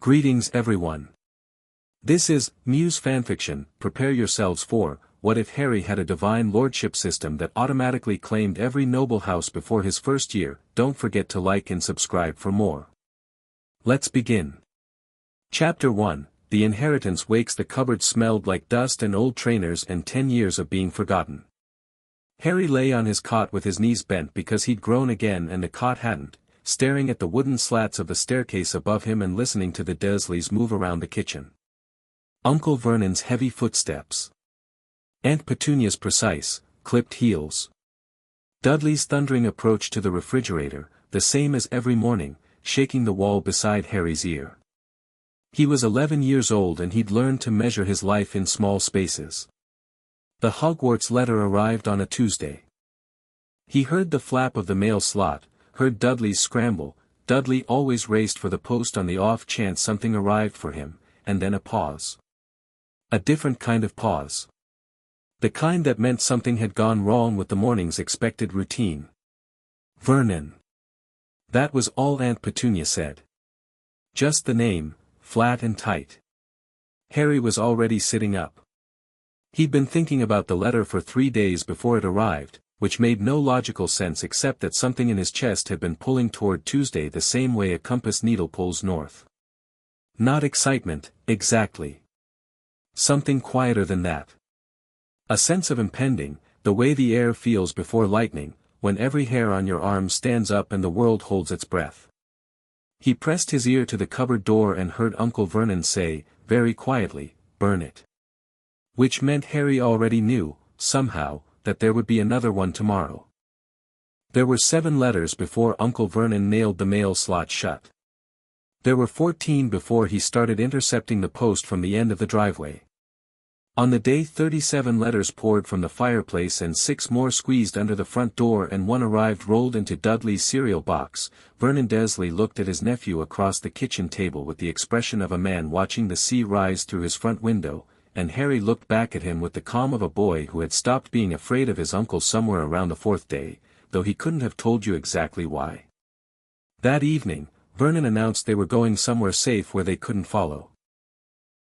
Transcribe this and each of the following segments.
Greetings everyone. This is Muse Fanfiction. Prepare yourselves for, what if Harry had a divine lordship system that automatically claimed every noble house before his first year? Don't forget to like and subscribe for more. Let's begin. Chapter 1, The Inheritance Wakes. The cupboard smelled like dust and old trainers and 10 years of being forgotten. Harry lay on his cot with his knees bent because he'd grown again and the cot hadn't, staring at the wooden slats of the staircase above him and listening to the Dursleys move around the kitchen. Uncle Vernon's heavy footsteps. Aunt Petunia's precise, clipped heels. Dudley's thundering approach to the refrigerator, the same as every morning, shaking the wall beside Harry's ear. He was 11 years old and he'd learned to measure his life in small spaces. The Hogwarts letter arrived on a Tuesday. He heard the flap of the mail slot, heard Dudley's scramble. Dudley always raced for the post on the off chance something arrived for him, and then a pause. A different kind of pause. The kind that meant something had gone wrong with the morning's expected routine. Vernon. That was all Aunt Petunia said. Just the name, flat and tight. Harry was already sitting up. He'd been thinking about the letter for 3 days before it arrived, which made no logical sense except that something in his chest had been pulling toward Tuesday the same way a compass needle pulls north. Not excitement, exactly. Something quieter than that. A sense of impending, the way the air feels before lightning, when every hair on your arm stands up and the world holds its breath. He pressed his ear to the cupboard door and heard Uncle Vernon say, very quietly, "Burn it." Which meant Harry already knew, somehow, that there would be another one tomorrow. There were 7 letters before Uncle Vernon nailed the mail slot shut. There were 14 before he started intercepting the post from the end of the driveway. On the day 37 letters poured from the fireplace and 6 more squeezed under the front door and 1 arrived rolled into Dudley's cereal box. Vernon Dursley looked at his nephew across the kitchen table with the expression of a man watching the sea rise through his front window, and Harry looked back at him with the calm of a boy who had stopped being afraid of his uncle somewhere around the 4th day, though he couldn't have told you exactly why. That evening, Vernon announced they were going somewhere safe where they couldn't follow.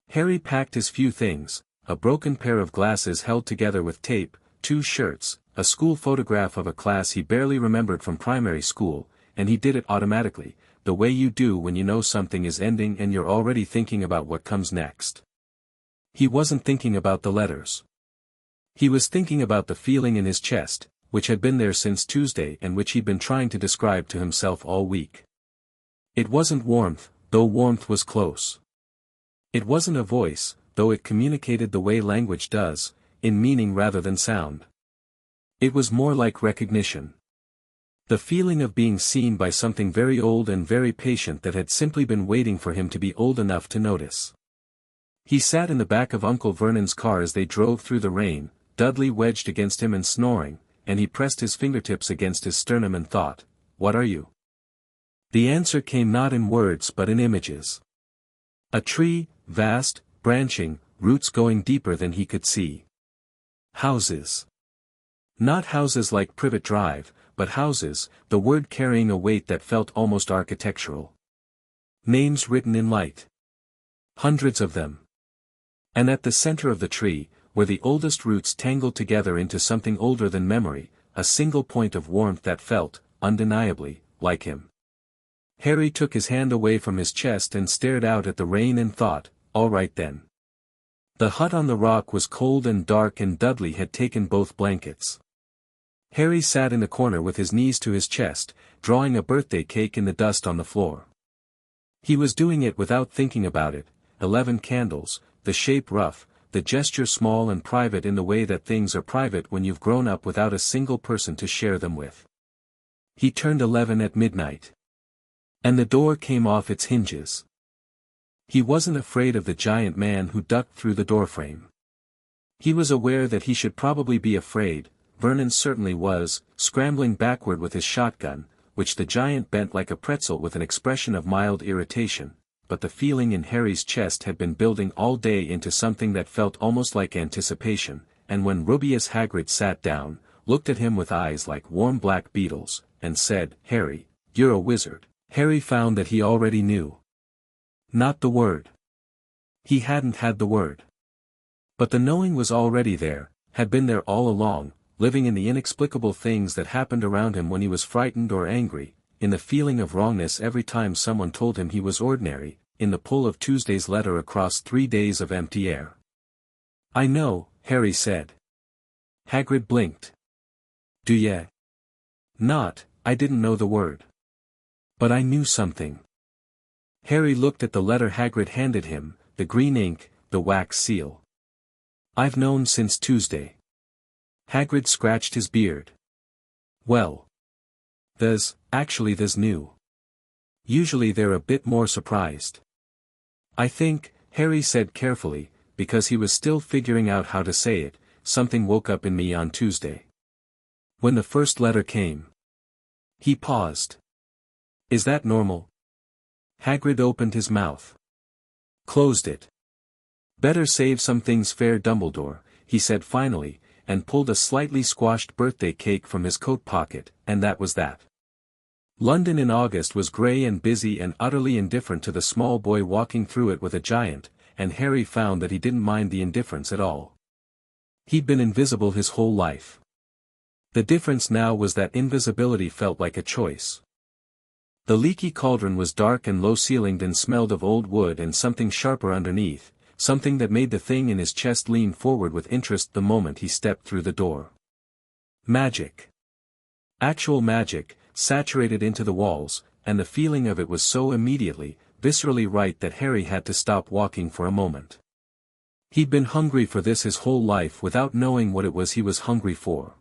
Harry packed his few things, a broken pair of glasses held together with tape, 2 shirts, a school photograph of a class he barely remembered from primary school, and he did it automatically, the way you do when you know something is ending and you're already thinking about what comes next. He wasn't thinking about the letters. He was thinking about the feeling in his chest, which had been there since Tuesday and which he'd been trying to describe to himself all week. It wasn't warmth, though warmth was close. It wasn't a voice, though it communicated the way language does, in meaning rather than sound. It was more like recognition. The feeling of being seen by something very old and very patient that had simply been waiting for him to be old enough to notice. He sat in the back of Uncle Vernon's car as they drove through the rain, Dudley wedged against him and snoring, and he pressed his fingertips against his sternum and thought, "What are you?" The answer came not in words but in images. A tree, vast, branching, roots going deeper than he could see. Houses. Not houses like Privet Drive, but houses, the word carrying a weight that felt almost architectural. Names written in light. Hundreds of them. And at the center of the tree, where the oldest roots tangled together into something older than memory, a single point of warmth that felt, undeniably, like him. Harry took his hand away from his chest and stared out at the rain and thought, all right then. The hut on the rock was cold and dark and Dudley had taken both blankets. Harry sat in the corner with his knees to his chest, drawing a birthday cake in the dust on the floor. He was doing it without thinking about it, 11 candles, the shape rough, the gesture small and private in the way that things are private when you've grown up without a single person to share them with. He turned 11 at midnight. And the door came off its hinges. He wasn't afraid of the giant man who ducked through the doorframe. He was aware that he should probably be afraid, Vernon certainly was, scrambling backward with his shotgun, which the giant bent like a pretzel with an expression of mild irritation, but the feeling in Harry's chest had been building all day into something that felt almost like anticipation, and when Rubeus Hagrid sat down, looked at him with eyes like warm black beetles, and said, "Harry, you're a wizard," Harry found that he already knew. Not the word. He hadn't had the word. But the knowing was already there, had been there all along, living in the inexplicable things that happened around him when he was frightened or angry, in the feeling of wrongness every time someone told him he was ordinary, in the pull of Tuesday's letter across 3 days of empty air. "I know," Harry said. Hagrid blinked. "Do ye?" "Not, I didn't know the word. But I knew something." Harry looked at the letter Hagrid handed him, the green ink, the wax seal. "I've known since Tuesday." Hagrid scratched his beard. "Well. There's new. Usually they're a bit more surprised." "I think," Harry said carefully, because he was still figuring out how to say it, "something woke up in me on Tuesday. When the first letter came." He paused. "Is that normal?" Hagrid opened his mouth. Closed it. "Better save some things fair, Dumbledore," he said finally, and pulled a slightly squashed birthday cake from his coat pocket, and that was that. London in August was grey and busy and utterly indifferent to the small boy walking through it with a giant, and Harry found that he didn't mind the indifference at all. He'd been invisible his whole life. The difference now was that invisibility felt like a choice. The leaky cauldron was dark and low-ceilinged and smelled of old wood and something sharper underneath, something that made the thing in his chest lean forward with interest the moment he stepped through the door. Magic. Actual magic, saturated into the walls, and the feeling of it was so immediately, viscerally right that Harry had to stop walking for a moment. He'd been hungry for this his whole life without knowing what it was he was hungry for.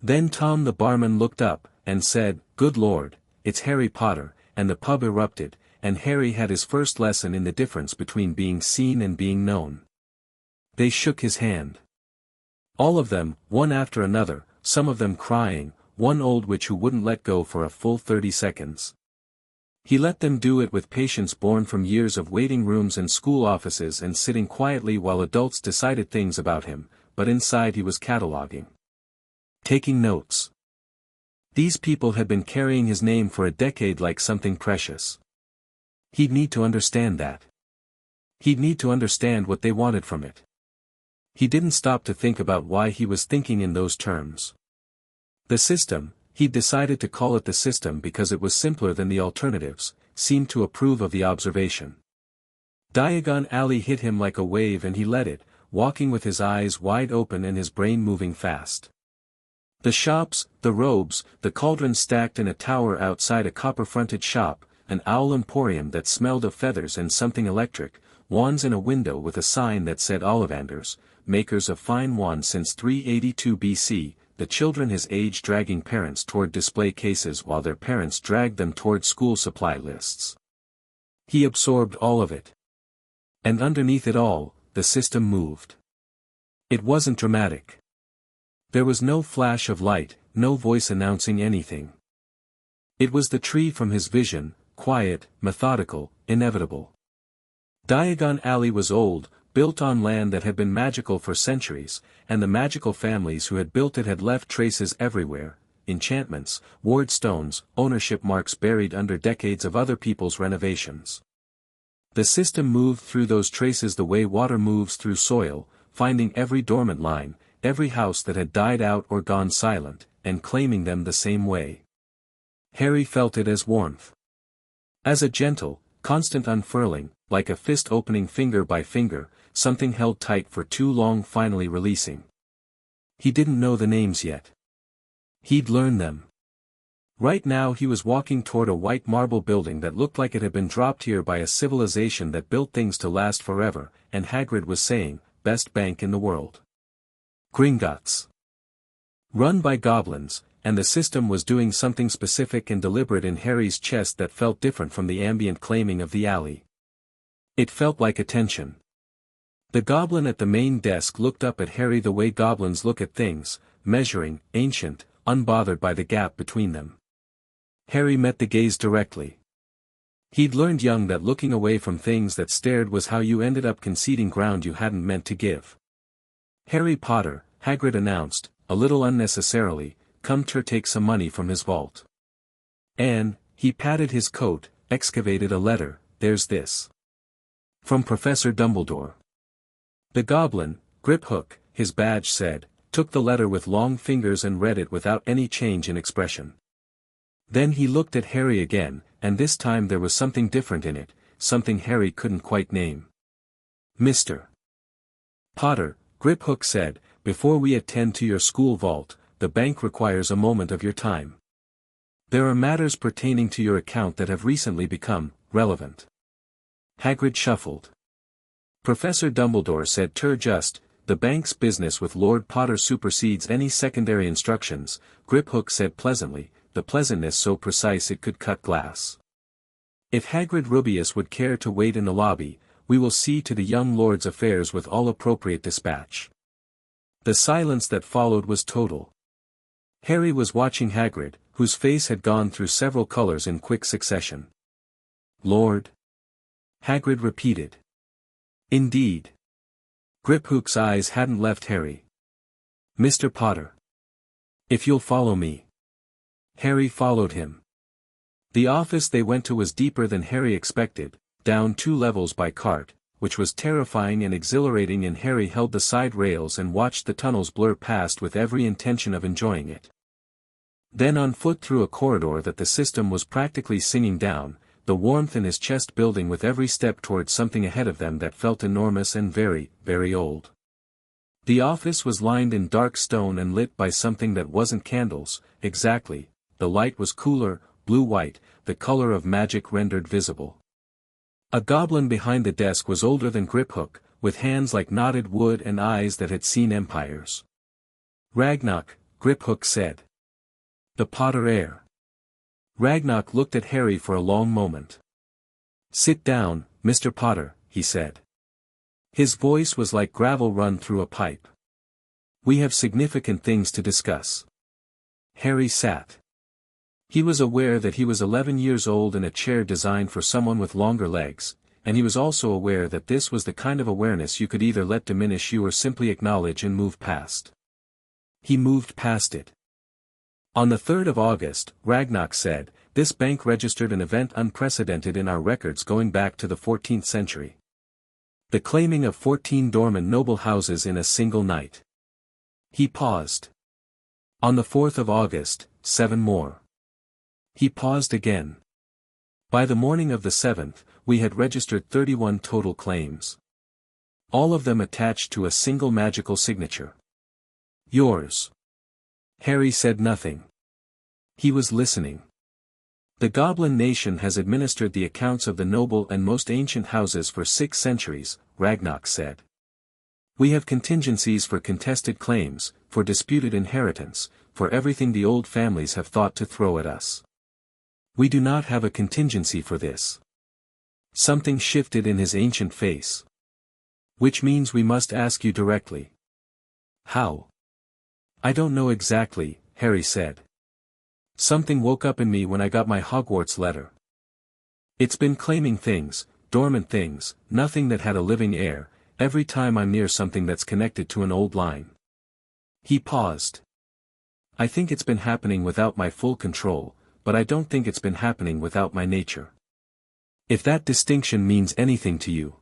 Then Tom the barman looked up, and said, "Good Lord, it's Harry Potter," and the pub erupted, and Harry had his first lesson in the difference between being seen and being known. They shook his hand. All of them, one after another, some of them crying, one old witch who wouldn't let go for a full 30 seconds. He let them do it with patience born from years of waiting rooms and school offices and sitting quietly while adults decided things about him, but inside he was cataloging. Taking notes. These people had been carrying his name for a decade like something precious. He'd need to understand that. He'd need to understand what they wanted from it. He didn't stop to think about why he was thinking in those terms. The system, he'd decided to call it the system because it was simpler than the alternatives, seemed to approve of the observation. Diagon Alley hit him like a wave and he let it, walking with his eyes wide open and his brain moving fast. The shops, the robes, the cauldrons stacked in a tower outside a copper-fronted shop, an owl emporium that smelled of feathers and something electric, wands in a window with a sign that said Ollivanders, makers of fine wands since 382 BC, the children his age dragging parents toward display cases while their parents dragged them toward school supply lists. He absorbed all of it. And underneath it all, the system moved. It wasn't dramatic. There was no flash of light, no voice announcing anything. It was the tree from his vision, quiet, methodical, inevitable. Diagon Alley was old, built on land that had been magical for centuries, and the magical families who had built it had left traces everywhere, enchantments, ward stones, ownership marks buried under decades of other people's renovations. The system moved through those traces the way water moves through soil, finding every dormant line, every house that had died out or gone silent, and claiming them the same way. Harry felt it as warmth. As a gentle, constant unfurling, like a fist opening finger by finger, something held tight for too long finally releasing. He didn't know the names yet. He'd learn them. Right now he was walking toward a white marble building that looked like it had been dropped here by a civilization that built things to last forever, and Hagrid was saying, "Best bank in the world. Gringotts. Run by goblins," and the system was doing something specific and deliberate in Harry's chest that felt different from the ambient claiming of the alley. It felt like attention. The goblin at the main desk looked up at Harry the way goblins look at things, measuring, ancient, unbothered by the gap between them. Harry met the gaze directly. He'd learned young that looking away from things that stared was how you ended up conceding ground you hadn't meant to give. "Harry Potter," Hagrid announced, a little unnecessarily, "come to take some money from his vault." And, he patted his coat, excavated a letter, there's this. From Professor Dumbledore. The goblin, Griphook, his badge said, took the letter with long fingers and read it without any change in expression. Then he looked at Harry again, and this time there was something different in it, something Harry couldn't quite name. Mr. Potter, Griphook said, before we attend to your school vault, the bank requires a moment of your time. There are matters pertaining to your account that have recently become relevant. Hagrid shuffled. Professor Dumbledore said just, the bank's business with Lord Potter supersedes any secondary instructions, Griphook said pleasantly, the pleasantness so precise it could cut glass. If Hagrid Rubeus would care to wait in the lobby, we will see to the young lord's affairs with all appropriate dispatch. The silence that followed was total. Harry was watching Hagrid, whose face had gone through several colors in quick succession. Lord? Hagrid repeated. Indeed. Griphook's eyes hadn't left Harry. Mr. Potter. If you'll follow me. Harry followed him. The office they went to was deeper than Harry expected, down 2 levels by cart, which was terrifying and exhilarating, and Harry held the side rails and watched the tunnels blur past with every intention of enjoying it. Then on foot through a corridor that the system was practically singing down, the warmth in his chest building with every step towards something ahead of them that felt enormous and very, very old. The office was lined in dark stone and lit by something that wasn't candles, exactly, the light was cooler, blue-white, the color of magic rendered visible. A goblin behind the desk was older than Griphook, with hands like knotted wood and eyes that had seen empires. Ragnarok, Griphook said. The Potter heir. Ragnarok looked at Harry for a long moment. Sit down, Mr. Potter, he said. His voice was like gravel run through a pipe. We have significant things to discuss. Harry sat. He was aware that he was 11 years old in a chair designed for someone with longer legs, and he was also aware that this was the kind of awareness you could either let diminish you or simply acknowledge and move past. He moved past it. On the 3rd of August, Ragnarok said, this bank registered an event unprecedented in our records going back to the 14th century. The claiming of 14 dormant noble houses in a single night. He paused. On the 4th of August, 7 more. He paused again. By the morning of the 7th, we had registered 31 total claims. All of them attached to a single magical signature. Yours. Harry said nothing. He was listening. The Goblin Nation has administered the accounts of the noble and most ancient houses for 6 centuries, Ragnarok said. We have contingencies for contested claims, for disputed inheritance, for everything the old families have thought to throw at us. We do not have a contingency for this. Something shifted in his ancient face. Which means we must ask you directly. How? I don't know exactly, Harry said. Something woke up in me when I got my Hogwarts letter. It's been claiming things, dormant things, nothing that had a living heir, every time I'm near something that's connected to an old line. He paused. I think it's been happening without my full control, but I don't think it's been happening without my nature. If that distinction means anything to you.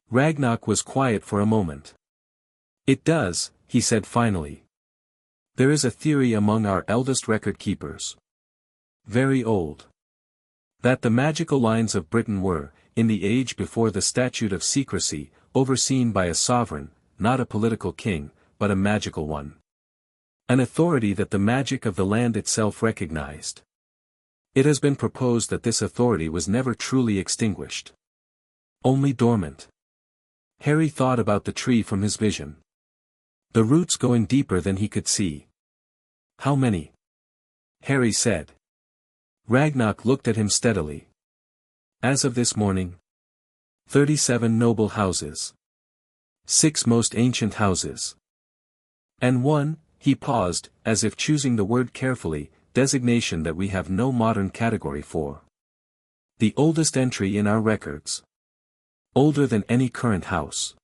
Ragnarok was quiet for a moment. It does, he said finally. There is a theory among our eldest record keepers. Very old. That the magical lines of Britain were, in the age before the Statute of Secrecy, overseen by a sovereign, not a political king, but a magical one. An authority that the magic of the land itself recognized. It has been proposed that this authority was never truly extinguished. Only dormant. Harry thought about the tree from his vision. The roots going deeper than he could see. How many? Harry said. Ragnarok looked at him steadily. As of this morning. 37 noble houses. 6 most ancient houses. And one, he paused, as if choosing the word carefully, designation that we have no modern category for. The oldest entry in our records. Older than any current house.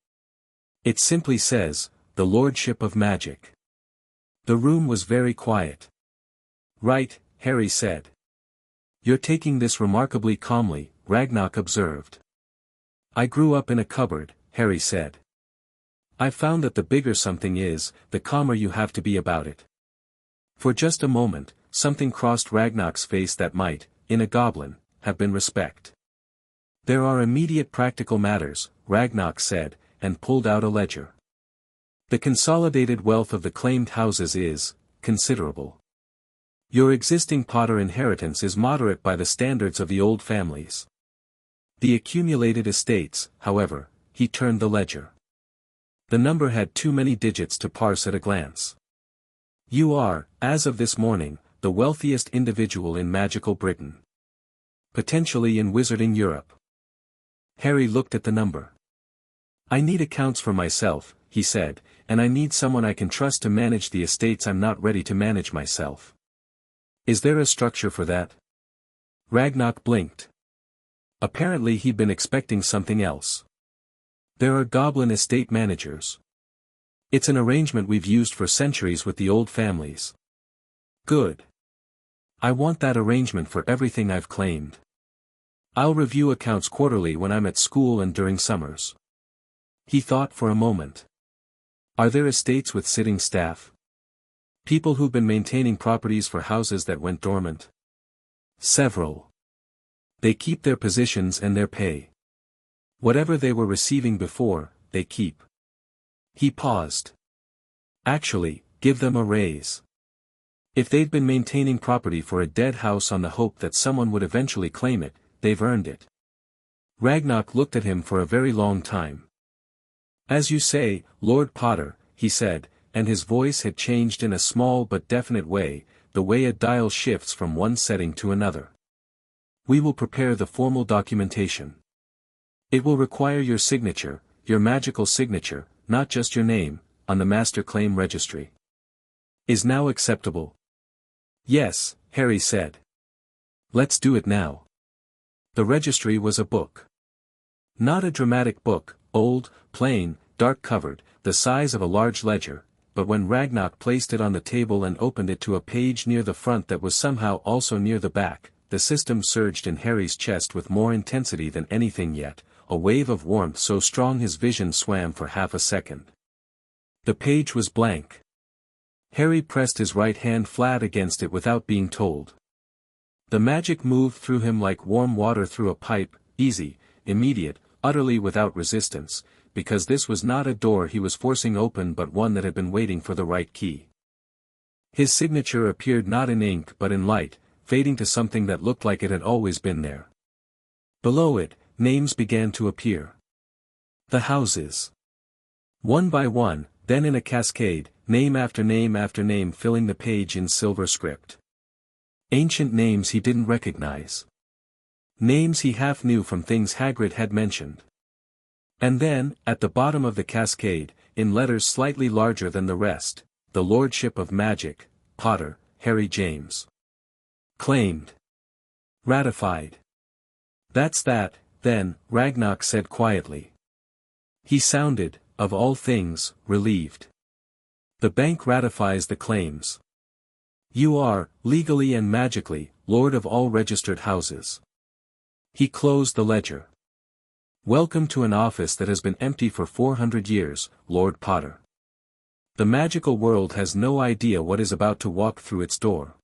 It simply says, the Lordship of Magic. The room was very quiet. Right, Harry said. You're taking this remarkably calmly, Ragnarok observed. I grew up in a cupboard, Harry said. I've found that the bigger something is, the calmer you have to be about it. For just a moment, something crossed Ragnarok's face that might, in a goblin, have been respect. There are immediate practical matters, Ragnarok said, and pulled out a ledger. The consolidated wealth of the claimed houses is considerable. Your existing Potter inheritance is moderate by the standards of the old families. The accumulated estates, however, he turned the ledger. The number had too many digits to parse at a glance. You are, as of this morning, the wealthiest individual in magical Britain. Potentially in wizarding Europe. Harry looked at the number. I need accounts for myself, he said, and I need someone I can trust to manage the estates I'm not ready to manage myself. Is there a structure for that? Ragnarok blinked. Apparently he'd been expecting something else. There are goblin estate managers. It's an arrangement we've used for centuries with the old families. Good. I want that arrangement for everything I've claimed. I'll review accounts quarterly when I'm at school and during summers. He thought for a moment. Are there estates with sitting staff? People who've been maintaining properties for houses that went dormant? Several. They keep their positions and their pay. Whatever they were receiving before, they keep. He paused. Actually, give them a raise. If they've been maintaining property for a dead house on the hope that someone would eventually claim it, they've earned it. Ragnarok looked at him for a very long time. As you say, Lord Potter, he said, and his voice had changed in a small but definite way, the way a dial shifts from one setting to another. We will prepare the formal documentation. It will require your signature, your magical signature, not just your name, on the master claim registry. Is now acceptable? Yes, Harry said. Let's do it now. The registry was a book. Not a dramatic book, old, plain, dark-covered, the size of a large ledger, but when Ragnarok placed it on the table and opened it to a page near the front that was somehow also near the back, the system surged in Harry's chest with more intensity than anything yet, a wave of warmth so strong his vision swam for half a second. The page was blank. Harry pressed his right hand flat against it without being told. The magic moved through him like warm water through a pipe, easy, immediate, utterly without resistance, because this was not a door he was forcing open but one that had been waiting for the right key. His signature appeared not in ink but in light, fading to something that looked like it had always been there. Below it, names began to appear. The houses. One by one, then in a cascade, name after name filling the page in silver script. Ancient names he didn't recognize. Names he half knew from things Hagrid had mentioned. And then, at the bottom of the cascade, in letters slightly larger than the rest, the Lordship of Magic, Potter, Harry James. Claimed. Ratified. That's that, then, Ragnarok said quietly. He sounded, of all things, relieved. The bank ratifies the claims. You are, legally and magically, Lord of all registered houses. He closed the ledger. Welcome to an office that has been empty for 400 years, Lord Potter. The magical world has no idea what is about to walk through its door.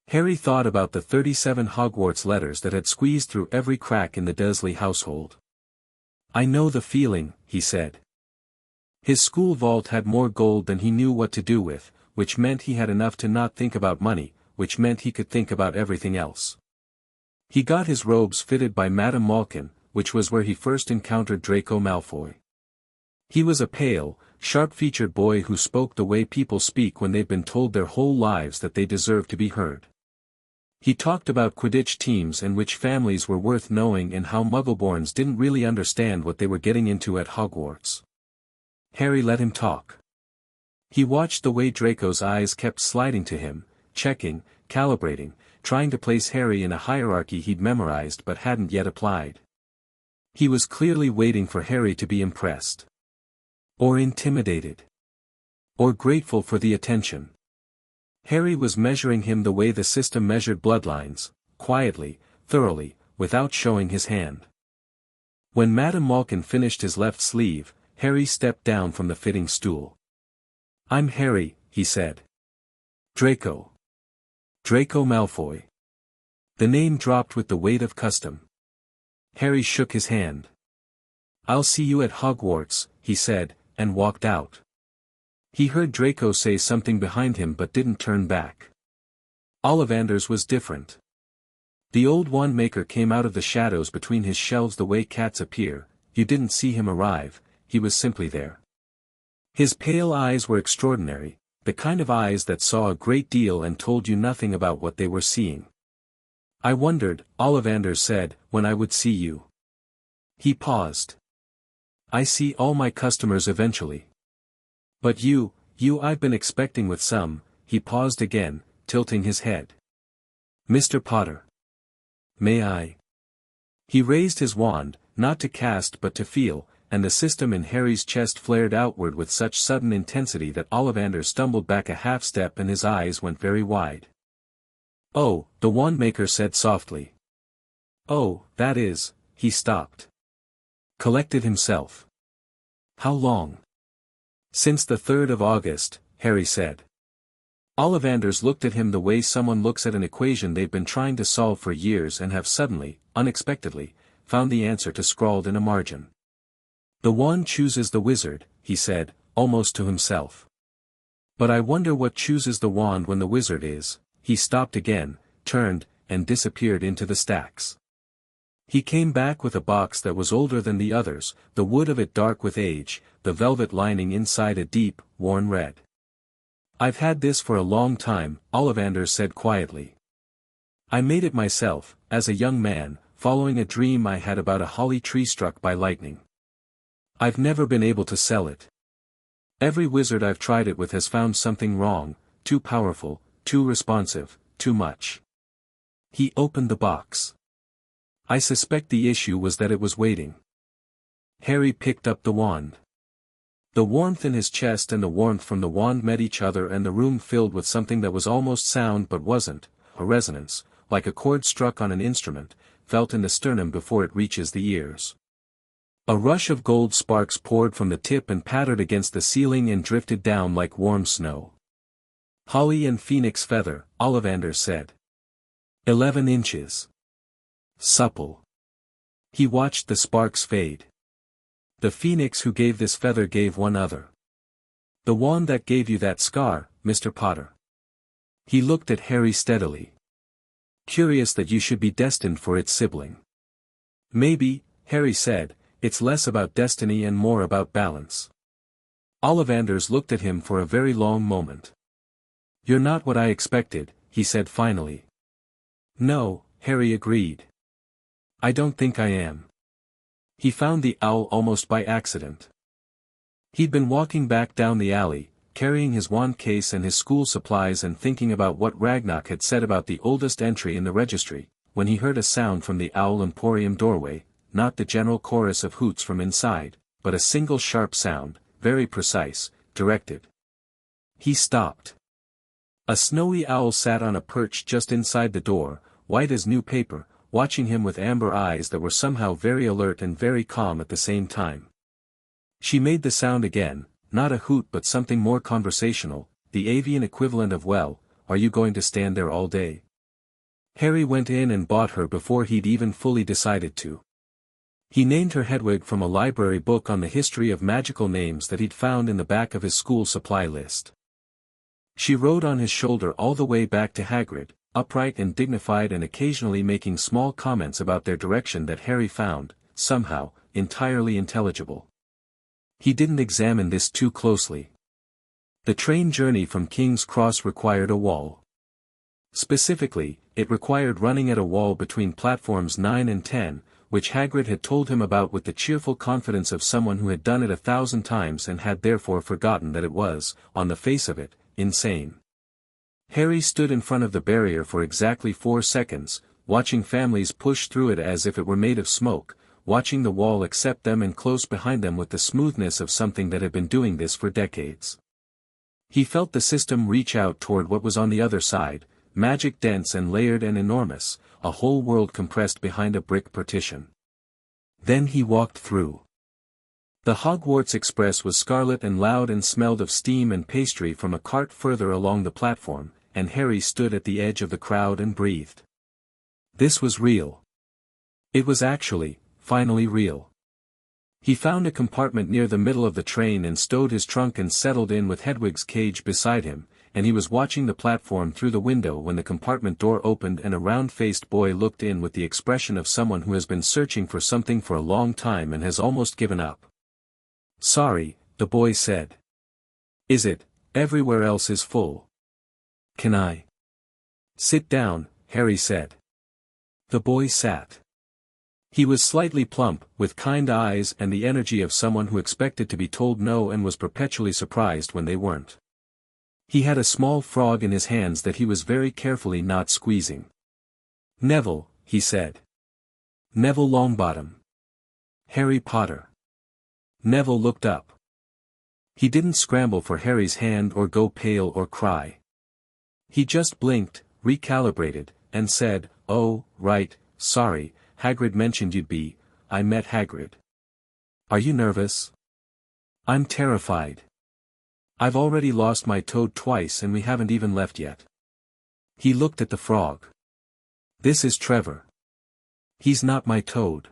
Harry thought about the 37 Hogwarts letters that had squeezed through every crack in the Dursley household. I know the feeling, he said. His school vault had more gold than he knew what to do with, which meant he had enough to not think about money, which meant he could think about everything else. He got his robes fitted by Madame Malkin, which was where he first encountered Draco Malfoy. He was a pale, sharp-featured boy who spoke the way people speak when they've been told their whole lives that they deserve to be heard. He talked about Quidditch teams and which families were worth knowing and how Muggleborns didn't really understand what they were getting into at Hogwarts. Harry let him talk. He watched the way Draco's eyes kept sliding to him, checking, calibrating, trying to place Harry in a hierarchy he'd memorized but hadn't yet applied. He was clearly waiting for Harry to be impressed. Or intimidated. Or grateful for the attention. Harry was measuring him the way the system measured bloodlines, quietly, thoroughly, without showing his hand. When Madame Malkin finished his left sleeve, Harry stepped down from the fitting stool. "I'm Harry," he said. "Draco. Draco Malfoy." The name dropped with the weight of custom. Harry shook his hand. "I'll see you at Hogwarts," he said, and walked out. He heard Draco say something behind him but didn't turn back. Ollivander's was different. The old wand-maker came out of the shadows between his shelves the way cats appear. You didn't see him arrive, he was simply there. His pale eyes were extraordinary, the kind of eyes that saw a great deal and told you nothing about what they were seeing. "I wondered," Ollivander said, "when I would see you." He paused. "I see all my customers eventually. But you I've been expecting with some." He paused again, tilting his head. "Mr. Potter. May I?" He raised his wand, not to cast but to feel, and the system in Harry's chest flared outward with such sudden intensity that Ollivander stumbled back a half step and his eyes went very wide. "Oh," the wand-maker said softly. "Oh, that is," he stopped. Collected himself. "How long?" "Since the 3rd of August, Harry said. Ollivanders looked at him the way someone looks at an equation they've been trying to solve for years and have suddenly, unexpectedly, found the answer to scrawled in a margin. "The wand chooses the wizard," he said, almost to himself. "But I wonder what chooses the wand when the wizard is." He stopped again, turned, and disappeared into the stacks. He came back with a box that was older than the others, the wood of it dark with age, the velvet lining inside a deep, worn red. "I've had this for a long time," Ollivander said quietly. "I made it myself, as a young man, following a dream I had about a holly tree struck by lightning. I've never been able to sell it. Every wizard I've tried it with has found something wrong, too powerful, too responsive, too much." He opened the box. "I suspect the issue was that it was waiting." Harry picked up the wand. The warmth in his chest and the warmth from the wand met each other and the room filled with something that was almost sound but wasn't, a resonance, like a chord struck on an instrument, felt in the sternum before it reaches the ears. A rush of gold sparks poured from the tip and pattered against the ceiling and drifted down like warm snow. "Holly and phoenix feather," Ollivander said. 11 inches. Supple." He watched the sparks fade. "The phoenix who gave this feather gave one other. The wand that gave you that scar, Mr. Potter." He looked at Harry steadily. "Curious that you should be destined for its sibling." "Maybe," Harry said, "it's less about destiny and more about balance." Ollivanders looked at him for a very long moment. "You're not what I expected," he said finally. "No," Harry agreed. "I don't think I am." He found the owl almost by accident. He'd been walking back down the alley, carrying his wand case and his school supplies and thinking about what Ragnarok had said about the oldest entry in the registry, when he heard a sound from the Owl Emporium doorway, not the general chorus of hoots from inside, but a single sharp sound, very precise, directed. He stopped. A snowy owl sat on a perch just inside the door, white as new paper, watching him with amber eyes that were somehow very alert and very calm at the same time. She made the sound again, not a hoot but something more conversational, the avian equivalent of "Well, are you going to stand there all day?" Harry went in and bought her before he'd even fully decided to. He named her Hedwig from a library book on the history of magical names that he'd found in the back of his school supply list. She rode on his shoulder all the way back to Hagrid, upright and dignified and occasionally making small comments about their direction that Harry found, somehow, entirely intelligible. He didn't examine this too closely. The train journey from King's Cross required a wall. Specifically, it required running at a wall between platforms 9 and 10, which Hagrid had told him about with the cheerful confidence of someone who had done it 1,000 times and had therefore forgotten that it was, on the face of it, insane. Harry stood in front of the barrier for exactly 4 seconds, watching families push through it as if it were made of smoke, watching the wall accept them and close behind them with the smoothness of something that had been doing this for decades. He felt the system reach out toward what was on the other side, magic dense and layered and enormous, a whole world compressed behind a brick partition. Then he walked through. The Hogwarts Express was scarlet and loud and smelled of steam and pastry from a cart further along the platform, and Harry stood at the edge of the crowd and breathed. This was real. It was actually, finally real. He found a compartment near the middle of the train and stowed his trunk and settled in with Hedwig's cage beside him, and he was watching the platform through the window when the compartment door opened and a round-faced boy looked in with the expression of someone who has been searching for something for a long time and has almost given up. "Sorry," the boy said. "Is it? Everywhere else is full." "Can I?" "Sit down," Harry said. The boy sat. He was slightly plump, with kind eyes and the energy of someone who expected to be told no and was perpetually surprised when they weren't. He had a small frog in his hands that he was very carefully not squeezing. "Neville," he said. "Neville Longbottom. Harry Potter." Neville looked up. He didn't scramble for Harry's hand or go pale or cry. He just blinked, recalibrated, and said, "Oh, right, sorry, Hagrid mentioned you'd be. I met Hagrid." "Are you nervous?" "I'm terrified. I've already lost my toad twice and we haven't even left yet." He looked at the frog. "This is Trevor. He's not my toad.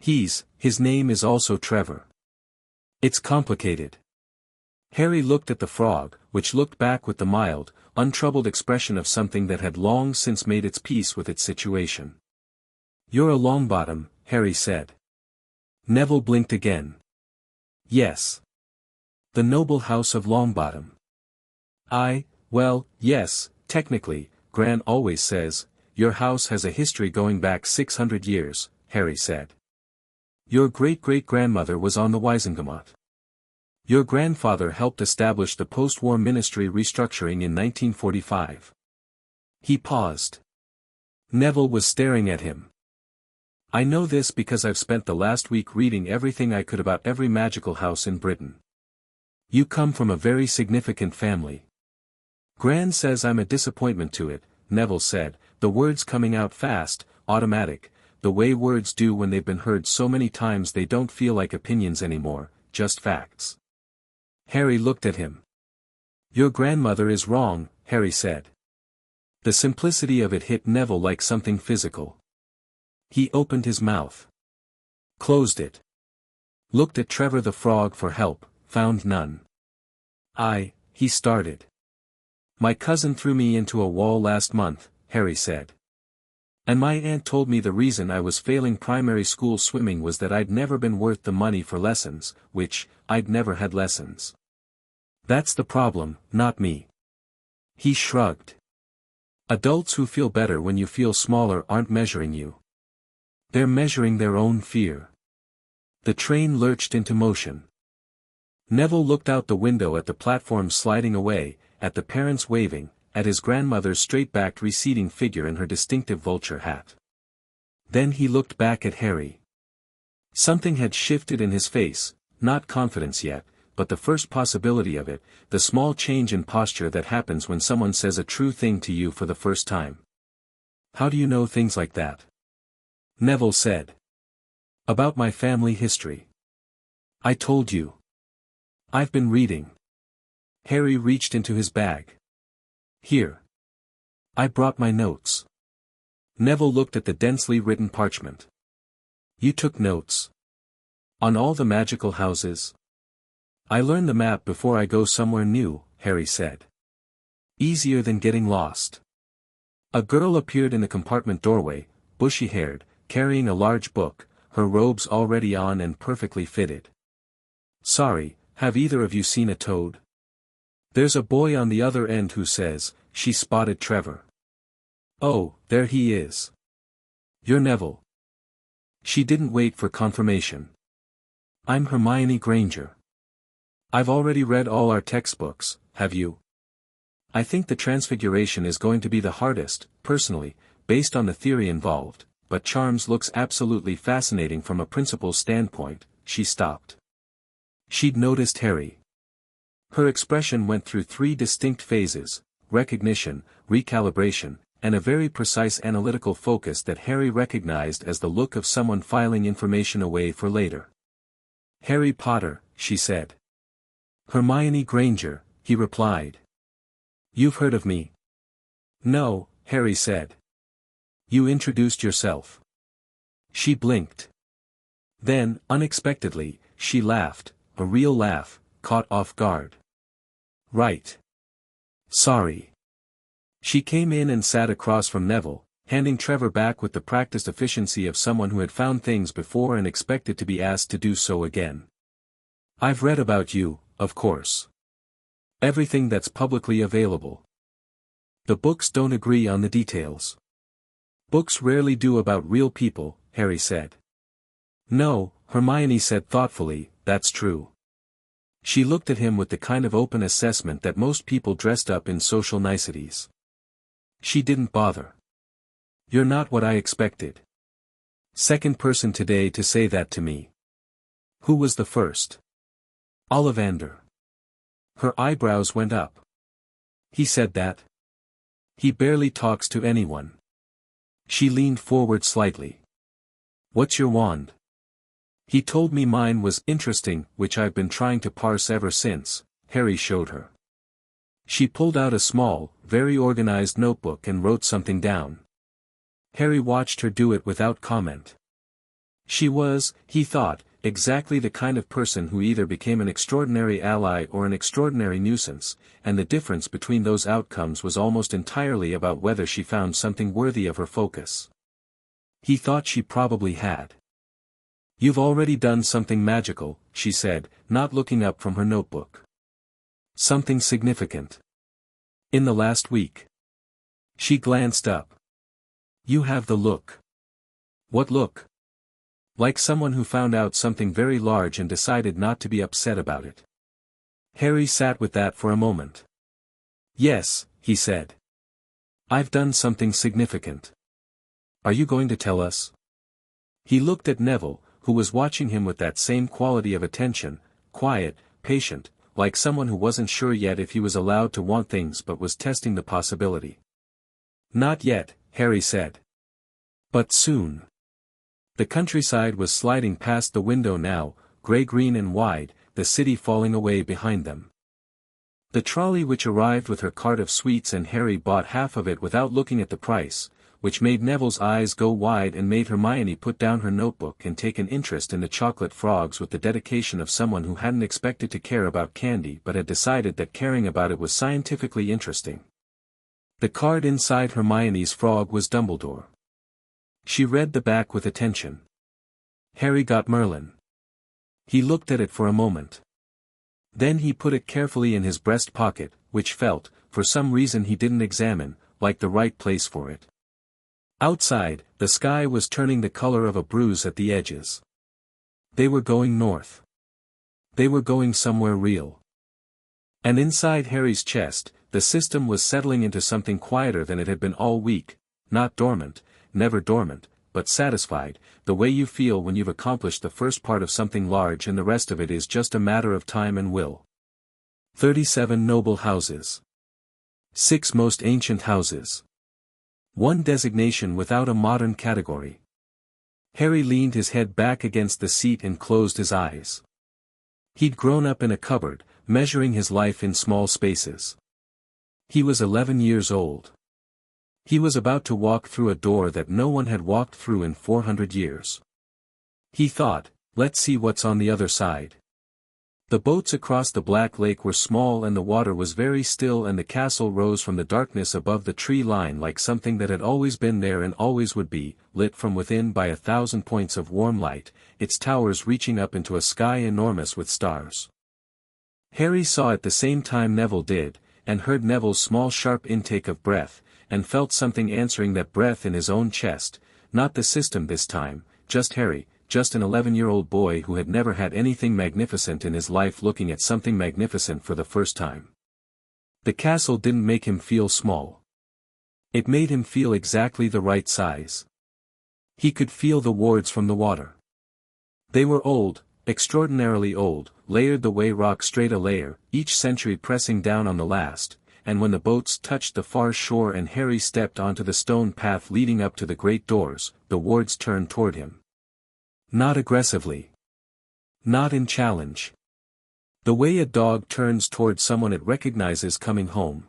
His name is also Trevor. It's complicated." Harry looked at the frog, which looked back with the mild, untroubled expression of something that had long since made its peace with its situation. "You're a Longbottom," Harry said. Neville blinked again. "Yes. The noble house of Longbottom." Well, yes, technically, Gran always says, your house has a history going back 600 years, Harry said. Your great-great-grandmother was on the Wizengamot. Your grandfather helped establish the post-war ministry restructuring in 1945. He paused. Neville was staring at him. "I know this because I've spent the last week reading everything I could about every magical house in Britain. You come from a very significant family." "Gran says I'm a disappointment to it," Neville said, the words coming out fast, automatic, the way words do when they've been heard so many times they don't feel like opinions anymore, just facts. Harry looked at him. "Your grandmother is wrong," Harry said. The simplicity of it hit Neville like something physical. He opened his mouth. Closed it. Looked at Trevor the Frog for help, found none. He started. "My cousin threw me into a wall last month," Harry said. "And my aunt told me the reason I was failing primary school swimming was that I'd never been worth the money for lessons, which, I'd never had lessons. That's the problem, not me." He shrugged. "Adults who feel better when you feel smaller aren't measuring you. They're measuring their own fear." The train lurched into motion. Neville looked out the window at the platform sliding away, at the parents waving, at his grandmother's straight-backed receding figure in her distinctive vulture hat. Then he looked back at Harry. Something had shifted in his face, not confidence yet, but the first possibility of it, the small change in posture that happens when someone says a true thing to you for the first time. "How do you know things like that?" Neville said. "About my family history. I told you. I've been reading." Harry reached into his bag. "Here. I brought my notes." Neville looked at the densely written parchment. "You took notes? On all the magical houses?" "I learn the map before I go somewhere new," Harry said. "Easier than getting lost." A girl appeared in the compartment doorway, bushy-haired, carrying a large book, her robes already on and perfectly fitted. "Sorry, have either of you seen a toad? There's a boy on the other end who says, she spotted Trevor." "Oh, there he is. You're Neville." She didn't wait for confirmation. "I'm Hermione Granger." "I've already read all our textbooks, have you?" "I think the Transfiguration is going to be the hardest, personally, based on the theory involved, but Charms looks absolutely fascinating from a principal standpoint." She stopped. She'd noticed Harry. Her expression went through 3 distinct phases: recognition, recalibration, and a very precise analytical focus that Harry recognized as the look of someone filing information away for later. "Harry Potter," she said. "Hermione Granger," he replied. "You've heard of me?" "No," Harry said. "You introduced yourself." She blinked. Then, unexpectedly, she laughed, a real laugh, caught off guard. "Right. Sorry." She came in and sat across from Neville, handing Trevor back with the practiced efficiency of someone who had found things before and expected to be asked to do so again. "I've read about you, of course. Everything that's publicly available. The books don't agree on the details." "Books rarely do about real people," Harry said. "No," Hermione said thoughtfully, "that's true." She looked at him with the kind of open assessment that most people dressed up in social niceties. She didn't bother. "You're not what I expected. Second person today to say that to me." "Who was the first?" "Ollivander." Her eyebrows went up. "He said that?" "He barely talks to anyone." She leaned forward slightly. "What's your wand?" "He told me mine was interesting, which I've been trying to parse ever since," Harry showed her. She pulled out a small, very organized notebook and wrote something down. Harry watched her do it without comment. She was, he thought, exactly the kind of person who either became an extraordinary ally or an extraordinary nuisance, and the difference between those outcomes was almost entirely about whether she found something worthy of her focus. He thought she probably had. "You've already done something magical," she said, not looking up from her notebook. "Something significant. In the last week." She glanced up. "You have the look." "What look?" "Like someone who found out something very large and decided not to be upset about it." Harry sat with that for a moment. "Yes," he said. "I've done something significant. Are you going to tell us?" He looked at Neville, who was watching him with that same quality of attention, quiet, patient, like someone who wasn't sure yet if he was allowed to want things but was testing the possibility. "Not yet," Harry said. "But soon." The countryside was sliding past the window now, grey-green and wide, the city falling away behind them. The trolley which arrived with her cart of sweets and Harry bought half of it without looking at the price, which made Neville's eyes go wide and made Hermione put down her notebook and take an interest in the chocolate frogs with the dedication of someone who hadn't expected to care about candy but had decided that caring about it was scientifically interesting. The card inside Hermione's frog was Dumbledore. She read the back with attention. Harry got Merlin. He looked at it for a moment. Then he put it carefully in his breast pocket, which felt, for some reason he didn't examine, like the right place for it. Outside, the sky was turning the color of a bruise at the edges. They were going north. They were going somewhere real. And inside Harry's chest, the system was settling into something quieter than it had been all week, not dormant, never dormant, but satisfied, the way you feel when you've accomplished the first part of something large and the rest of it is just a matter of time and will. 37 noble houses. 6 most ancient houses. 1 designation without a modern category. Harry leaned his head back against the seat and closed his eyes. He'd grown up in a cupboard, measuring his life in small spaces. He was 11 years old. He was about to walk through a door that no one had walked through in 400 years. He thought, let's see what's on the other side. The boats across the Black Lake were small and the water was very still and the castle rose from the darkness above the tree line like something that had always been there and always would be, lit from within by 1,000 points of warm light, its towers reaching up into a sky enormous with stars. Harry saw at the same time Neville did, and heard Neville's small sharp intake of breath, and felt something answering that breath in his own chest, not the system this time, just Harry, just an 11-year-old boy who had never had anything magnificent in his life looking at something magnificent for the first time. The castle didn't make him feel small. It made him feel exactly the right size. He could feel the wards from the water. They were old, extraordinarily old, layered the way rock strata layer, each century pressing down on the last, and when the boats touched the far shore and Harry stepped onto the stone path leading up to the great doors, the wards turned toward him. Not aggressively. Not in challenge. The way a dog turns toward someone it recognizes coming home.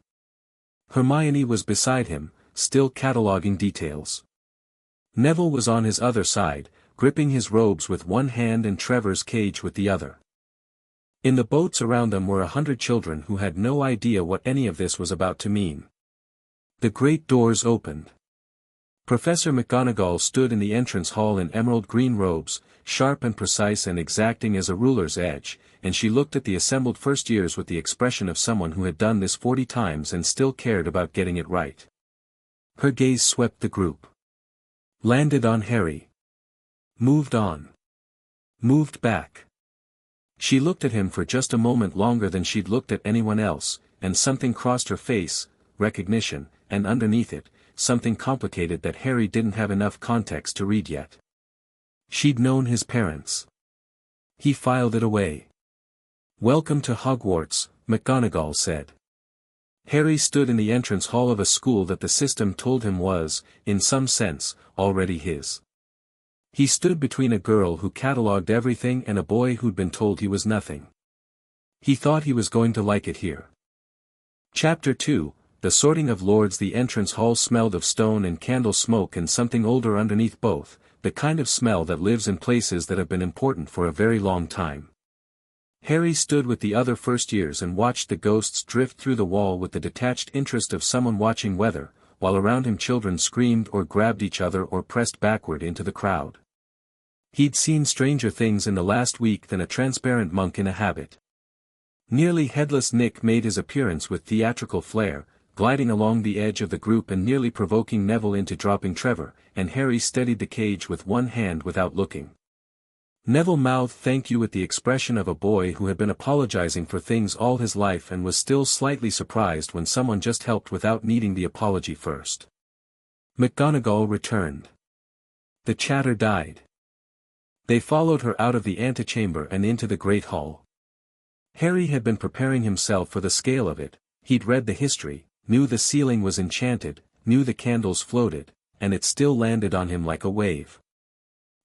Hermione was beside him, still cataloging details. Neville was on his other side, gripping his robes with one hand and Trevor's cage with the other. In the boats around them were 100 children who had no idea what any of this was about to mean. The great doors opened. Professor McGonagall stood in the entrance hall in emerald green robes, sharp and precise and exacting as a ruler's edge, and she looked at the assembled first years with the expression of someone who had done this 40 times and still cared about getting it right. Her gaze swept the group. Landed on Harry. Moved on. Moved back. She looked at him for just a moment longer than she'd looked at anyone else, and something crossed her face, recognition, and underneath it, something complicated that Harry didn't have enough context to read yet. She'd known his parents. He filed it away. "Welcome to Hogwarts," McGonagall said. Harry stood in the entrance hall of a school that the system told him was, in some sense, already his. He stood between a girl who catalogued everything and a boy who'd been told he was nothing. He thought he was going to like it here. Chapter 2, The Sorting of Lords. The entrance hall smelled of stone and candle smoke and something older underneath both, the kind of smell that lives in places that have been important for a very long time. Harry stood with the other first years and watched the ghosts drift through the wall with the detached interest of someone watching weather, while around him children screamed or grabbed each other or pressed backward into the crowd. He'd seen stranger things in the last week than a transparent monk in a habit. Nearly headless Nick made his appearance with theatrical flair, gliding along the edge of the group and nearly provoking Neville into dropping Trevor, and Harry steadied the cage with one hand without looking. Neville mouthed thank you with the expression of a boy who had been apologizing for things all his life and was still slightly surprised when someone just helped without needing the apology first. McGonagall returned. The chatter died. They followed her out of the antechamber and into the great hall. Harry had been preparing himself for the scale of it. He'd read the history, knew the ceiling was enchanted, knew the candles floated, and it still landed on him like a wave.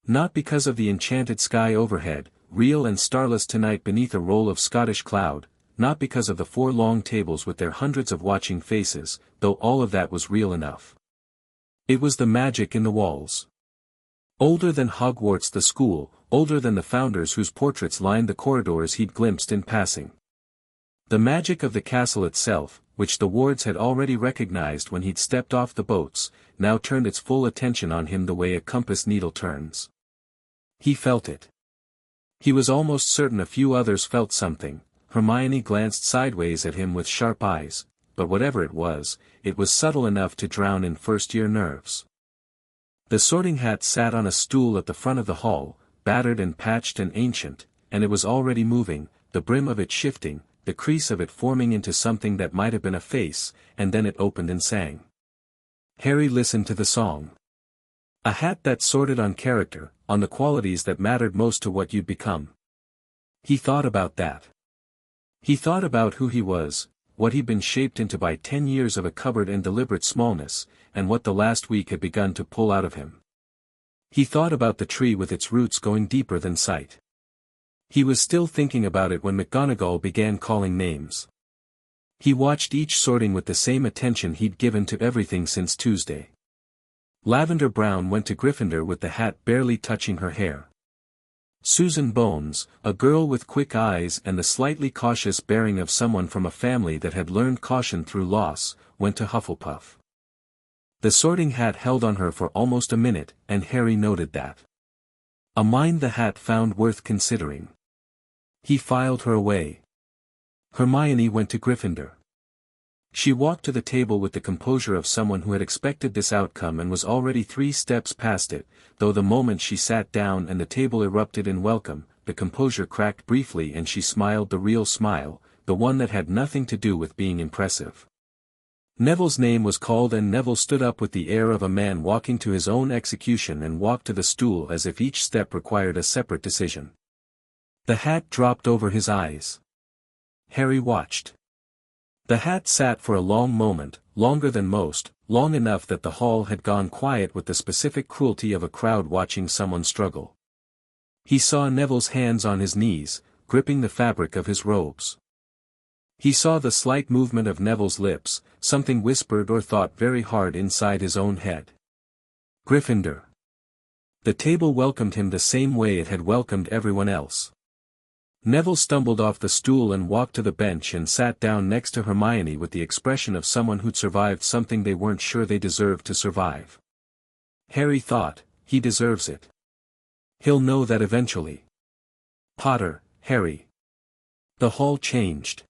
Not because of the enchanted sky overhead, real and starless tonight beneath a roll of Scottish cloud, not because of the 4 long tables with their hundreds of watching faces, though all of that was real enough. It was the magic in the walls. Older than Hogwarts the school, older than the founders whose portraits lined the corridors he'd glimpsed in passing. The magic of the castle itself, which the wards had already recognized when he'd stepped off the boats, now turned its full attention on him the way a compass needle turns. He felt it. He was almost certain a few others felt something. Hermione glanced sideways at him with sharp eyes, but whatever it was subtle enough to drown in first-year nerves. The Sorting Hat sat on a stool at the front of the hall, battered and patched and ancient, and it was already moving, the brim of it shifting, the crease of it forming into something that might have been a face, and then it opened and sang. Harry listened to the song. A hat that sorted on character, on the qualities that mattered most to what you'd become. He thought about that. He thought about who he was, what he'd been shaped into by 10 years of a cupboard and deliberate smallness, and what the last week had begun to pull out of him. He thought about the tree with its roots going deeper than sight. He was still thinking about it when McGonagall began calling names. He watched each sorting with the same attention he'd given to everything since Tuesday. Lavender Brown went to Gryffindor with the hat barely touching her hair. Susan Bones, a girl with quick eyes and the slightly cautious bearing of someone from a family that had learned caution through loss, went to Hufflepuff. The Sorting Hat held on her for almost a minute, and Harry noted that. A mind the hat found worth considering. He filed her away. Hermione went to Gryffindor. She walked to the table with the composure of someone who had expected this outcome and was already 3 steps past it, though the moment she sat down and the table erupted in welcome, the composure cracked briefly and she smiled the real smile, the one that had nothing to do with being impressive. Neville's name was called and Neville stood up with the air of a man walking to his own execution and walked to the stool as if each step required a separate decision. The hat dropped over his eyes. Harry watched. The hat sat for a long moment, longer than most, long enough that the hall had gone quiet with the specific cruelty of a crowd watching someone struggle. He saw Neville's hands on his knees, gripping the fabric of his robes. He saw the slight movement of Neville's lips, something whispered or thought very hard inside his own head. Gryffindor. The table welcomed him the same way it had welcomed everyone else. Neville stumbled off the stool and walked to the bench and sat down next to Hermione with the expression of someone who'd survived something they weren't sure they deserved to survive. Harry thought, he deserves it. He'll know that eventually. Potter, Harry. The hall changed.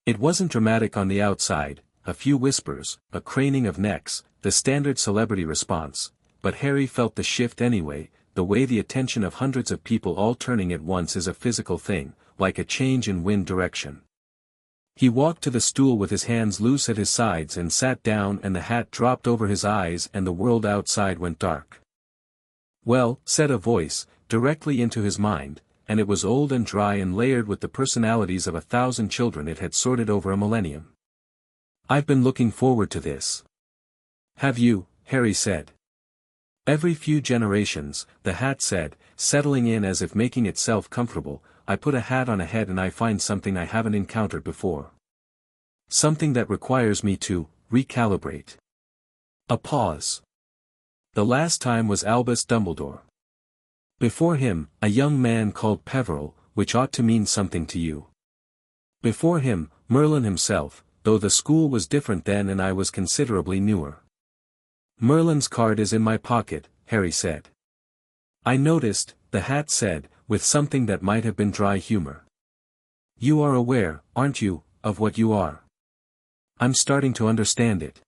It wasn't dramatic on the outside, a few whispers, a craning of necks, the standard celebrity response, but Harry felt the shift anyway, the way the attention of hundreds of people all turning at once is a physical thing, like a change in wind direction. He walked to the stool with his hands loose at his sides and sat down, and the hat dropped over his eyes and the world outside went dark. Well, said a voice, directly into his mind, and it was old and dry and layered with the personalities of 1,000 children it had sorted over a millennium. I've been looking forward to this. Have you? Harry said. Every few generations, the hat said, settling in as if making itself comfortable, I put a hat on a head and I find something I haven't encountered before. Something that requires me to recalibrate. A pause. The last time was Albus Dumbledore. Before him, a young man called Peveril, which ought to mean something to you. Before him, Merlin himself, though the school was different then and I was considerably newer. Merlin's card is in my pocket, Harry said. I noticed, the hat said, with something that might have been dry humor. You are aware, aren't you, of what you are? I'm starting to understand it.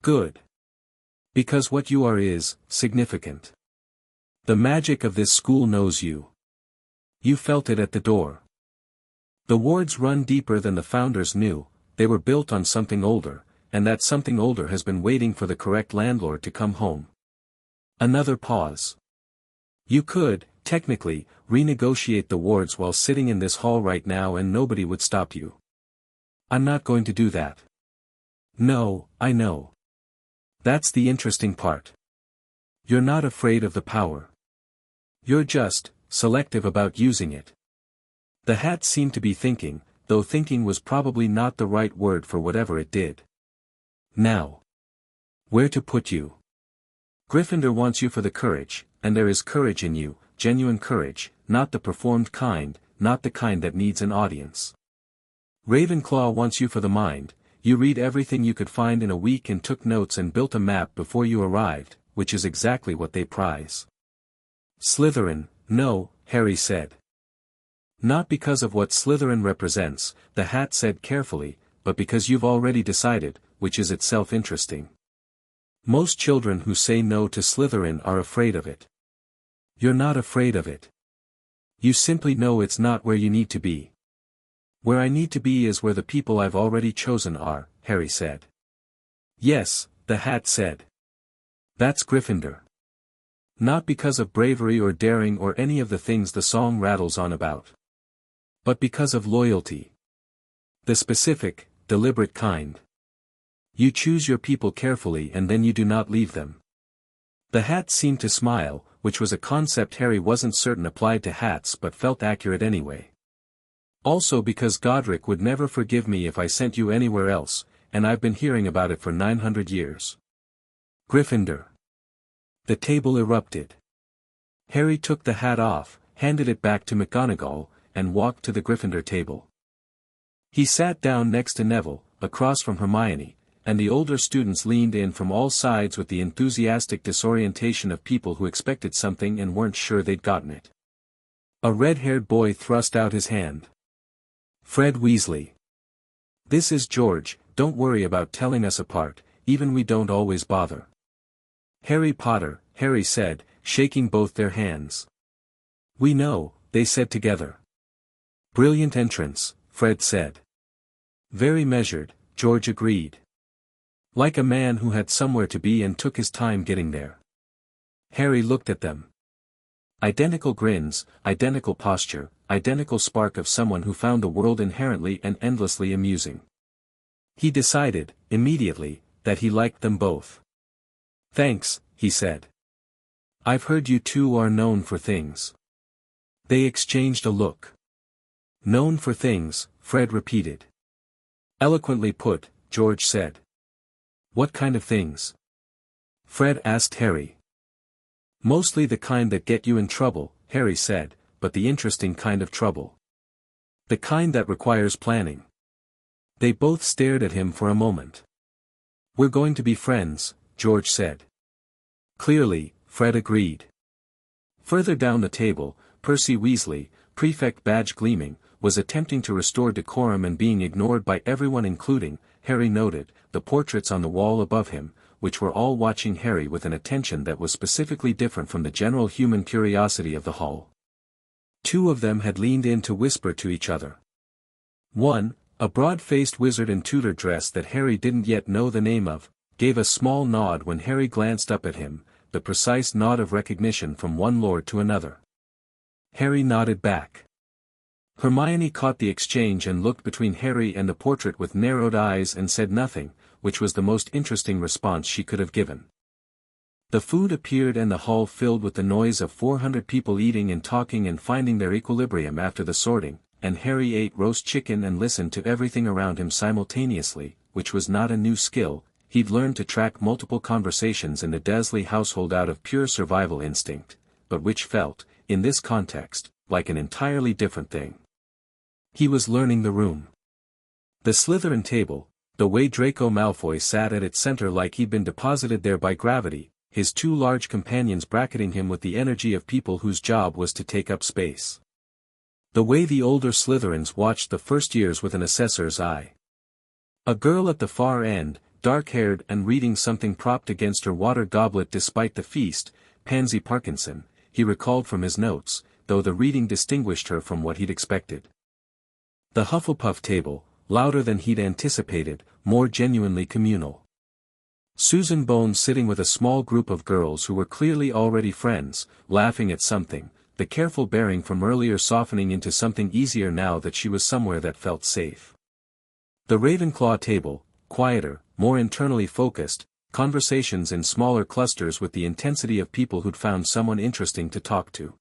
Good. Because what you are is significant. The magic of this school knows you. You felt it at the door. The wards run deeper than the founders knew, they were built on something older, and that something older has been waiting for the correct landlord to come home. Another pause. You could, technically, renegotiate the wards while sitting in this hall right now and nobody would stop you. I'm not going to do that. No, I know. That's the interesting part. You're not afraid of the power. You're just selective about using it. The hat seemed to be thinking, though thinking was probably not the right word for whatever it did. Now. Where to put you? Gryffindor wants you for the courage, and there is courage in you, genuine courage, not the performed kind, not the kind that needs an audience. Ravenclaw wants you for the mind, you read everything you could find in a week and took notes and built a map before you arrived, which is exactly what they prize. Slytherin, no, Harry said. Not because of what Slytherin represents, the hat said carefully, but because you've already decided, which is itself interesting. Most children who say no to Slytherin are afraid of it. You're not afraid of it. You simply know it's not where you need to be. Where I need to be is where the people I've already chosen are, Harry said. Yes, the hat said. That's Gryffindor. Not because of bravery or daring or any of the things the song rattles on about. But because of loyalty. The specific, deliberate kind. You choose your people carefully and then you do not leave them. The hat seemed to smile, which was a concept Harry wasn't certain applied to hats but felt accurate anyway. Also because Godric would never forgive me if I sent you anywhere else, and I've been hearing about it for 900 years. Gryffindor. The table erupted. Harry took the hat off, handed it back to McGonagall, and walked to the Gryffindor table. He sat down next to Neville, across from Hermione, and the older students leaned in from all sides with the enthusiastic disorientation of people who expected something and weren't sure they'd gotten it. A red-haired boy thrust out his hand. Fred Weasley. This is George, don't worry about telling us apart, even we don't always bother. Harry Potter, Harry said, shaking both their hands. We know, they said together. Brilliant entrance, Fred said. Very measured, George agreed. Like a man who had somewhere to be and took his time getting there. Harry looked at them. Identical grins, identical posture, identical spark of someone who found the world inherently and endlessly amusing. He decided, immediately, that he liked them both. "Thanks," he said. "I've heard you two are known for things." They exchanged a look. "Known for things," Fred repeated. "Eloquently put," George said. "What kind of things?" Fred asked Harry. "Mostly the kind that get you in trouble," Harry said, "but the interesting kind of trouble. The kind that requires planning." They both stared at him for a moment. "We're going to be friends," George said. "Clearly," Fred agreed. Further down the table, Percy Weasley, prefect badge gleaming, was attempting to restore decorum and being ignored by everyone including, Harry noted, the portraits on the wall above him, which were all watching Harry with an attention that was specifically different from the general human curiosity of the hall. Two of them had leaned in to whisper to each other. One, a broad-faced wizard in tutor dress that Harry didn't yet know the name of, gave a small nod when Harry glanced up at him, the precise nod of recognition from one lord to another. Harry nodded back. Hermione caught the exchange and looked between Harry and the portrait with narrowed eyes and said nothing, which was the most interesting response she could have given. The food appeared and the hall filled with the noise of 400 people eating and talking and finding their equilibrium after the sorting, and Harry ate roast chicken and listened to everything around him simultaneously, which was not a new skill. He'd learned to track multiple conversations in the Dursley household out of pure survival instinct, but which felt, in this context, like an entirely different thing. He was learning the room. The Slytherin table, the way Draco Malfoy sat at its center like he'd been deposited there by gravity, his two large companions bracketing him with the energy of people whose job was to take up space. The way the older Slytherins watched the first years with an assessor's eye. A girl at the far end, dark-haired and reading something propped against her water goblet despite the feast, Pansy Parkinson, he recalled from his notes, though the reading distinguished her from what he'd expected. The Hufflepuff table, louder than he'd anticipated, more genuinely communal. Susan Bones sitting with a small group of girls who were clearly already friends, laughing at something, the careful bearing from earlier softening into something easier now that she was somewhere that felt safe. The Ravenclaw table, quieter, more internally focused, conversations in smaller clusters with the intensity of people who'd found someone interesting to talk to.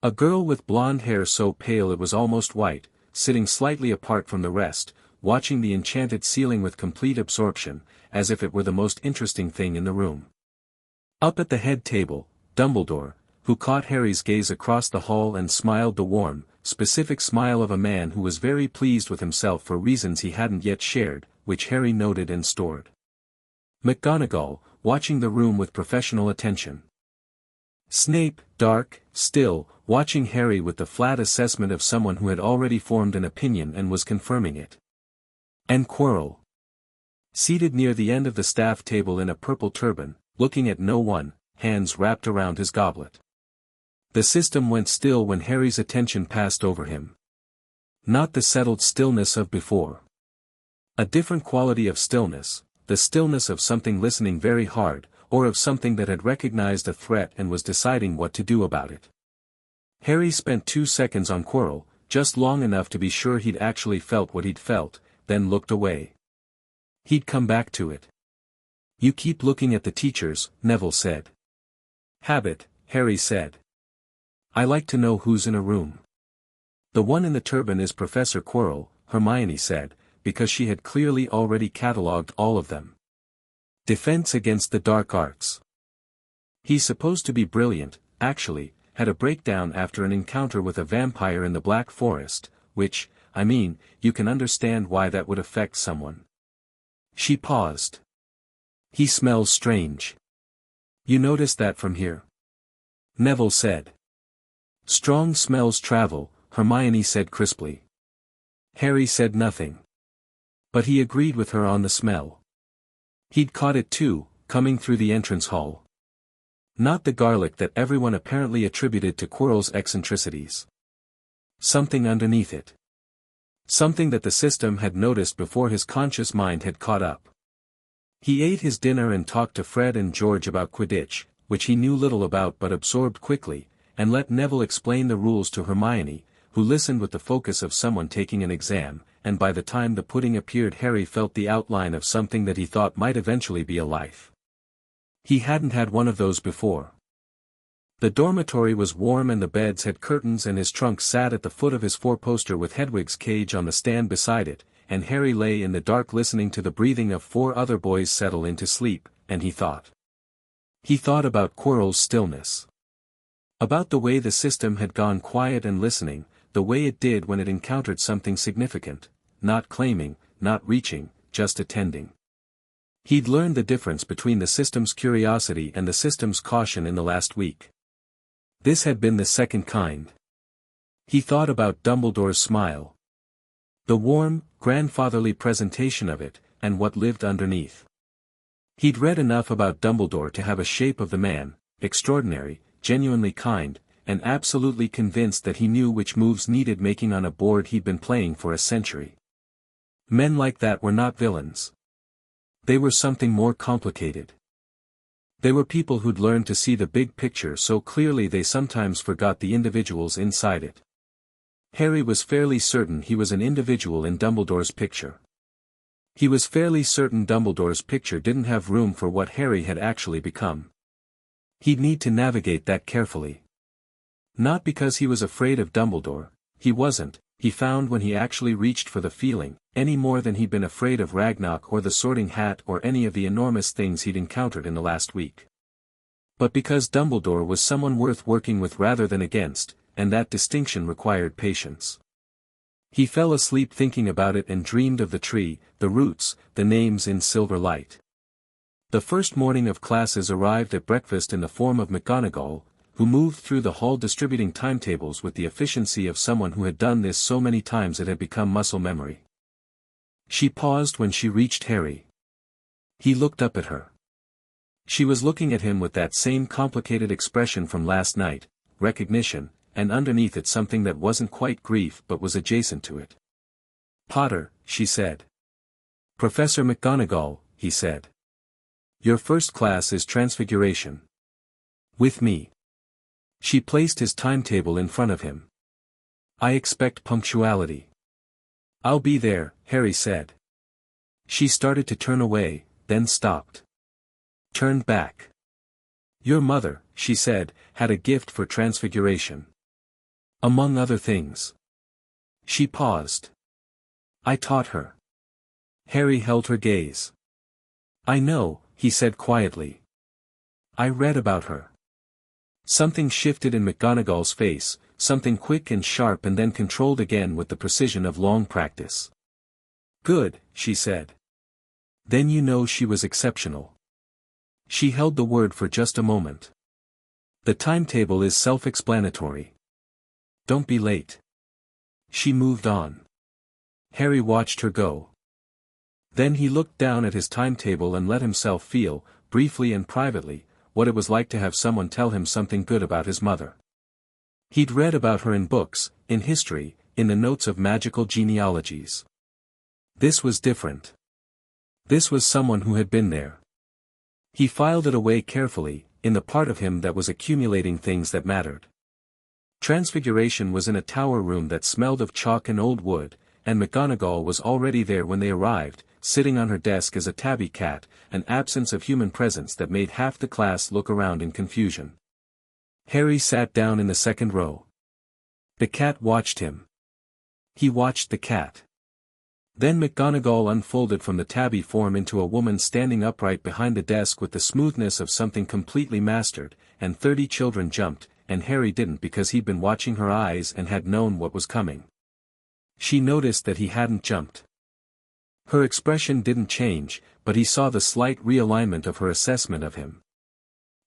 A girl with blonde hair so pale it was almost white, sitting slightly apart from the rest, watching the enchanted ceiling with complete absorption, as if it were the most interesting thing in the room. Up at the head table, Dumbledore, who caught Harry's gaze across the hall and smiled the warm, specific smile of a man who was very pleased with himself for reasons he hadn't yet shared, which Harry noted and stored. McGonagall, watching the room with professional attention. Snape, dark, still, watching Harry with the flat assessment of someone who had already formed an opinion and was confirming it. And Quirrell, seated near the end of the staff table in a purple turban, looking at no one, hands wrapped around his goblet. The system went still when Harry's attention passed over him. Not the settled stillness of before. A different quality of stillness, the stillness of something listening very hard, or of something that had recognized a threat and was deciding what to do about it. Harry spent 2 seconds on Quirrell, just long enough to be sure he'd actually felt what he'd felt, then looked away. He'd come back to it. "You keep looking at the teachers," Neville said. "Habit," Harry said. "I like to know who's in a room." "The one in the turban is Professor Quirrell," Hermione said, because she had clearly already catalogued all of them. "Defense against the dark arts. He's supposed to be brilliant, actually, had a breakdown after an encounter with a vampire in the Black Forest, which, I mean, you can understand why that would affect someone." She paused. "He smells strange. You notice that from here?" Neville said. "Strong smells travel," Hermione said crisply. Harry said nothing. But he agreed with her on the smell. He'd caught it too, coming through the entrance hall. Not the garlic that everyone apparently attributed to Quirrell's eccentricities. Something underneath it. Something that the system had noticed before his conscious mind had caught up. He ate his dinner and talked to Fred and George about Quidditch, which he knew little about but absorbed quickly, and let Neville explain the rules to Hermione, who listened with the focus of someone taking an exam, and by the time the pudding appeared Harry felt the outline of something that he thought might eventually be a life. He hadn't had one of those before. The dormitory was warm and the beds had curtains and his trunk sat at the foot of his four-poster with Hedwig's cage on the stand beside it, and Harry lay in the dark listening to the breathing of 4 other boys settle into sleep, and he thought. He thought about Quirrell's stillness. About the way the system had gone quiet and listening, the way it did when it encountered something significant, not claiming, not reaching, just attending. He'd learned the difference between the system's curiosity and the system's caution in the last week. This had been the second kind. He thought about Dumbledore's smile. The warm, grandfatherly presentation of it, and what lived underneath. He'd read enough about Dumbledore to have a shape of the man, extraordinary, genuinely kind, and absolutely convinced that he knew which moves needed making on a board he'd been playing for a century. Men like that were not villains. They were something more complicated. They were people who'd learned to see the big picture so clearly they sometimes forgot the individuals inside it. Harry was fairly certain he was an individual in Dumbledore's picture. He was fairly certain Dumbledore's picture didn't have room for what Harry had actually become. He'd need to navigate that carefully. Not because he was afraid of Dumbledore, he wasn't, he found when he actually reached for the feeling, any more than he'd been afraid of Ragnarok or the Sorting Hat or any of the enormous things he'd encountered in the last week. But because Dumbledore was someone worth working with rather than against, and that distinction required patience. He fell asleep thinking about it and dreamed of the tree, the roots, the names in silver light. The first morning of classes arrived at breakfast in the form of McGonagall, who moved through the hall distributing timetables with the efficiency of someone who had done this so many times it had become muscle memory. She paused when she reached Harry. He looked up at her. She was looking at him with that same complicated expression from last night, recognition, and underneath it something that wasn't quite grief but was adjacent to it. "Potter," she said. "Professor McGonagall," he said. "Your first class is Transfiguration. With me." She placed his timetable in front of him. "I expect punctuality." "I'll be there," Harry said. She started to turn away, then stopped. Turned back. "Your mother," she said, "had a gift for transfiguration. Among other things." She paused. "I taught her." Harry held her gaze. "I know," he said quietly. "I read about her." Something shifted in McGonagall's face, something quick and sharp and then controlled again with the precision of long practice. "Good," she said. "Then you know she was exceptional." She held the word for just a moment. "The timetable is self-explanatory. Don't be late." She moved on. Harry watched her go. Then he looked down at his timetable and let himself feel, briefly and privately, what it was like to have someone tell him something good about his mother. He'd read about her in books, in history, in the notes of magical genealogies. This was different. This was someone who had been there. He filed it away carefully, in the part of him that was accumulating things that mattered. Transfiguration was in a tower room that smelled of chalk and old wood, and McGonagall was already there when they arrived, sitting on her desk as a tabby cat, an absence of human presence that made half the class look around in confusion. Harry sat down in the second row. The cat watched him. He watched the cat. Then McGonagall unfolded from the tabby form into a woman standing upright behind the desk with the smoothness of something completely mastered, and 30 children jumped, and Harry didn't because he'd been watching her eyes and had known what was coming. She noticed that he hadn't jumped. Her expression didn't change, but he saw the slight realignment of her assessment of him.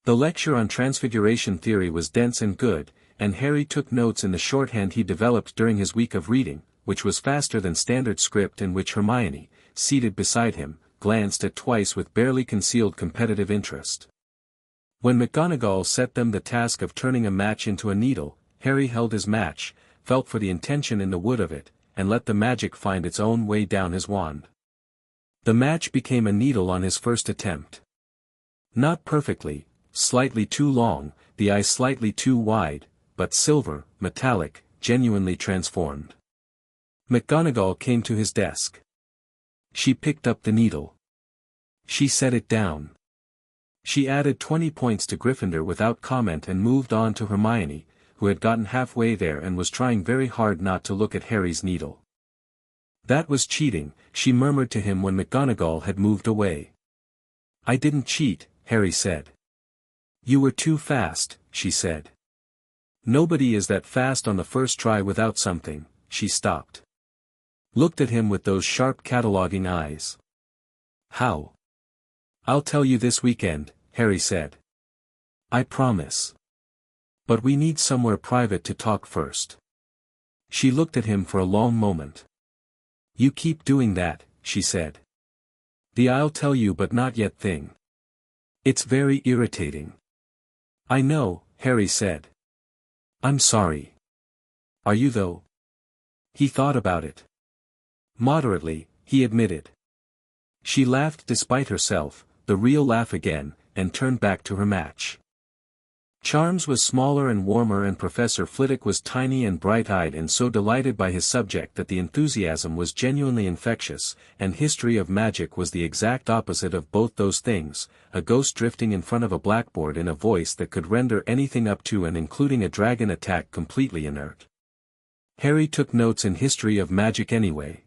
The lecture on transfiguration theory was dense and good, and Harry took notes in the shorthand he developed during his week of reading, which was faster than standard script and which Hermione, seated beside him, glanced at twice with barely concealed competitive interest. When McGonagall set them the task of turning a match into a needle, Harry held his match, felt for the intention in the wood of it, and let the magic find its own way down his wand. The match became a needle on his first attempt. Not perfectly, slightly too long, the eye slightly too wide, but silver, metallic, genuinely transformed. McGonagall came to his desk. She picked up the needle. She set it down. She added 20 points to Gryffindor without comment and moved on to Hermione, who had gotten halfway there and was trying very hard not to look at Harry's needle. That was cheating, she murmured to him when McGonagall had moved away. I didn't cheat, Harry said. You were too fast, she said. Nobody is that fast on the first try without something. She stopped. Looked at him with those sharp cataloguing eyes. How? I'll tell you this weekend, Harry said. I promise. But we need somewhere private to talk first. She looked at him for a long moment. You keep doing that, she said. The I'll tell you but not yet thing. It's very irritating. I know, Harry said. I'm sorry. Are you though? He thought about it. Moderately, he admitted. She laughed despite herself, the real laugh again, and turned back to her match. Charms was smaller and warmer and Professor Flitwick was tiny and bright-eyed and so delighted by his subject that the enthusiasm was genuinely infectious, and History of Magic was the exact opposite of both those things, a ghost drifting in front of a blackboard in a voice that could render anything up to and including a dragon attack completely inert. Harry took notes in History of Magic anyway.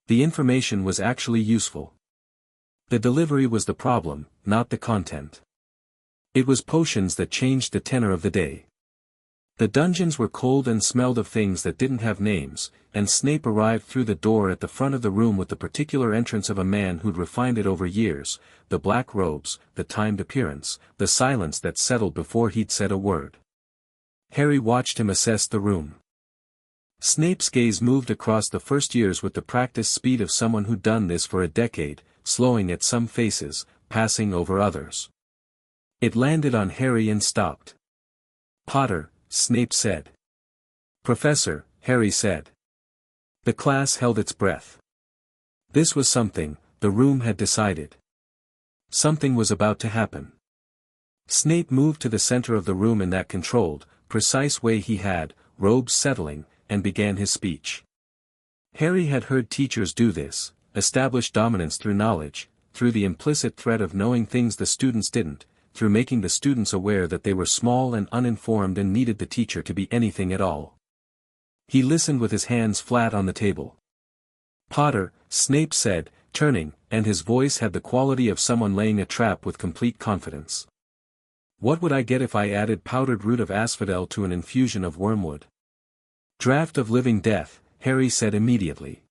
The information was actually useful. The delivery was the problem, not the content. It was potions that changed the tenor of the day. The dungeons were cold and smelled of things that didn't have names, and Snape arrived through the door at the front of the room with the particular entrance of a man who'd refined it over years, the black robes, the timed appearance, the silence that settled before he'd said a word. Harry watched him assess the room. Snape's gaze moved across the first years with the practiced speed of someone who'd done this for a decade, slowing at some faces, passing over others. It landed on Harry and stopped. Potter, Snape said. Professor, Harry said. The class held its breath. This was something, the room had decided. Something was about to happen. Snape moved to the center of the room in that controlled, precise way he had, robes settling, and began his speech. Harry had heard teachers do this, establish dominance through knowledge, through the implicit threat of knowing things the students didn't, through making the students aware that they were small and uninformed and needed the teacher to be anything at all. He listened with his hands flat on the table. Potter, Snape said, turning, and his voice had the quality of someone laying a trap with complete confidence. What would I get if I added powdered root of asphodel to an infusion of wormwood? Draught of living death, Harry said immediately.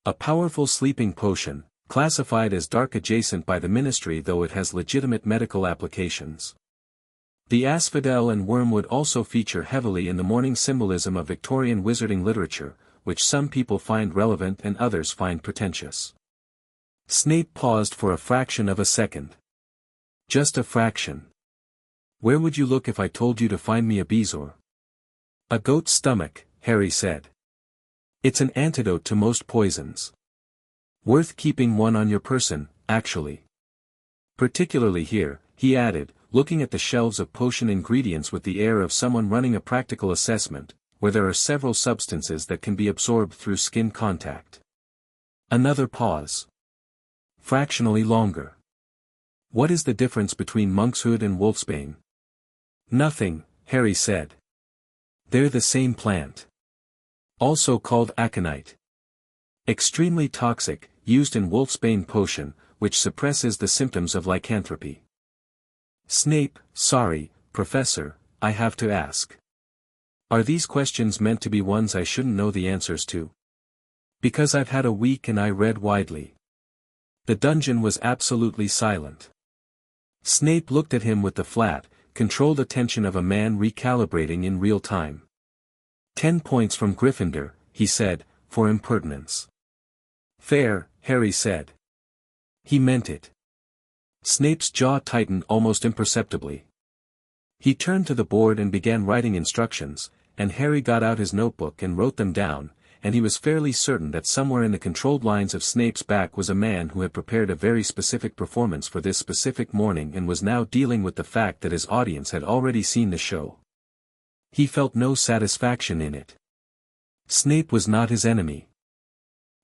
A powerful sleeping potion, classified as dark adjacent by the Ministry though it has legitimate medical applications. The asphodel and wormwood also feature heavily in the morning symbolism of Victorian wizarding literature, which some people find relevant and others find pretentious. Snape paused for a fraction of a second. Just a fraction. Where would you look if I told you to find me a bezoar? A goat's stomach, Harry said. It's an antidote to most poisons. Worth keeping one on your person, actually. Particularly here, he added, looking at the shelves of potion ingredients with the air of someone running a practical assessment, where there are several substances that can be absorbed through skin contact. Another pause. Fractionally longer. What is the difference between monkshood and wolfsbane? Nothing, Harry said. They're the same plant. Also called aconite. Extremely toxic, used in wolfsbane potion, which suppresses the symptoms of lycanthropy. Snape, sorry, Professor, I have to ask. Are these questions meant to be ones I shouldn't know the answers to? Because I've had a week and I read widely. The dungeon was absolutely silent. Snape looked at him with the flat, controlled attention of a man recalibrating in real time. 10 points from Gryffindor, he said, for impertinence. Fair, Harry said. He meant it. Snape's jaw tightened almost imperceptibly. He turned to the board and began writing instructions, and Harry got out his notebook and wrote them down, and he was fairly certain that somewhere in the controlled lines of Snape's back was a man who had prepared a very specific performance for this specific morning and was now dealing with the fact that his audience had already seen the show. He felt no satisfaction in it. Snape was not his enemy.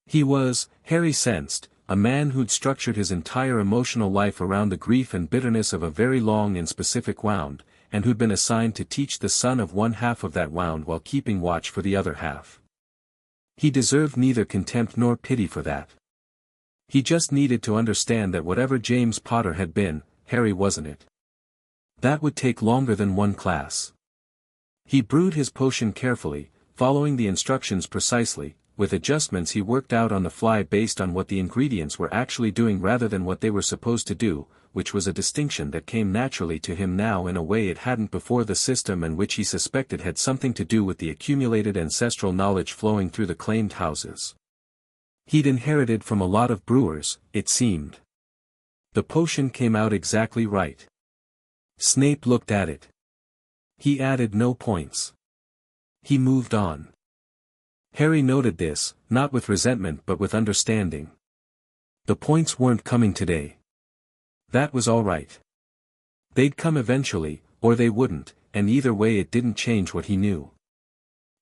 He was, Harry sensed, a man who'd structured his entire emotional life around the grief and bitterness of a very long and specific wound, and who'd been assigned to teach the son of one half of that wound while keeping watch for the other half. He deserved neither contempt nor pity for that. He just needed to understand that whatever James Potter had been, Harry wasn't it. That would take longer than one class. He brewed his potion carefully, following the instructions precisely, with adjustments he worked out on the fly based on what the ingredients were actually doing rather than what they were supposed to do, which was a distinction that came naturally to him now in a way it hadn't before, the system and which he suspected had something to do with the accumulated ancestral knowledge flowing through the claimed houses. He'd inherited from a lot of brewers, it seemed. The potion came out exactly right. Snape looked at it. He added no points. He moved on. Harry noted this, not with resentment but with understanding. The points weren't coming today. That was all right. They'd come eventually, or they wouldn't, and either way it didn't change what he knew.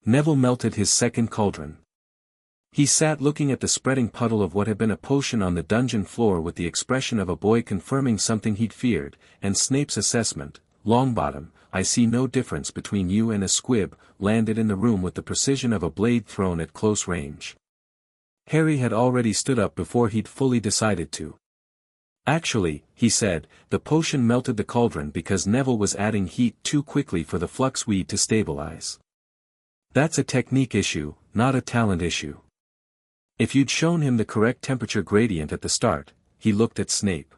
Neville melted his second cauldron. He sat looking at the spreading puddle of what had been a potion on the dungeon floor with the expression of a boy confirming something he'd feared, and Snape's assessment, "Longbottom, I see no difference between you and a squib," landed in the room with the precision of a blade thrown at close range. Harry had already stood up before he'd fully decided to. Actually, he said, the potion melted the cauldron because Neville was adding heat too quickly for the flux weed to stabilize. That's a technique issue, not a talent issue. If you'd shown him the correct temperature gradient at the start, he looked at Snape.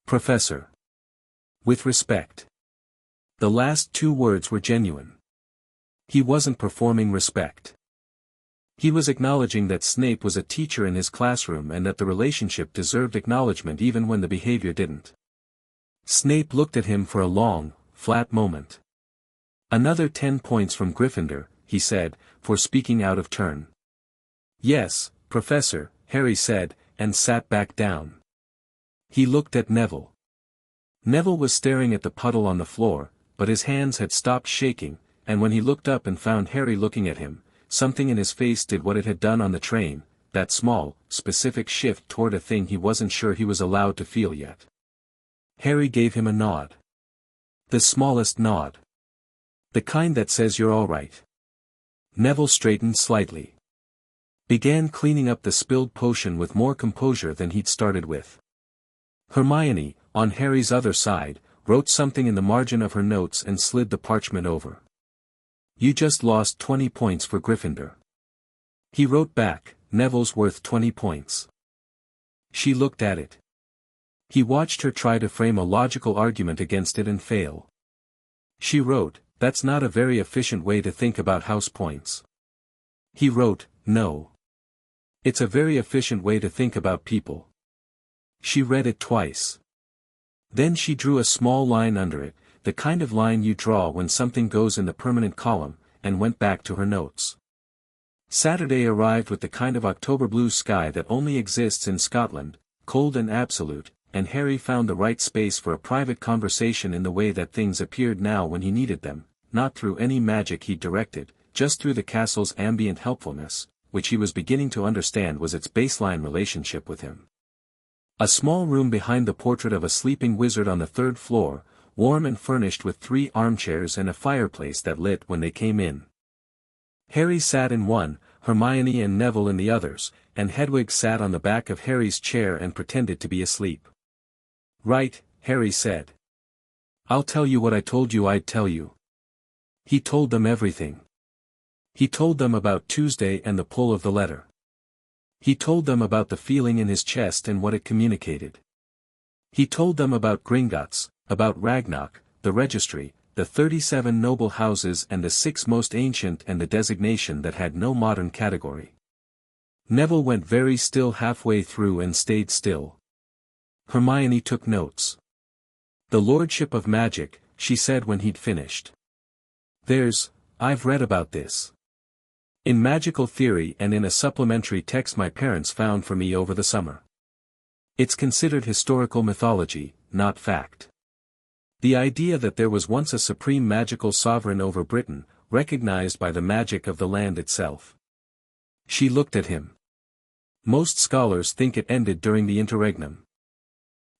"Professor." With respect. The last two words were genuine. He wasn't performing respect. He was acknowledging that Snape was a teacher in his classroom and that the relationship deserved acknowledgement even when the behavior didn't. Snape looked at him for a long, flat moment. "Another 10 points from Gryffindor," he said, "for speaking out of turn." "Yes, Professor," Harry said, and sat back down. He looked at Neville. Neville was staring at the puddle on the floor, but his hands had stopped shaking, and when he looked up and found Harry looking at him, something in his face did what it had done on the train, that small, specific shift toward a thing he wasn't sure he was allowed to feel yet. Harry gave him a nod. The smallest nod. The kind that says you're all right. Neville straightened slightly. Began cleaning up the spilled potion with more composure than he'd started with. Hermione, on Harry's other side, wrote something in the margin of her notes and slid the parchment over. "You just lost 20 points for Gryffindor." He wrote back, "Neville's worth 20 points." She looked at it. He watched her try to frame a logical argument against it and fail. She wrote, "That's not a very efficient way to think about house points." He wrote, "No. It's a very efficient way to think about people." She read it twice. Then she drew a small line under it, the kind of line you draw when something goes in the permanent column, and went back to her notes. Saturday arrived with the kind of October blue sky that only exists in Scotland, cold and absolute, and Harry found the right space for a private conversation in the way that things appeared now when he needed them, not through any magic he'd directed, just through the castle's ambient helpfulness, which he was beginning to understand was its baseline relationship with him. A small room behind the portrait of a sleeping wizard on the 3rd floor, warm and furnished with 3 armchairs and a fireplace that lit when they came in. Harry sat in one, Hermione and Neville in the others, and Hedwig sat on the back of Harry's chair and pretended to be asleep. "Right," Harry said. "I'll tell you what I told you I'd tell you." He told them everything. He told them about Tuesday and the pull of the letter. He told them about the feeling in his chest and what it communicated. He told them about Gringotts, about Ragnarok, the registry, the 37 noble houses and the 6 most ancient and the designation that had no modern category. Neville went very still halfway through and stayed still. Hermione took notes. "The Lordship of Magic," she said when he'd finished. I've read about this. In magical theory and in a supplementary text my parents found for me over the summer. It's considered historical mythology, not fact. The idea that there was once a supreme magical sovereign over Britain, recognized by the magic of the land itself. She looked at him. Most scholars think it ended during the interregnum.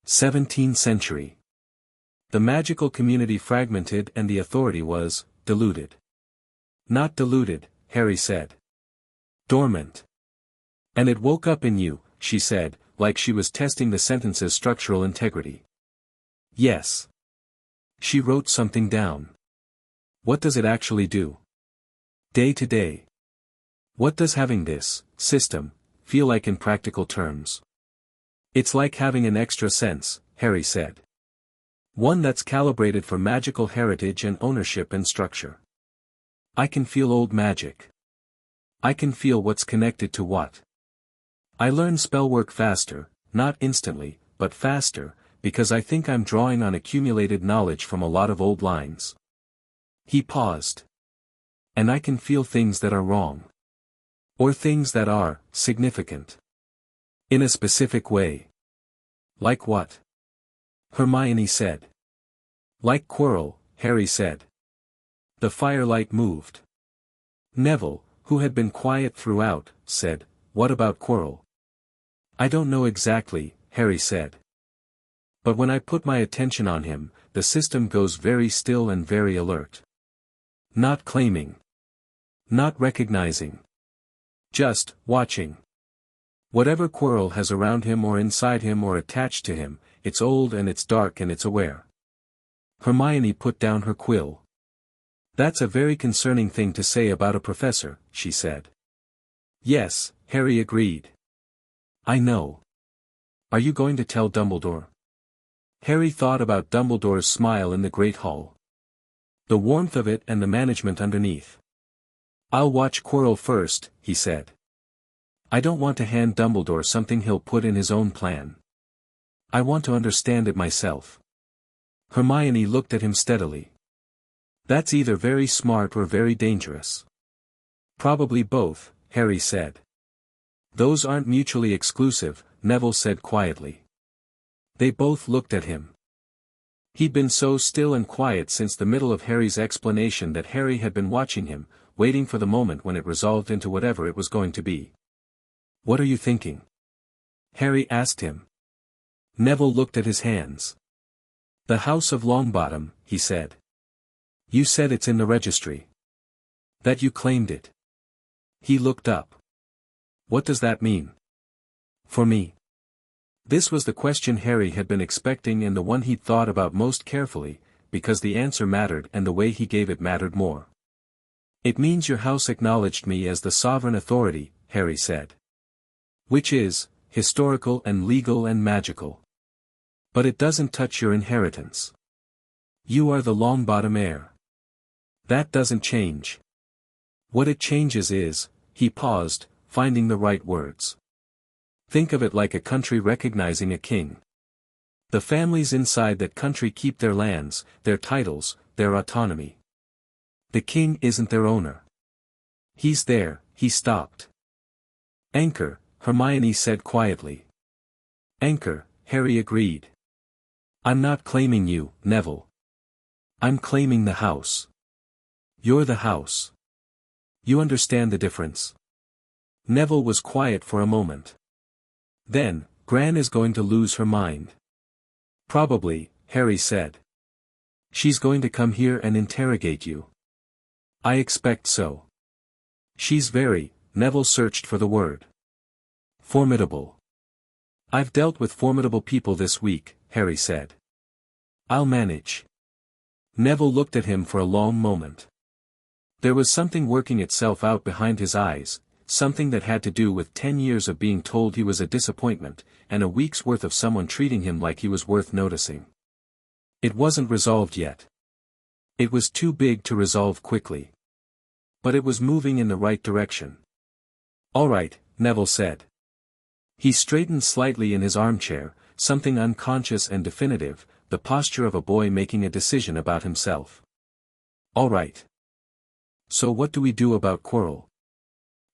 17th century. The magical community fragmented and the authority was diluted. Not diluted, Harry said. Dormant. And it woke up in you, she said, like she was testing the sentence's structural integrity. Yes. She wrote something down. What does it actually do? Day to day. What does having this system feel like in practical terms? It's like having an extra sense, Harry said. One that's calibrated for magical heritage and ownership and structure. I can feel old magic. I can feel what's connected to what. I learn spellwork faster, not instantly, but faster, because I think I'm drawing on accumulated knowledge from a lot of old lines. He paused. And I can feel things that are wrong. Or things that are significant. In a specific way. Like what? Hermione said. Like Quirrell, Harry said. The firelight moved. Neville, who had been quiet throughout, said, "What about Quirrell?" "I don't know exactly," Harry said. "But when I put my attention on him, the system goes very still and very alert. Not claiming. Not recognizing. Just watching. Whatever Quirrell has around him or inside him or attached to him, it's old and it's dark and it's aware." Hermione put down her quill. "That's a very concerning thing to say about a professor," she said. "Yes," Harry agreed. "I know. Are you going to tell Dumbledore?" Harry thought about Dumbledore's smile in the Great Hall. The warmth of it and the management underneath. "I'll watch Quirrell first," he said. "I don't want to hand Dumbledore something he'll put in his own plan. I want to understand it myself." Hermione looked at him steadily. "That's either very smart or very dangerous." "Probably both," Harry said. "Those aren't mutually exclusive," Neville said quietly. They both looked at him. He'd been so still and quiet since the middle of Harry's explanation that Harry had been watching him, waiting for the moment when it resolved into whatever it was going to be. "What are you thinking?" Harry asked him. Neville looked at his hands. "The House of Longbottom," he said. "You said it's in the registry. That you claimed it." He looked up. "What does that mean? For me?" This was the question Harry had been expecting and the one he'd thought about most carefully, because the answer mattered and the way he gave it mattered more. "It means your house acknowledged me as the sovereign authority," Harry said. "Which is, historical and legal and magical. But it doesn't touch your inheritance. You are the Longbottom heir. That doesn't change. What it changes is," he paused, finding the right words. "Think of it like a country recognizing a king. The families inside that country keep their lands, their titles, their autonomy. The king isn't their owner. He's there." He stopped. "Anchor," Hermione said quietly. "Anchor," Harry agreed. "I'm not claiming you, Neville. I'm claiming the house. You're the house. You understand the difference?" Neville was quiet for a moment. Then, "Gran is going to lose her mind." "Probably," Harry said. "She's going to come here and interrogate you." "I expect so." "She's very," Neville searched for the word. "Formidable." "I've dealt with formidable people this week," Harry said. "I'll manage." Neville looked at him for a long moment. There was something working itself out behind his eyes, something that had to do with 10 years of being told he was a disappointment, and a week's worth of someone treating him like he was worth noticing. It wasn't resolved yet. It was too big to resolve quickly. But it was moving in the right direction. "All right," Neville said. He straightened slightly in his armchair, something unconscious and definitive, the posture of a boy making a decision about himself. "All right. So what do we do about Quirrell?"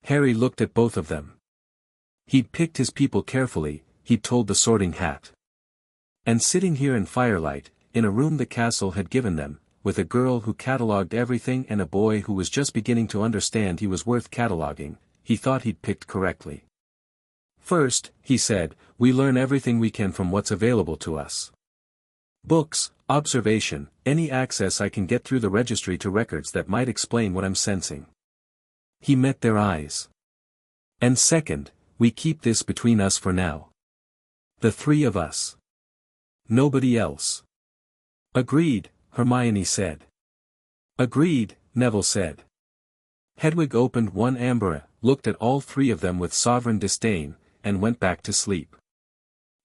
Harry looked at both of them. He'd picked his people carefully, he'd told the Sorting Hat. And sitting here in firelight, in a room the castle had given them, with a girl who catalogued everything and a boy who was just beginning to understand he was worth cataloguing, he thought he'd picked correctly. First, he said, we learn everything we can from what's available to us. Books, observation, any access I can get through the registry to records that might explain what I'm sensing. He met their eyes. And second, we keep this between us for now. The three of us. Nobody else. Agreed, Hermione said. Agreed, Neville said. Hedwig opened one amber, looked at all three of them with sovereign disdain, and went back to sleep.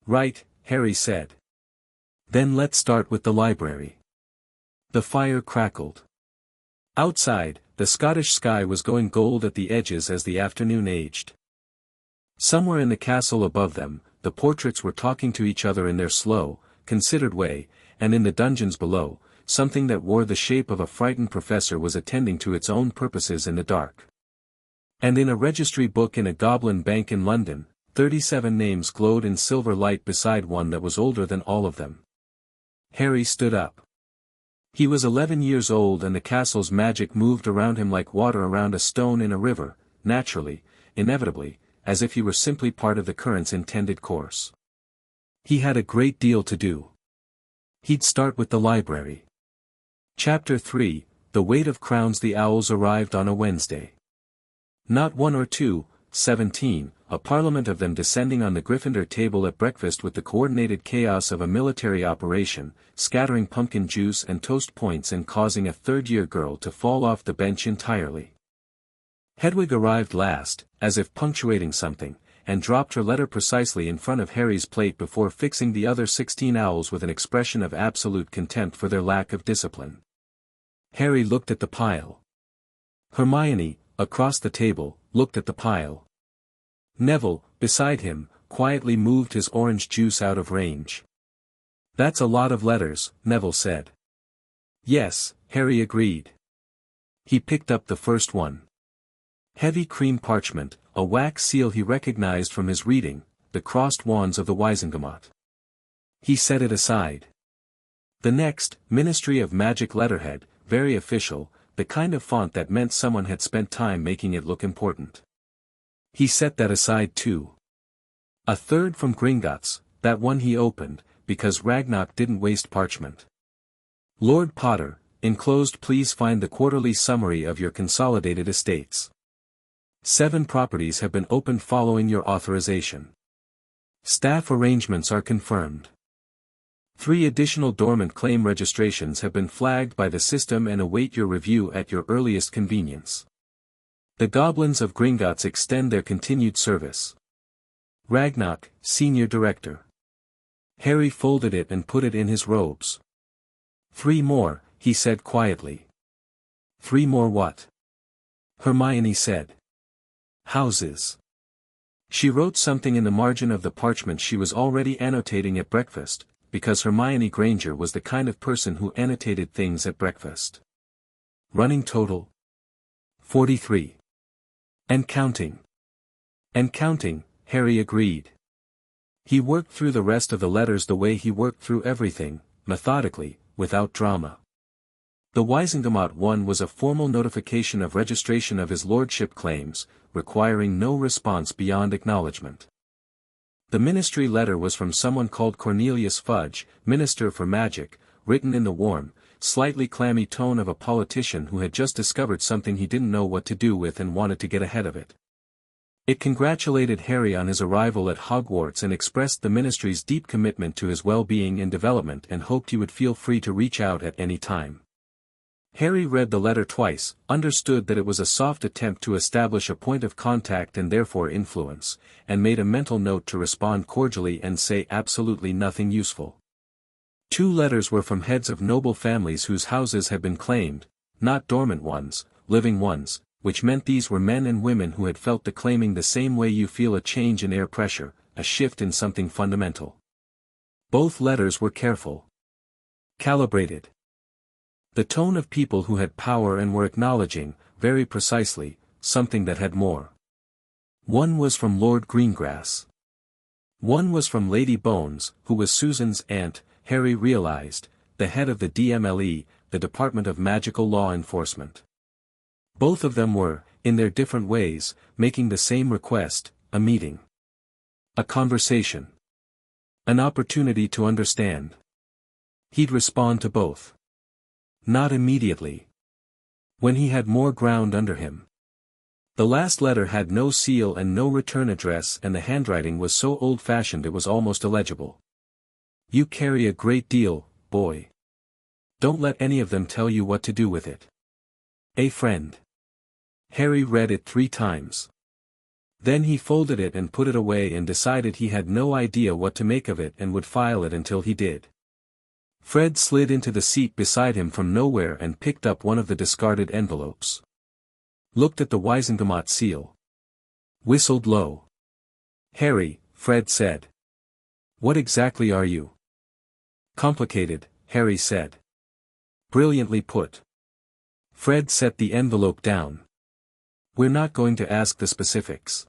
Right, Harry said. Then let's start with the library. The fire crackled. Outside, the Scottish sky was going gold at the edges as the afternoon aged. Somewhere in the castle above them, the portraits were talking to each other in their slow, considered way, and in the dungeons below, something that wore the shape of a frightened professor was attending to its own purposes in the dark. And in a registry book in a goblin bank in London, 37 names glowed in silver light beside one that was older than all of them. Harry stood up. He was 11 years old and the castle's magic moved around him like water around a stone in a river, naturally, inevitably, as if he were simply part of the current's intended course. He had a great deal to do. He'd start with the library. Chapter 3, The Weight of Crowns. The owls arrived on a Wednesday. Not one or two, 17, a parliament of them descending on the Gryffindor table at breakfast with the coordinated chaos of a military operation, scattering pumpkin juice and toast points and causing a third-year girl to fall off the bench entirely. Hedwig arrived last, as if punctuating something, and dropped her letter precisely in front of Harry's plate before fixing the other 16 owls with an expression of absolute contempt for their lack of discipline. Harry looked at the pile. Hermione, across the table, looked at the pile. Neville, beside him, quietly moved his orange juice out of range. That's a lot of letters, Neville said. Yes, Harry agreed. He picked up the first one. Heavy cream parchment, a wax seal he recognized from his reading, the crossed wands of the Wizengamot. He set it aside. The next, Ministry of Magic letterhead, very official, the kind of font that meant someone had spent time making it look important. He set that aside too. A third from Gringotts, that one he opened, because Ragnarok didn't waste parchment. Lord Potter, enclosed please find the quarterly summary of your consolidated estates. 7 properties have been opened following your authorization. Staff arrangements are confirmed. 3 additional dormant claim registrations have been flagged by the system and await your review at your earliest convenience. The goblins of Gringotts extend their continued service. Ragnarok, Senior Director. Harry folded it and put it in his robes. 3 more, he said quietly. 3 more what? Hermione said. Houses. She wrote something in the margin of the parchment she was already annotating at breakfast, because Hermione Granger was the kind of person who annotated things at breakfast. Running total? 43. And counting. And counting, Harry agreed. He worked through the rest of the letters the way he worked through everything, methodically, without drama. The Wizengamot one was a formal notification of registration of his lordship claims, requiring no response beyond acknowledgement. The ministry letter was from someone called Cornelius Fudge, Minister for Magic, written in the warm, slightly clammy tone of a politician who had just discovered something he didn't know what to do with and wanted to get ahead of it. It congratulated Harry on his arrival at Hogwarts and expressed the ministry's deep commitment to his well-being and development and hoped he would feel free to reach out at any time. Harry read the letter twice, understood that it was a soft attempt to establish a point of contact and therefore influence, and made a mental note to respond cordially and say absolutely nothing useful. 2 letters were from heads of noble families whose houses had been claimed, not dormant ones, living ones, which meant these were men and women who had felt the claiming the same way you feel a change in air pressure, a shift in something fundamental. Both letters were careful. Calibrated. The tone of people who had power and were acknowledging, very precisely, something that had more. One was from Lord Greengrass. One was from Lady Bones, who was Susan's aunt, Harry realized, the head of the DMLE, the Department of Magical Law Enforcement. Both of them were, in their different ways, making the same request: a meeting. A conversation. An opportunity to understand. He'd respond to both. Not immediately. When he had more ground under him. The last letter had no seal and no return address, and the handwriting was so old-fashioned it was almost illegible. "You carry a great deal, boy. Don't let any of them tell you what to do with it. A friend." Harry read it 3 times. Then he folded it and put it away and decided he had no idea what to make of it and would file it until he did. Fred slid into the seat beside him from nowhere and picked up one of the discarded envelopes. Looked at the Wizengamot seal. Whistled low. "Harry," Fred said. "What exactly are you?" "Complicated," Harry said. "Brilliantly put." Fred set the envelope down. "We're not going to ask the specifics.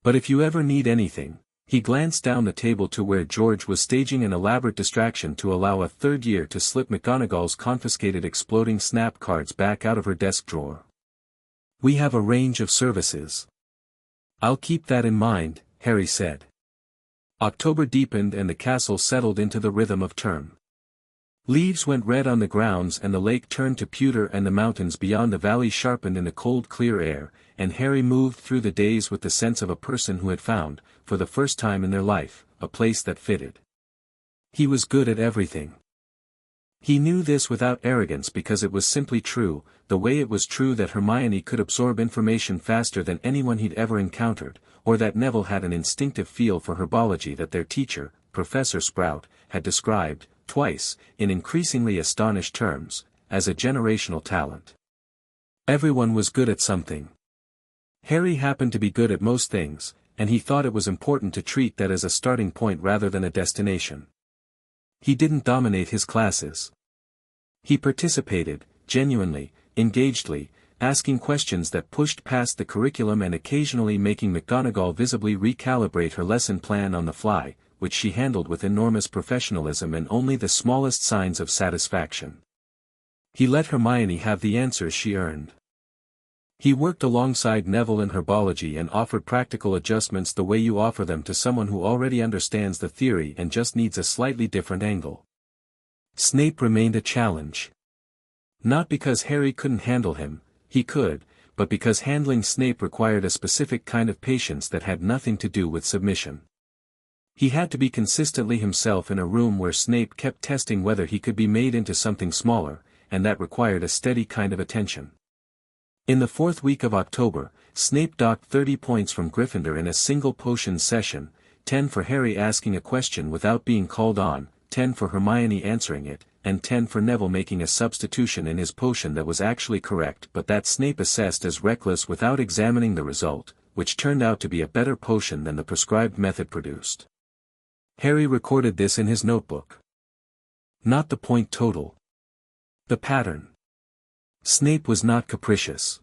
But if you ever need anything," he glanced down the table to where George was staging an elaborate distraction to allow a third year to slip McGonagall's confiscated exploding snap cards back out of her desk drawer. "We have a range of services." "I'll keep that in mind," Harry said. October deepened and the castle settled into the rhythm of term. Leaves went red on the grounds and the lake turned to pewter and the mountains beyond the valley sharpened in the cold clear air, and Harry moved through the days with the sense of a person who had found, for the first time in their life, a place that fitted. He was good at everything. He knew this without arrogance because it was simply true, the way it was true that Hermione could absorb information faster than anyone he'd ever encountered, or that Neville had an instinctive feel for herbology that their teacher, Professor Sprout, had described, twice, in increasingly astonished terms, as a generational talent. Everyone was good at something. Harry happened to be good at most things, and he thought it was important to treat that as a starting point rather than a destination. He didn't dominate his classes. He participated, genuinely, engagedly, asking questions that pushed past the curriculum and occasionally making McGonagall visibly recalibrate her lesson plan on the fly, which she handled with enormous professionalism and only the smallest signs of satisfaction. He let Hermione have the answers she earned. He worked alongside Neville in herbology and offered practical adjustments the way you offer them to someone who already understands the theory and just needs a slightly different angle. Snape remained a challenge. Not because Harry couldn't handle him, he could, but because handling Snape required a specific kind of patience that had nothing to do with submission. He had to be consistently himself in a room where Snape kept testing whether he could be made into something smaller, and that required a steady kind of attention. In the 4th week of October, Snape docked 30 points from Gryffindor in a single potion session, 10 for Harry asking a question without being called on, 10 for Hermione answering it, and 10 for Neville making a substitution in his potion that was actually correct but that Snape assessed as reckless without examining the result, which turned out to be a better potion than the prescribed method produced. Harry recorded this in his notebook. Not the point total. The pattern. Snape was not capricious.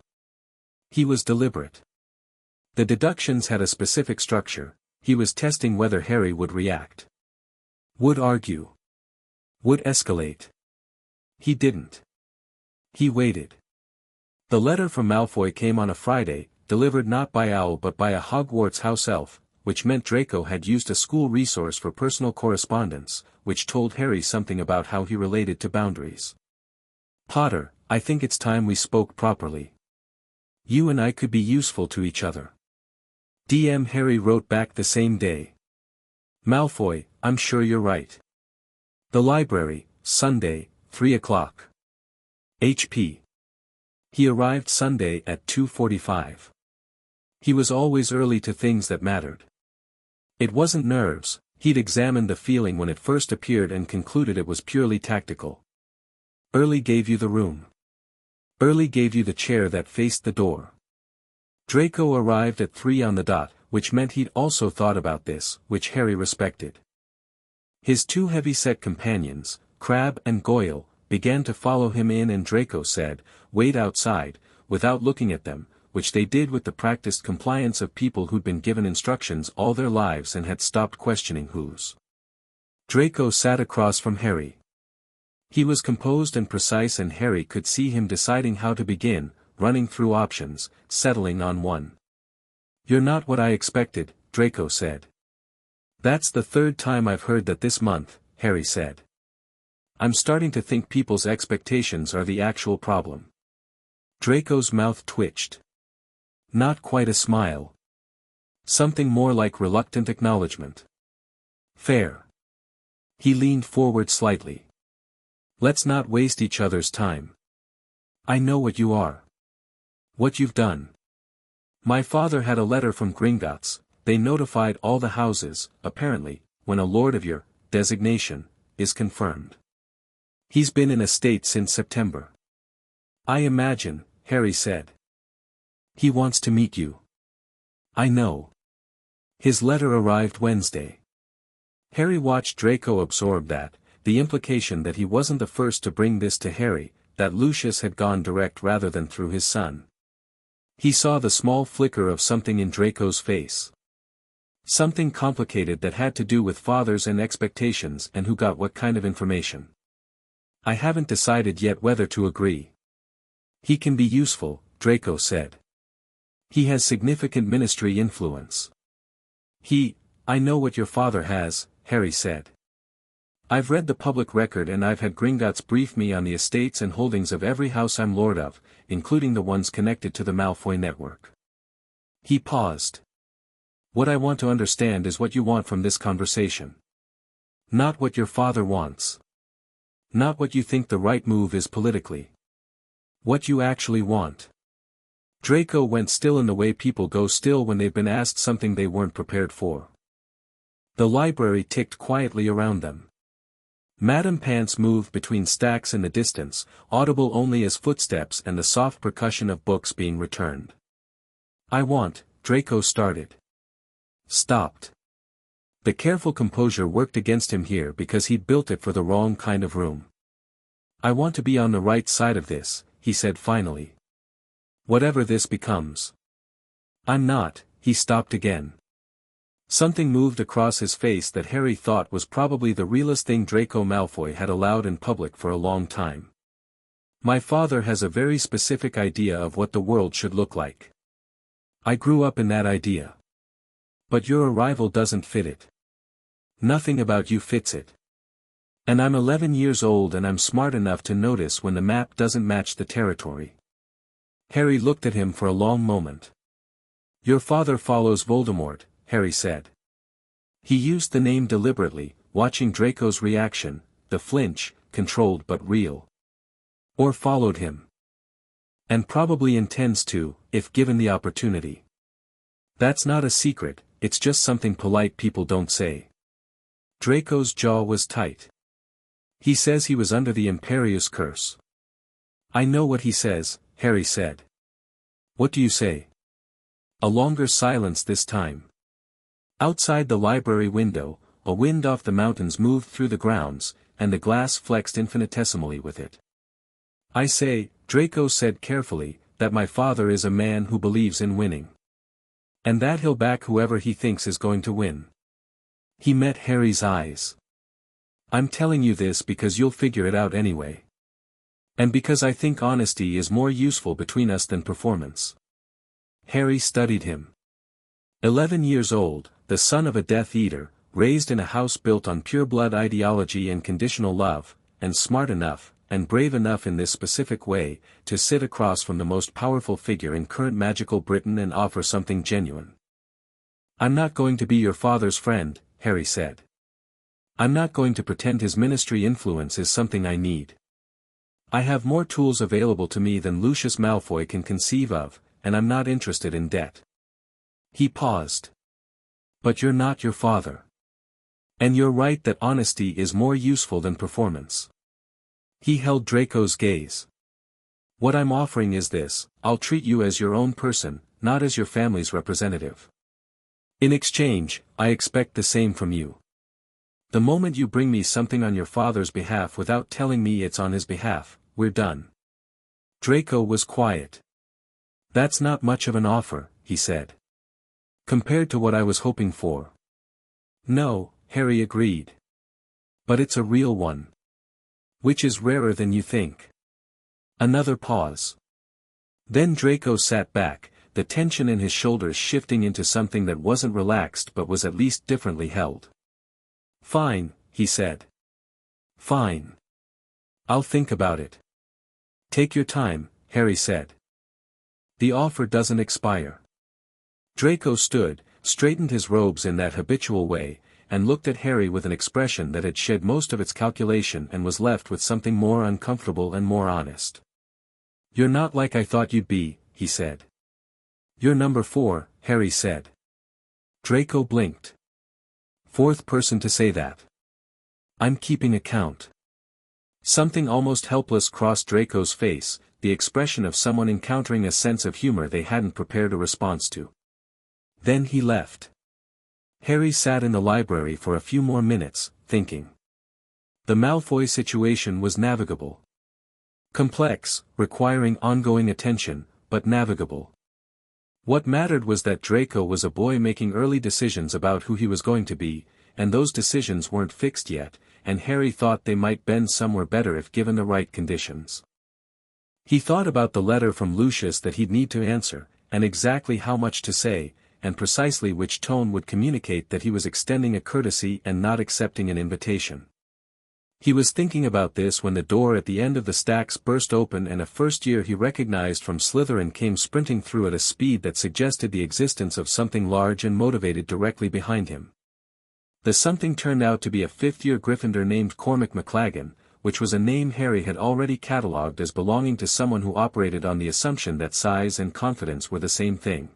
He was deliberate. The deductions had a specific structure. He was testing whether Harry would react. Would argue. Would escalate. He didn't. He waited. The letter from Malfoy came on a Friday, delivered not by owl but by a Hogwarts house elf, which meant Draco had used a school resource for personal correspondence, which told Harry something about how he related to boundaries. "Potter, I think it's time we spoke properly. You and I could be useful to each other." DM Harry wrote back the same day. "Malfoy, I'm sure you're right. The library, Sunday, 3 o'clock. HP." He arrived Sunday at 2:45. He was always early to things that mattered. It wasn't nerves, he'd examined the feeling when it first appeared and concluded it was purely tactical. Early gave you the room. Early gave you the chair that faced the door. Draco arrived at 3 on the dot, which meant he'd also thought about this, which Harry respected. His 2 heavy-set companions, Crabbe and Goyle, began to follow him in and Draco said, "Wait outside," without looking at them, which they did with the practiced compliance of people who'd been given instructions all their lives and had stopped questioning whose. Draco sat across from Harry. He was composed and precise, and Harry could see him deciding how to begin, running through options, settling on one. "You're not what I expected," Draco said. "That's the third time I've heard that this month," Harry said. "I'm starting to think people's expectations are the actual problem." Draco's mouth twitched. Not quite a smile. Something more like reluctant acknowledgement. "Fair." He leaned forward slightly. "Let's not waste each other's time. I know what you are. What you've done. My father had a letter from Gringotts. They notified all the houses, apparently, when a lord of your designation is confirmed. He's been in a state since September." "I imagine," Harry said. "He wants to meet you." "I know." His letter arrived Wednesday. Harry watched Draco absorb that, the implication that he wasn't the first to bring this to Harry, that Lucius had gone direct rather than through his son. He saw the small flicker of something in Draco's face. Something complicated that had to do with fathers and expectations and who got what kind of information. "I haven't decided yet whether to agree." "He can be useful," Draco said. "He has significant ministry influence." I know what your father has," Harry said. "I've read the public record and I've had Gringotts brief me on the estates and holdings of every house I'm lord of, including the ones connected to the Malfoy network." He paused. "What I want to understand is what you want from this conversation. Not what your father wants. Not what you think the right move is politically. What you actually want." Draco went still in the way people go still when they've been asked something they weren't prepared for. The library ticked quietly around them. Madame Pants moved between stacks in the distance, audible only as footsteps and the soft percussion of books being returned. Draco started. Stopped. The careful composure worked against him here because he'd built it for the wrong kind of room. "I want to be on the right side of this," he said finally. "Whatever this becomes." "I'm not," he stopped again. Something moved across his face that Harry thought was probably the realest thing Draco Malfoy had allowed in public for a long time. "My father has a very specific idea of what the world should look like. I grew up in that idea. But your arrival doesn't fit it. Nothing about you fits it. And I'm 11 years old and I'm smart enough to notice when the map doesn't match the territory." Harry looked at him for a long moment. "Your father follows Voldemort," Harry said. He used the name deliberately, watching Draco's reaction, the flinch, controlled but real. "Or followed him. And probably intends to, if given the opportunity. That's not a secret, it's just something polite people don't say." Draco's jaw was tight. "He says he was under the Imperius curse." "I know what he says," Harry said. "What do you say?" A longer silence this time. Outside the library window, a wind off the mountains moved through the grounds, and the glass flexed infinitesimally with it. "I say," Draco said carefully, "that my father is a man who believes in winning. And that he'll back whoever he thinks is going to win." He met Harry's eyes. "I'm telling you this because you'll figure it out anyway. And because I think honesty is more useful between us than performance." Harry studied him. 11 years old, the son of a Death Eater, raised in a house built on pure-blood ideology and conditional love, and smart enough, and brave enough in this specific way, to sit across from the most powerful figure in current magical Britain and offer something genuine. "I'm not going to be your father's friend," Harry said. "I'm not going to pretend his ministry influence is something I need. I have more tools available to me than Lucius Malfoy can conceive of, and I'm not interested in debt." He paused. "But you're not your father. And you're right that honesty is more useful than performance." He held Draco's gaze. "What I'm offering is this: I'll treat you as your own person, not as your family's representative. In exchange, I expect the same from you. The moment you bring me something on your father's behalf without telling me it's on his behalf, we're done." Draco was quiet. "That's not much of an offer," he said. "Compared to what I was hoping for." "No," Harry agreed. "But it's a real one. Which is rarer than you think. Another pause. Then Draco sat back, the tension in his shoulders shifting into something that wasn't relaxed but was at least differently held. Fine, he said. Fine. I'll think about it. Take your time, Harry said. The offer doesn't expire. Draco stood, straightened his robes in that habitual way, and looked at Harry with an expression that had shed most of its calculation and was left with something more uncomfortable and more honest. You're not like I thought you'd be, he said. You're number 4, Harry said. Draco blinked. Fourth person to say that. I'm keeping account. Something almost helpless crossed Draco's face, the expression of someone encountering a sense of humor they hadn't prepared a response to. Then he left. Harry sat in the library for a few more minutes, thinking. The Malfoy situation was navigable. Complex, requiring ongoing attention, but navigable. What mattered was that Draco was a boy making early decisions about who he was going to be, and those decisions weren't fixed yet, and Harry thought they might bend somewhere better if given the right conditions. He thought about the letter from Lucius that he'd need to answer, and exactly how much to say, and precisely which tone would communicate that he was extending a courtesy and not accepting an invitation. He was thinking about this when the door at the end of the stacks burst open and a first year he recognized from Slytherin came sprinting through at a speed that suggested the existence of something large and motivated directly behind him. The something turned out to be a fifth-year Gryffindor named Cormac McLaggen, which was a name Harry had already catalogued as belonging to someone who operated on the assumption that size and confidence were the same thing.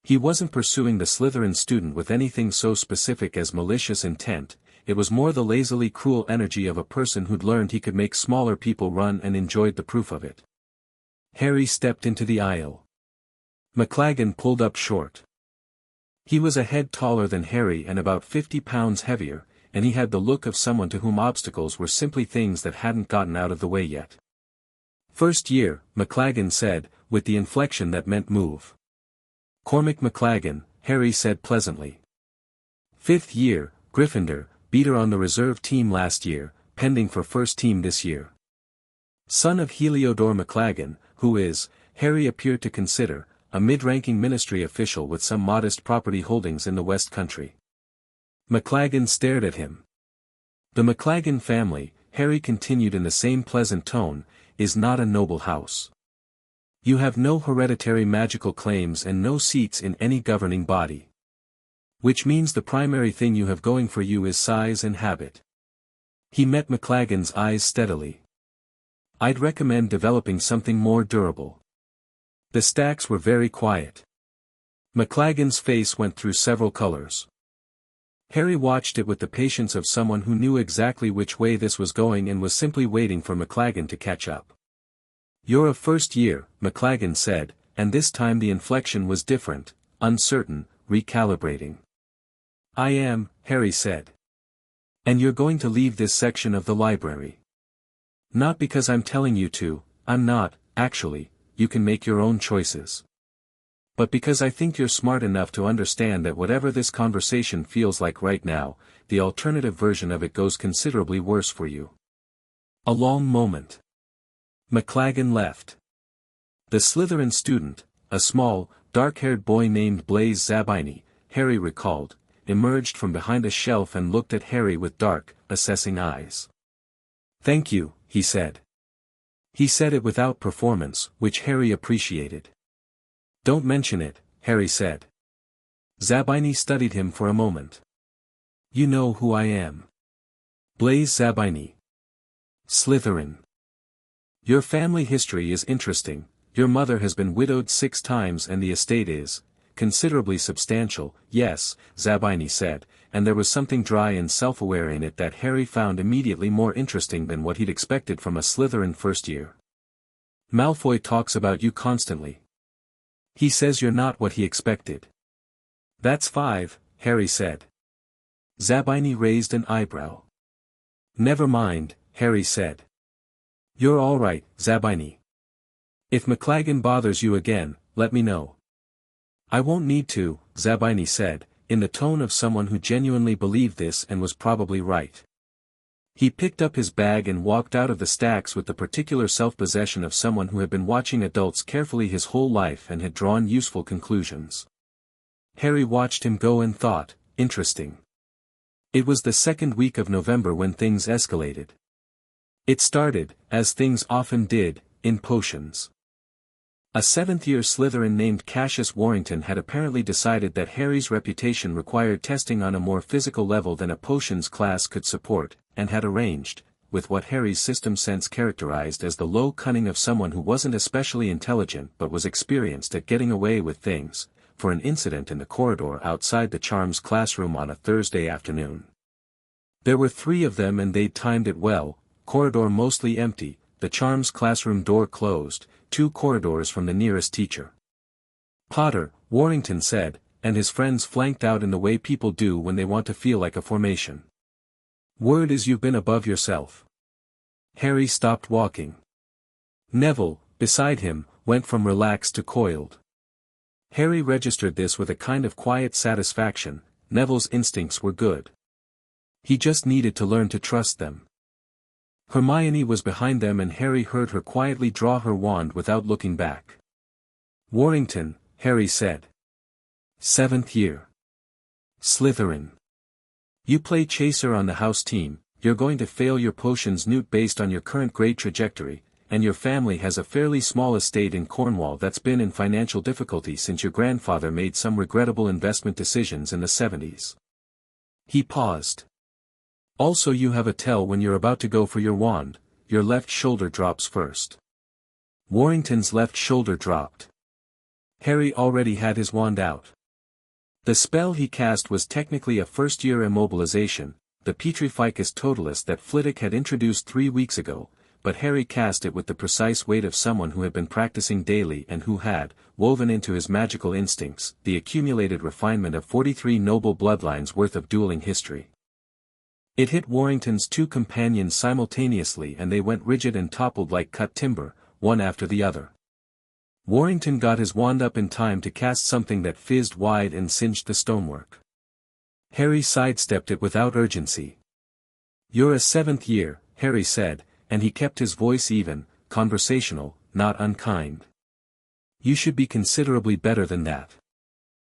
He wasn't pursuing the Slytherin student with anything so specific as malicious intent, it was more the lazily cruel energy of a person who'd learned he could make smaller people run and enjoyed the proof of it. Harry stepped into the aisle. McLaggen pulled up short. He was a head taller than Harry and about 50 pounds heavier, and he had the look of someone to whom obstacles were simply things that hadn't gotten out of the way yet. First year, McLaggen said, with the inflection that meant move. Cormac McLaggen, Harry said pleasantly. Fifth year, Gryffindor, beater on the reserve team last year, pending for first team this year. Son of Heliodor McLaggen, who is, Harry appeared to consider, a mid-ranking ministry official with some modest property holdings in the West Country. McLaggen stared at him. The McLaggen family, Harry continued in the same pleasant tone, is not a noble house. You have no hereditary magical claims and no seats in any governing body. Which means the primary thing you have going for you is size and habit. He met McLaggen's eyes steadily. I'd recommend developing something more durable. The stacks were very quiet. McLaggen's face went through several colors. Harry watched it with the patience of someone who knew exactly which way this was going and was simply waiting for McLaggen to catch up. You're a first year, McLaggen said, and this time the inflection was different, uncertain, recalibrating. I am, Harry said. And you're going to leave this section of the library. Not because I'm telling you to, I'm not, actually, you can make your own choices. But because I think you're smart enough to understand that whatever this conversation feels like right now, the alternative version of it goes considerably worse for you. A long moment. McLaggen left. The Slytherin student, a small, dark-haired boy named Blaise Zabini, Harry recalled, emerged from behind a shelf and looked at Harry with dark, assessing eyes. Thank you, he said. He said it without performance, which Harry appreciated. Don't mention it, Harry said. Zabini studied him for a moment. You know who I am. Blaise Zabini. Slytherin. Your family history is interesting, your mother has been widowed 6 times and the estate is, considerably substantial, yes, Zabini said, and there was something dry and self-aware in it that Harry found immediately more interesting than what he'd expected from a Slytherin first year. Malfoy talks about you constantly. He says you're not what he expected. That's 5, Harry said. Zabini raised an eyebrow. Never mind, Harry said. You're all right, Zabini. If McLaggen bothers you again, let me know. I won't need to, Zabini said, in the tone of someone who genuinely believed this and was probably right. He picked up his bag and walked out of the stacks with the particular self-possession of someone who had been watching adults carefully his whole life and had drawn useful conclusions. Harry watched him go and thought, interesting. It was the second week of November when things escalated. It started, as things often did, in potions. A seventh-year Slytherin named Cassius Warrington had apparently decided that Harry's reputation required testing on a more physical level than a potions class could support, and had arranged, with what Harry's system sense characterized as the low cunning of someone who wasn't especially intelligent but was experienced at getting away with things, for an incident in the corridor outside the Charms classroom on a Thursday afternoon. There were 3 of them and they'd timed it well, corridor mostly empty, the Charms classroom door closed, 2 corridors from the nearest teacher. Potter, Warrington said, and his friends flanked out in the way people do when they want to feel like a formation. Word is you've been above yourself. Harry stopped walking. Neville, beside him, went from relaxed to coiled. Harry registered this with a kind of quiet satisfaction. Neville's instincts were good. He just needed to learn to trust them. Hermione was behind them and Harry heard her quietly draw her wand without looking back. Warrington, Harry said. 7th year. Slytherin. You play chaser on the house team, you're going to fail your potions newt based on your current grade trajectory, and your family has a fairly small estate in Cornwall that's been in financial difficulty since your grandfather made some regrettable investment decisions in the 70s. He paused. Also you have a tell when you're about to go for your wand, your left shoulder drops first. Warrington's left shoulder dropped. Harry already had his wand out. The spell he cast was technically a first-year immobilization, the Petrificus Totalis that Flitwick had introduced 3 weeks ago, but Harry cast it with the precise weight of someone who had been practicing daily and who had, woven into his magical instincts, the accumulated refinement of 43 noble bloodlines worth of dueling history. It hit Warrington's 2 companions simultaneously and they went rigid and toppled like cut timber, one after the other. Warrington got his wand up in time to cast something that fizzed wide and singed the stonework. Harry sidestepped it without urgency. You're a 7th year, Harry said, and he kept his voice even, conversational, not unkind. You should be considerably better than that.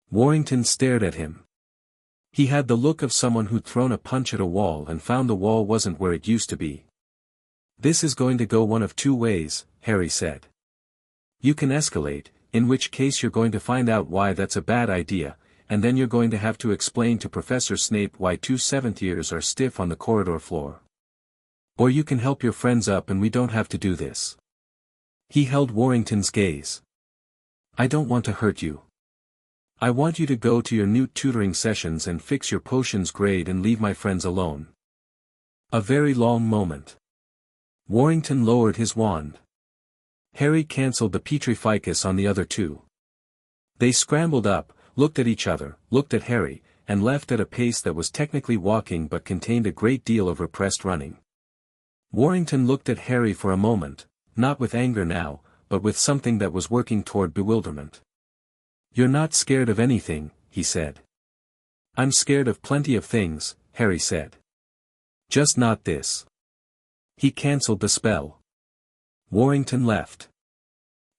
Warrington stared at him. He had the look of someone who'd thrown a punch at a wall and found the wall wasn't where it used to be. This is going to go one of 2 ways, Harry said. You can escalate, in which case you're going to find out why that's a bad idea, and then you're going to have to explain to Professor Snape why 2 7th years are stiff on the corridor floor. Or you can help your friends up and we don't have to do this. He held Warrington's gaze. I don't want to hurt you. I want you to go to your new tutoring sessions and fix your potions grade and leave my friends alone. A very long moment. Warrington lowered his wand. Harry cancelled the Petrificus on the other 2. They scrambled up, looked at each other, looked at Harry, and left at a pace that was technically walking but contained a great deal of repressed running. Warrington looked at Harry for a moment, not with anger now, but with something that was working toward bewilderment. You're not scared of anything, he said. I'm scared of plenty of things, Harry said. Just not this. He cancelled the spell. Warrington left.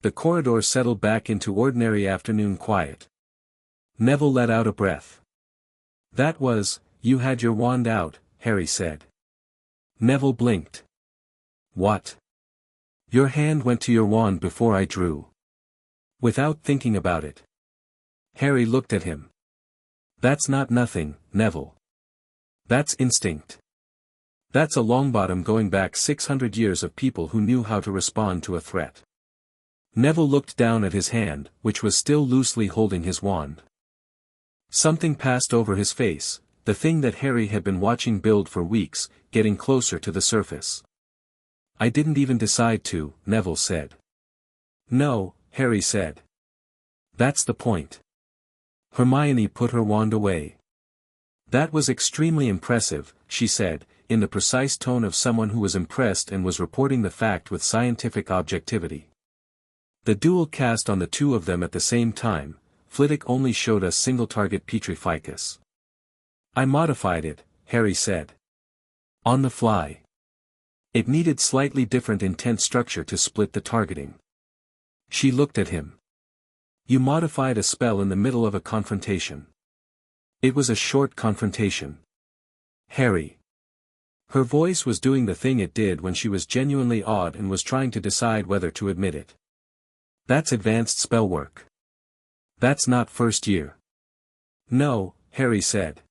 The corridor settled back into ordinary afternoon quiet. Neville let out a breath. That was, you had your wand out, Harry said. Neville blinked. What? Your hand went to your wand before I drew. Without thinking about it. Harry looked at him. That's not nothing, Neville. That's instinct. That's a Longbottom going back 600 years of people who knew how to respond to a threat. Neville looked down at his hand, which was still loosely holding his wand. Something passed over his face, the thing that Harry had been watching build for weeks, getting closer to the surface. I didn't even decide to, Neville said. No, Harry said. That's the point. Hermione put her wand away. That was extremely impressive, she said, in the precise tone of someone who was impressed and was reporting the fact with scientific objectivity. The duel cast on the 2 of them at the same time, Flitwick only showed us single-target Petrificus. I modified it, Harry said. On the fly. It needed slightly different intent structure to split the targeting. She looked at him. You modified a spell in the middle of a confrontation. It was a short confrontation. Harry. Her voice was doing the thing it did when she was genuinely awed and was trying to decide whether to admit it. That's advanced spell work. That's not first year. No, Harry said.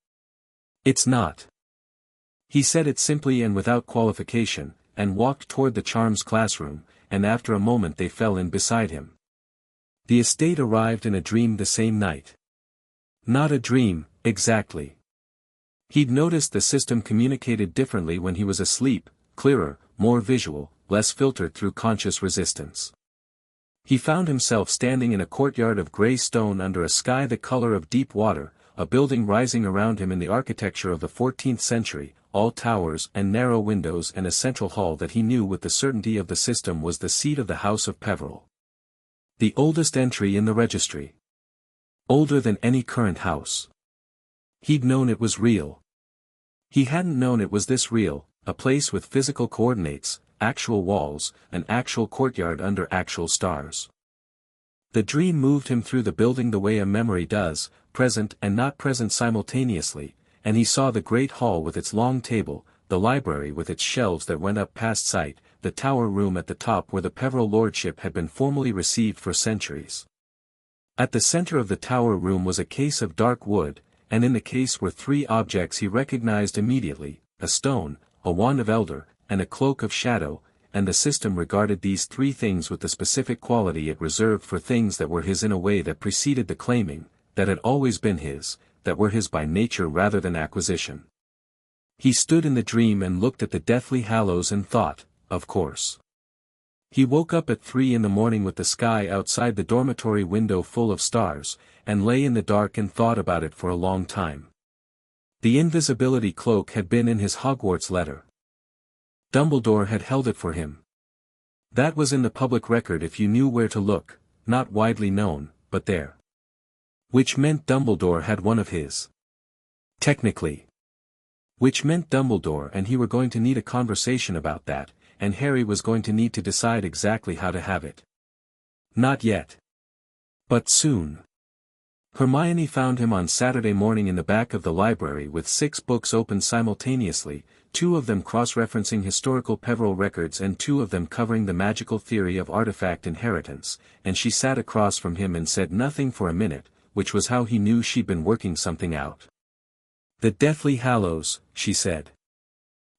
It's not. He said it simply and without qualification, and walked toward the charms classroom, and after a moment they fell in beside him. The estate arrived in a dream the same night. Not a dream, exactly. He'd noticed the system communicated differently when he was asleep, clearer, more visual, less filtered through conscious resistance. He found himself standing in a courtyard of grey stone under a sky the color of deep water, a building rising around him in the architecture of the 14th century, all towers and narrow windows and a central hall that he knew with the certainty of the system was the seat of the House of Peveril. The oldest entry in the registry. Older than any current house. He'd known it was real. He hadn't known it was this real, a place with physical coordinates, actual walls, an actual courtyard under actual stars. The dream moved him through the building the way a memory does, present and not present simultaneously, and he saw the great hall with its long table, the library with its shelves that went up past sight, the tower room at the top where the Peveril lordship had been formally received for centuries. At the center of the tower room was a case of dark wood, and in the case were three objects he recognized immediately, a stone, a wand of elder, and a cloak of shadow, and the system regarded these three things with the specific quality it reserved for things that were his in a way that preceded the claiming, that had always been his, that were his by nature rather than acquisition. He stood in the dream and looked at the Deathly Hallows and thought, of course. He woke up at 3 a.m. with the sky outside the dormitory window full of stars, and lay in the dark and thought about it for a long time. The invisibility cloak had been in his Hogwarts letter. Dumbledore had held it for him. That was in the public record if you knew where to look, not widely known, but there. Which meant Dumbledore had one of his. Technically. Which meant Dumbledore and he were going to need a conversation about that, and Harry was going to need to decide exactly how to have it. Not yet. But soon. Hermione found him on Saturday morning in the back of the library with 6 books open simultaneously, 2 of them cross-referencing historical Peveril records and 2 of them covering the magical theory of artifact inheritance, and she sat across from him and said nothing for a minute, which was how he knew she'd been working something out. The Deathly Hallows, she said.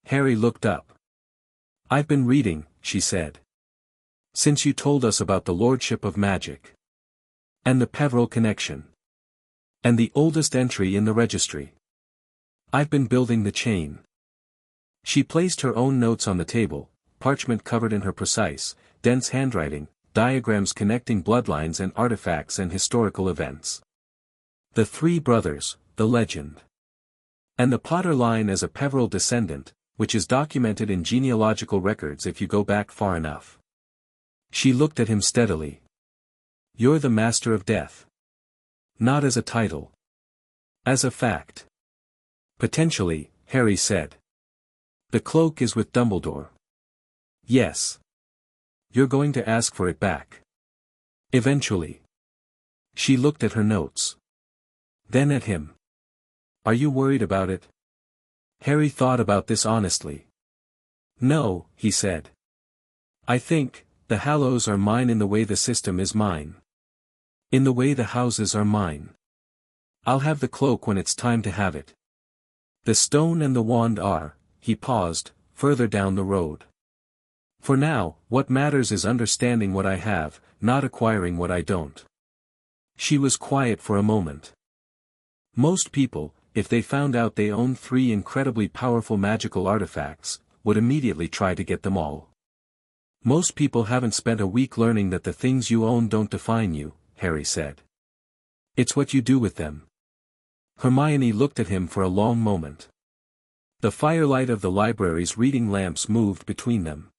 Harry looked up. I've been reading, she said. Since you told us about the Lordship of Magic. And the Peveril connection. And the oldest entry in the registry. I've been building the chain. She placed her own notes on the table, parchment covered in her precise, dense handwriting, diagrams connecting bloodlines and artifacts and historical events. The 3 brothers, the legend. And the Potter line as a Peveril descendant, which is documented in genealogical records if you go back far enough. She looked at him steadily. You're the Master of Death. Not as a title. As a fact. Potentially, Harry said. The cloak is with Dumbledore. Yes. You're going to ask for it back. Eventually. She looked at her notes. Then at him. Are you worried about it? Harry thought about this honestly. No, he said. I think, the Hallows are mine in the way the system is mine. In the way the houses are mine. I'll have the cloak when it's time to have it. The stone and the wand are, he paused, further down the road. For now, what matters is understanding what I have, not acquiring what I don't. She was quiet for a moment. Most people, if they found out they owned 3 incredibly powerful magical artifacts, would immediately try to get them all. Most people haven't spent a week learning that the things you own don't define you, Harry said. It's what you do with them. Hermione looked at him for a long moment. The firelight of the library's reading lamps moved between them.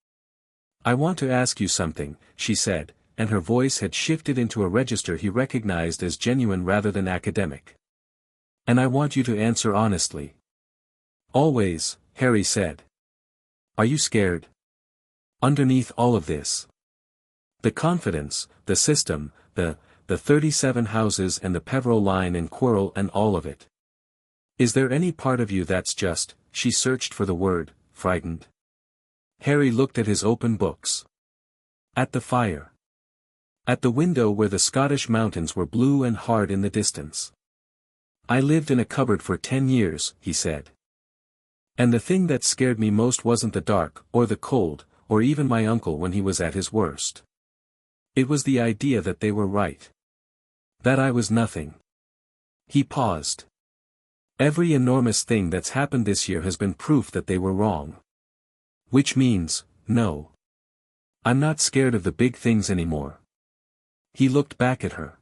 I want to ask you something, she said, and her voice had shifted into a register he recognized as genuine rather than academic. And I want you to answer honestly. Always, Harry said. Are you scared? Underneath all of this. The confidence, the system, the 37 houses and the Peveril line and Quirrell and all of it. Is there any part of you that's just, she searched for the word, frightened? Harry looked at his open books. At the fire. At the window where the Scottish mountains were blue and hard in the distance. I lived in a cupboard for 10 years, he said. And the thing that scared me most wasn't the dark, or the cold, or even my uncle when he was at his worst. It was the idea that they were right. That I was nothing. He paused. Every enormous thing that's happened this year has been proof that they were wrong. Which means, no. I'm not scared of the big things anymore. He looked back at her.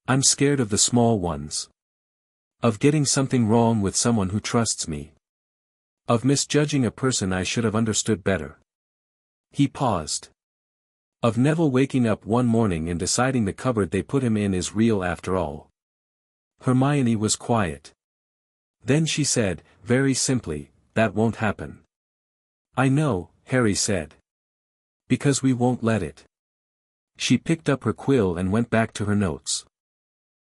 I'm scared of the small ones. Of getting something wrong with someone who trusts me. Of misjudging a person I should have understood better. He paused. Of Neville waking up one morning and deciding the cupboard they put him in is real after all. Hermione was quiet. Then she said, very simply, that won't happen. I know, Harry said. Because we won't let it. She picked up her quill and went back to her notes.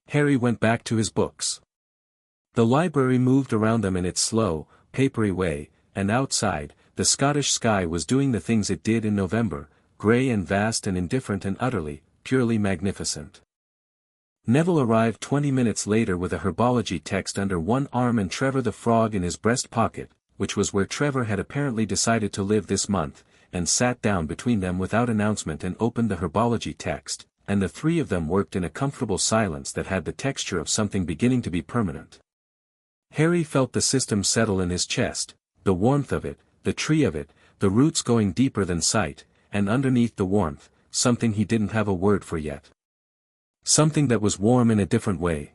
Harry went back to his books. The library moved around them in its slow, papery way, and outside, the Scottish sky was doing the things it did in November, grey and vast and indifferent and utterly, purely magnificent. Neville arrived 20 minutes later with a herbology text under one arm and Trevor the Frog in his breast pocket, which was where Trevor had apparently decided to live this month, and sat down between them without announcement and opened the herbology text, and the three of them worked in a comfortable silence that had the texture of something beginning to be permanent. Harry felt the system settle in his chest, the warmth of it, the tree of it, the roots going deeper than sight, and underneath the warmth, something he didn't have a word for yet. Something that was warm in a different way.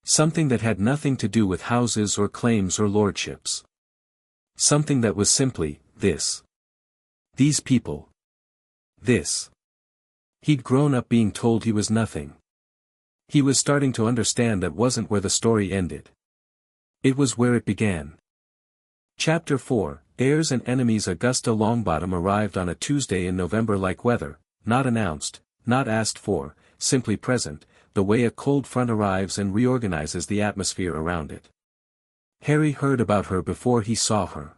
Something that had nothing to do with houses or claims or lordships. Something that was simply, this. These people. This. He'd grown up being told he was nothing. He was starting to understand that wasn't where the story ended. It was where it began. Chapter 4, Heirs and Enemies. Augusta Longbottom arrived on a Tuesday in November like weather, not announced, not asked for, simply present, the way a cold front arrives and reorganizes the atmosphere around it. Harry heard about her before he saw her.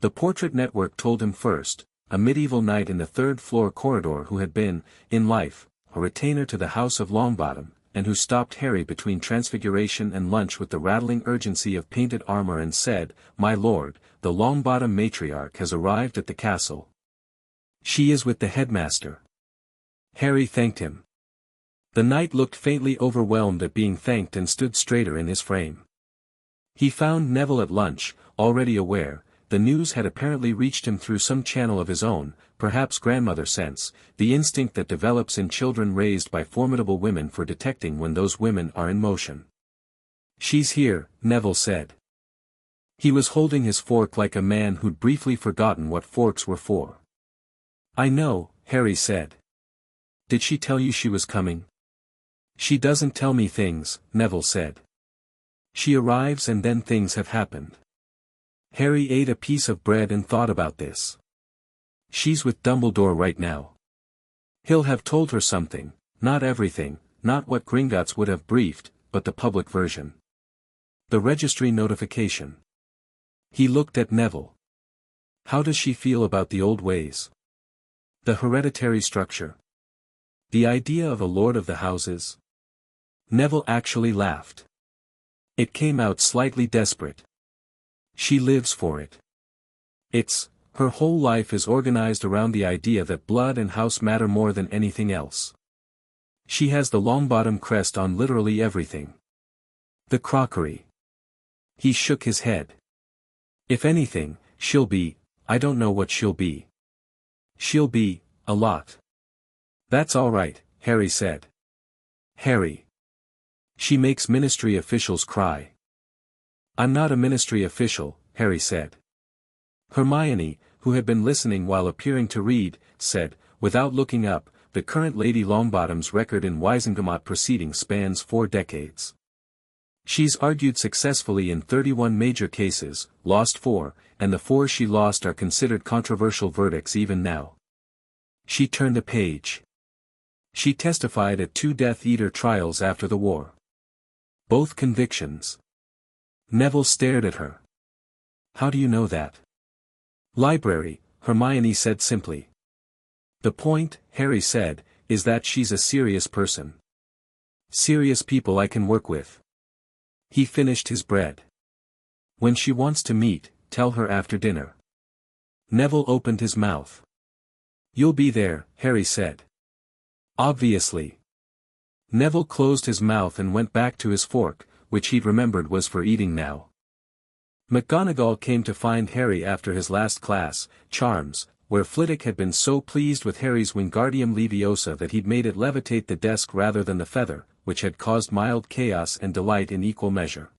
The Portrait Network told him first, a medieval knight in the third-floor corridor who had been, in life, a retainer to the House of Longbottom, and who stopped Harry between transfiguration and lunch with the rattling urgency of painted armor and said, "My lord, the Longbottom matriarch has arrived at the castle. She is with the headmaster." Harry thanked him. The knight looked faintly overwhelmed at being thanked and stood straighter in his frame. He found Neville at lunch, already aware. The news had apparently reached him through some channel of his own, perhaps grandmother sense, the instinct that develops in children raised by formidable women for detecting when those women are in motion. "She's here," Neville said. He was holding his fork like a man who'd briefly forgotten what forks were for. "I know," Harry said. "Did she tell you she was coming?" "She doesn't tell me things," Neville said. "She arrives and then things have happened." Harry ate a piece of bread and thought about this. She's with Dumbledore right now. He'll have told her something, not everything, not what Gringotts would have briefed, but the public version. The registry notification. He looked at Neville. How does she feel about the old ways? The hereditary structure. The idea of a lord of the houses? Neville actually laughed. It came out slightly desperate. She lives for it. Her whole life is organized around the idea that blood and house matter more than anything else. She has the Longbottom crest on literally everything. The crockery. He shook his head. If anything, she'll be, I don't know what she'll be. She'll be, a lot. That's all right, Harry said. Harry. She makes ministry officials cry. I'm not a ministry official, Harry said. Hermione, who had been listening while appearing to read, said, without looking up, the current Lady Longbottom's record in Wisengamot proceedings spans 4 decades. She's argued successfully in 31 major cases, lost 4, and the 4 she lost are considered controversial verdicts even now. She turned a page. She testified at 2 Death Eater trials after the war. Both convictions. Neville stared at her. How do you know that? Library, Hermione said simply. The point, Harry said, is that she's a serious person. Serious people I can work with. He finished his bread. When she wants to meet, tell her after dinner. Neville opened his mouth. You'll be there, Harry said. Obviously. Neville closed his mouth and went back to his fork, which he'd remembered was for eating now. McGonagall came to find Harry after his last class, Charms, where Flitwick had been so pleased with Harry's Wingardium Leviosa that he'd made it levitate the desk rather than the feather, which had caused mild chaos and delight in equal measure.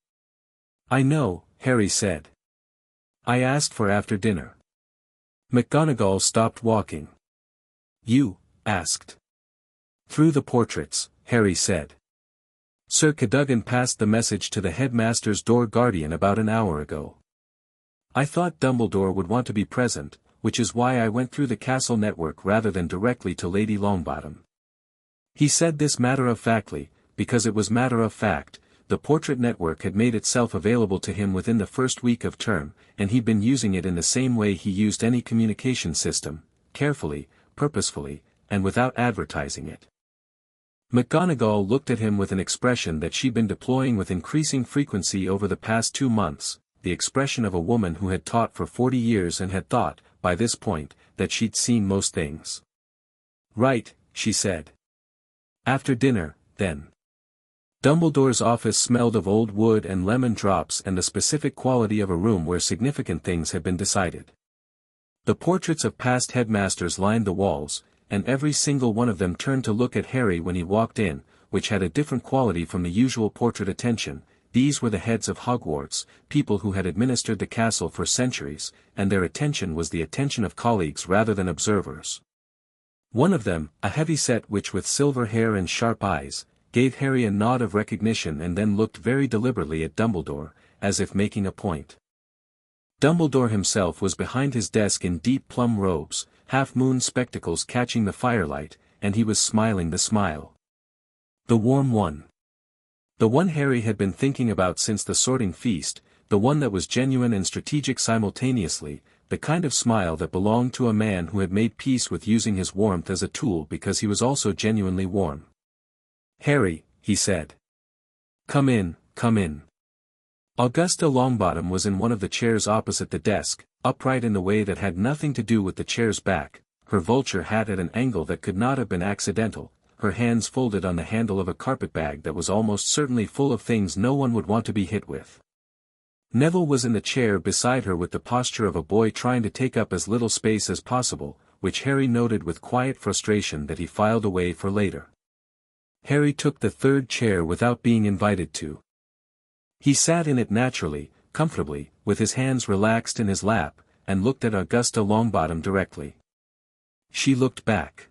I know, Harry said. I asked for after dinner. McGonagall stopped walking. You asked. Through the portraits, Harry said. Sir Cadogan passed the message to the headmaster's door guardian about an hour ago. I thought Dumbledore would want to be present, which is why I went through the castle network rather than directly to Lady Longbottom. He said this matter-of-factly, because it was matter-of-fact. The portrait network had made itself available to him within the first week of term, and he'd been using it in the same way he used any communication system, carefully, purposefully, and without advertising it. McGonagall looked at him with an expression that she'd been deploying with increasing frequency over the past 2 months, the expression of a woman who had taught for 40 years and had thought, by this point, that she'd seen most things. Right, she said. After dinner, then. Dumbledore's office smelled of old wood and lemon drops and the specific quality of a room where significant things had been decided. The portraits of past headmasters lined the walls, and every single one of them turned to look at Harry when he walked in, which had a different quality from the usual portrait attention. These were the heads of Hogwarts, people who had administered the castle for centuries, and their attention was the attention of colleagues rather than observers. One of them, a heavy-set witch with silver hair and sharp eyes, gave Harry a nod of recognition and then looked very deliberately at Dumbledore, as if making a point. Dumbledore himself was behind his desk in deep plum robes, half-moon spectacles catching the firelight, and he was smiling the smile. The warm one. The one Harry had been thinking about since the sorting feast, the one that was genuine and strategic simultaneously, the kind of smile that belonged to a man who had made peace with using his warmth as a tool because he was also genuinely warm. Harry, he said. Come in, come in. Augusta Longbottom was in one of the chairs opposite the desk, upright in the way that had nothing to do with the chair's back, her vulture hat at an angle that could not have been accidental, her hands folded on the handle of a carpetbag that was almost certainly full of things no one would want to be hit with. Neville was in the chair beside her with the posture of a boy trying to take up as little space as possible, which Harry noted with quiet frustration that he filed away for later. Harry took the third chair without being invited to. He sat in it naturally, comfortably, with his hands relaxed in his lap, and looked at Augusta Longbottom directly. She looked back.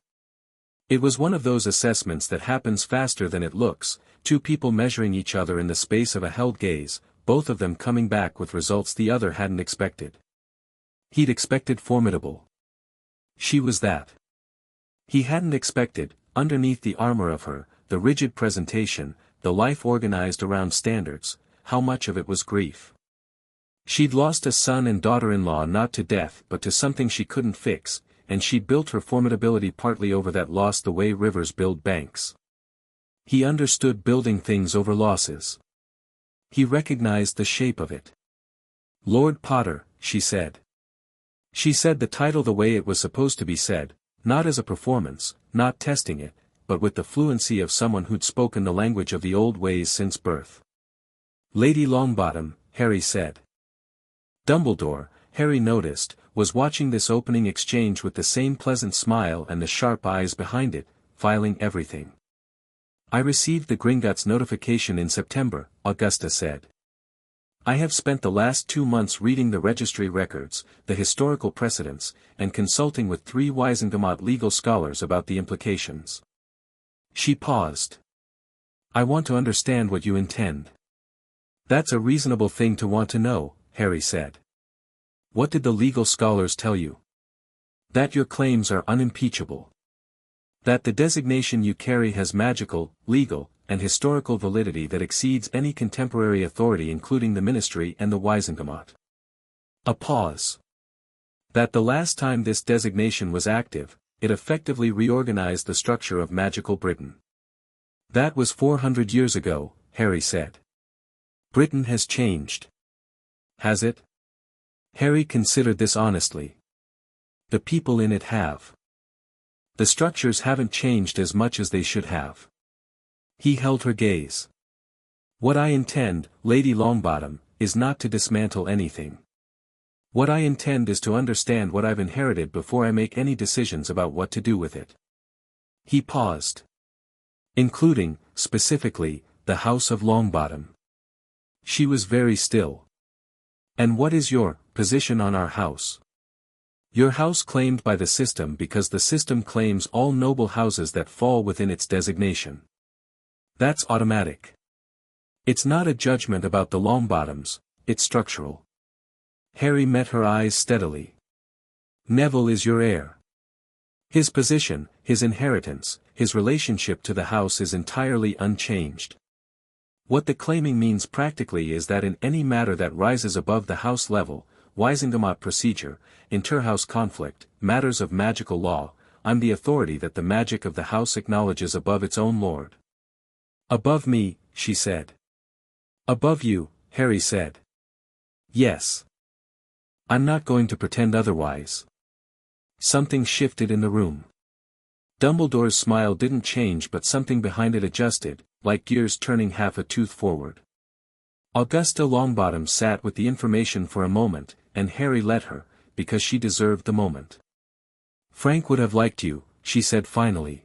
It was one of those assessments that happens faster than it looks, 2 people measuring each other in the space of a held gaze, both of them coming back with results the other hadn't expected. He'd expected formidable. She was that. He hadn't expected, underneath the armor of her, the rigid presentation, the life organized around standards, how much of it was grief. She'd lost a son and daughter-in-law not to death but to something she couldn't fix, and she'd built her formidability partly over that loss the way rivers build banks. He understood building things over losses. He recognized the shape of it. Lord Potter, she said. She said the title the way it was supposed to be said, not as a performance, not testing it, but with the fluency of someone who'd spoken the language of the old ways since birth. Lady Longbottom, Harry said. Dumbledore, Harry noticed, was watching this opening exchange with the same pleasant smile and the sharp eyes behind it, filing everything. I received the Gringotts notification in September, Augusta said. I have spent the last 2 months reading the registry records, the historical precedents, and consulting with 3 Wisengamot legal scholars about the implications. She paused. I want to understand what you intend. That's a reasonable thing to want to know, Harry said. What did the legal scholars tell you? That your claims are unimpeachable. That the designation you carry has magical, legal, and historical validity that exceeds any contemporary authority including the Ministry and the Wisengamot. A pause. That the last time this designation was active, it effectively reorganized the structure of magical Britain. That was 400 years ago, Harry said. Britain has changed. Has it? Harry considered this honestly. The people in it have. The structures haven't changed as much as they should have. He held her gaze. What I intend, Lady Longbottom, is not to dismantle anything. What I intend is to understand what I've inherited before I make any decisions about what to do with it. He paused. Including, specifically, the House of Longbottom. She was very still. And what is your position on our house? Your house claimed by the system because the system claims all noble houses that fall within its designation. That's automatic. It's not a judgment about the Longbottoms, it's structural. Harry met her eyes steadily. Neville is your heir. His position, his inheritance, his relationship to the house is entirely unchanged. What the claiming means practically is that in any matter that rises above the house level, Wisengamot procedure, interhouse conflict, matters of magical law, I'm the authority that the magic of the house acknowledges above its own lord. Above me, she said. Above you, Harry said. Yes. I'm not going to pretend otherwise. Something shifted in the room. Dumbledore's smile didn't change but something behind it adjusted, like gears turning half a tooth forward. Augusta Longbottom sat with the information for a moment, and Harry let her, because she deserved the moment. Frank would have liked you, she said finally.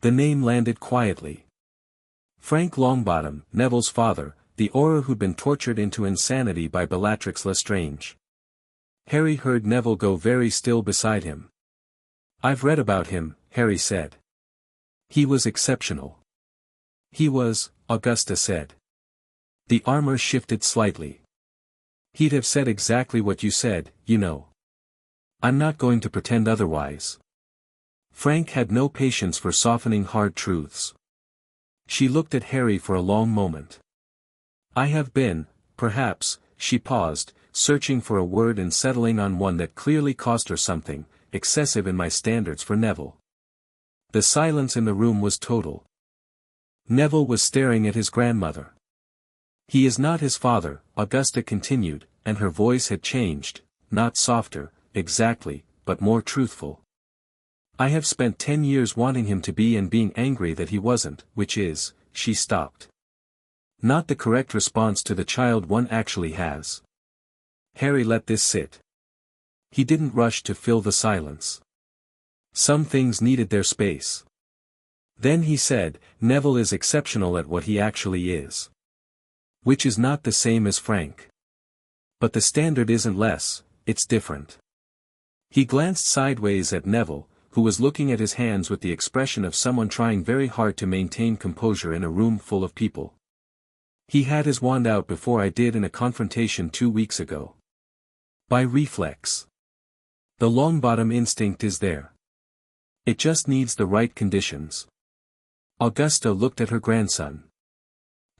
The name landed quietly. Frank Longbottom, Neville's father, the Auror who'd been tortured into insanity by Bellatrix Lestrange. Harry heard Neville go very still beside him. I've read about him, Harry said. He was exceptional. He was, Augusta said. The armor shifted slightly. He'd have said exactly what you said, you know. I'm not going to pretend otherwise. Frank had no patience for softening hard truths. She looked at Harry for a long moment. I have been, perhaps, she paused, searching for a word and settling on one that clearly cost her something, excessive in my standards for Neville. The silence in the room was total. Neville was staring at his grandmother. He is not his father, Augusta continued, and her voice had changed, not softer, exactly, but more truthful. I have spent 10 years wanting him to be and being angry that he wasn't, which is, she stopped. Not the correct response to the child one actually has. Harry let this sit. He didn't rush to fill the silence. Some things needed their space. Then he said, Neville is exceptional at what he actually is. Which is not the same as Frank. But the standard isn't less, it's different. He glanced sideways at Neville, who was looking at his hands with the expression of someone trying very hard to maintain composure in a room full of people. He had his wand out before I did in a confrontation 2 weeks ago. By reflex. The Longbottom instinct is there. It just needs the right conditions. Augusta looked at her grandson.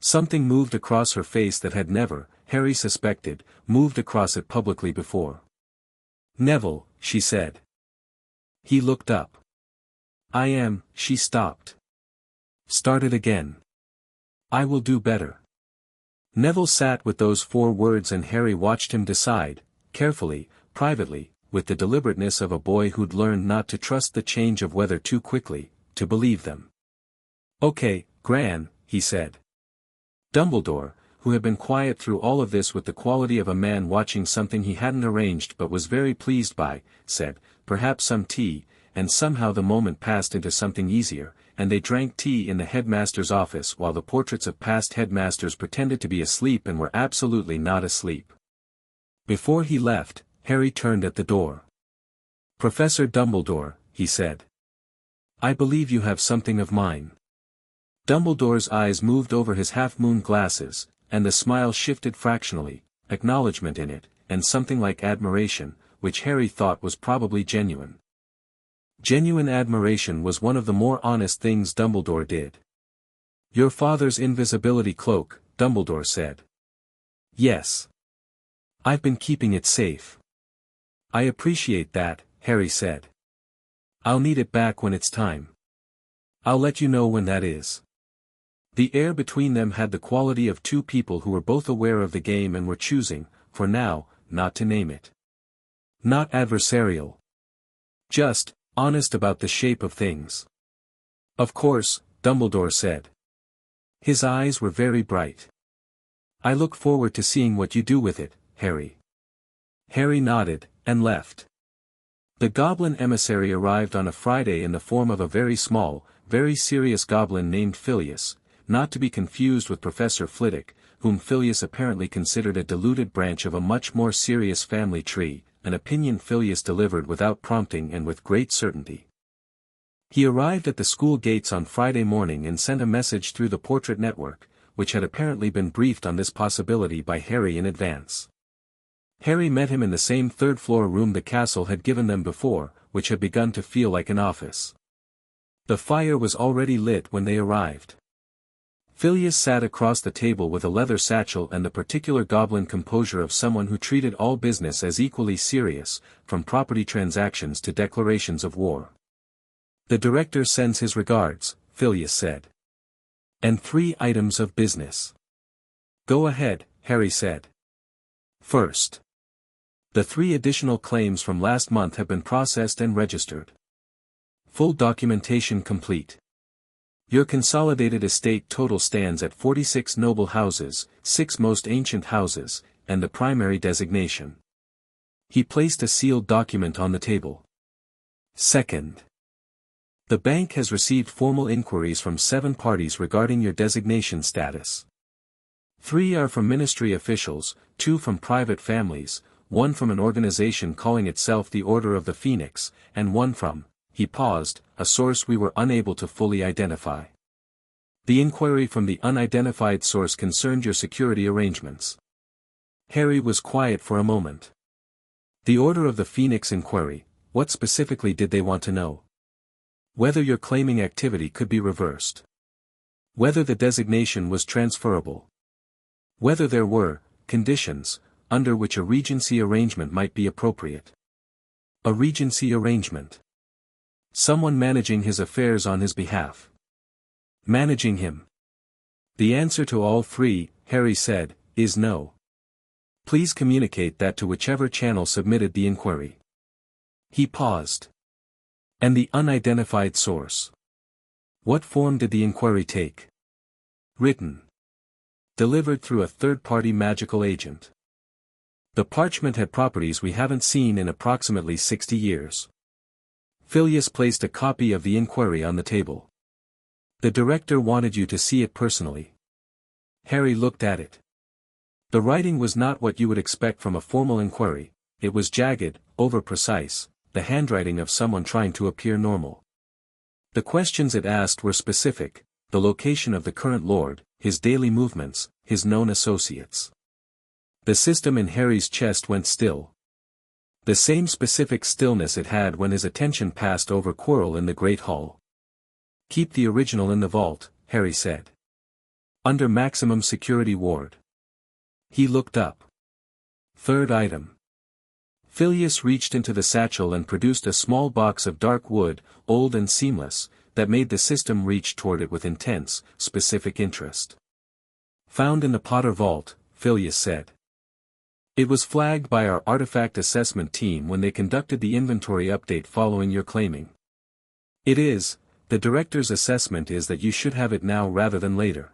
Something moved across her face that had never, Harry suspected, moved across it publicly before. Neville, she said. He looked up. She stopped. Started again. I will do better. Neville sat with those 4 words and Harry watched him decide, carefully, privately, with the deliberateness of a boy who'd learned not to trust the change of weather too quickly, to believe them. Okay, Gran, he said. Dumbledore, who had been quiet through all of this with the quality of a man watching something he hadn't arranged but was very pleased by, said, perhaps some tea, and somehow the moment passed into something easier, and they drank tea in the headmaster's office while the portraits of past headmasters pretended to be asleep and were absolutely not asleep. Before he left, Harry turned at the door. Professor Dumbledore, he said. I believe you have something of mine. Dumbledore's eyes moved over his half-moon glasses, and the smile shifted fractionally, acknowledgement in it, and something like admiration, which Harry thought was probably genuine. Genuine admiration was one of the more honest things Dumbledore did. "Your father's invisibility cloak," Dumbledore said. "Yes. I've been keeping it safe." "I appreciate that," Harry said. "I'll need it back when it's time. I'll let you know when that is." The air between them had the quality of two people who were both aware of the game and were choosing, for now, not to name it. Not adversarial. Just, honest about the shape of things. "Of course," Dumbledore said. His eyes were very bright. "I look forward to seeing what you do with it, Harry." Harry nodded, and left. The goblin emissary arrived on a Friday in the form of a very small, very serious goblin named Phileas, not to be confused with Professor Flitwick, whom Phileas apparently considered a diluted branch of a much more serious family tree, an opinion Phileas delivered without prompting and with great certainty. He arrived at the school gates on Friday morning and sent a message through the portrait network, which had apparently been briefed on this possibility by Harry in advance. Harry met him in the same third-floor room the castle had given them before, which had begun to feel like an office. The fire was already lit when they arrived. Phileas sat across the table with a leather satchel and the particular goblin composure of someone who treated all business as equally serious, from property transactions to declarations of war. "The director sends his regards," Phileas said. "And 3 items of business." "Go ahead," Harry said. "First. The 3 additional claims from last month have been processed and registered. Full documentation complete. Your consolidated estate total stands at 46 noble houses, 6 most ancient houses, and the primary designation." He placed a sealed document on the table. "Second. The bank has received formal inquiries from 7 parties regarding your designation status. 3 are from ministry officials, 2 from private families, 1 from an organization calling itself the Order of the Phoenix, and 1 from," he paused, "a source we were unable to fully identify. The inquiry from the unidentified source concerned your security arrangements." Harry was quiet for a moment. The Order of the Phoenix inquiry, what specifically did they want to know? Whether your claiming activity could be reversed. Whether the designation was transferable. Whether there were conditions under which a regency arrangement might be appropriate. A regency arrangement. Someone managing his affairs on his behalf. Managing him. The answer to all 3, Harry said, is no. Please communicate that to whichever channel submitted the inquiry. He paused. And the unidentified source. What form did the inquiry take? Written. Delivered through a third-party magical agent. The parchment had properties we haven't seen in approximately 60 years. Phileas placed a copy of the inquiry on the table. The director wanted you to see it personally. Harry looked at it. The writing was not what you would expect from a formal inquiry, it was jagged, over-precise, the handwriting of someone trying to appear normal. The questions it asked were specific: the location of the current lord, his daily movements, his known associates. The system in Harry's chest went still. The same specific stillness it had when his attention passed over Quirrell in the Great Hall. "Keep the original in the vault," Harry said. "Under maximum security ward." He looked up. Third item. Phileas reached into the satchel and produced a small box of dark wood, old and seamless, that made the system reach toward it with intense, specific interest. "Found in the Potter vault," Phileas said. "It was flagged by our artifact assessment team when they conducted the inventory update following your claiming. It is, the director's assessment is that you should have it now rather than later."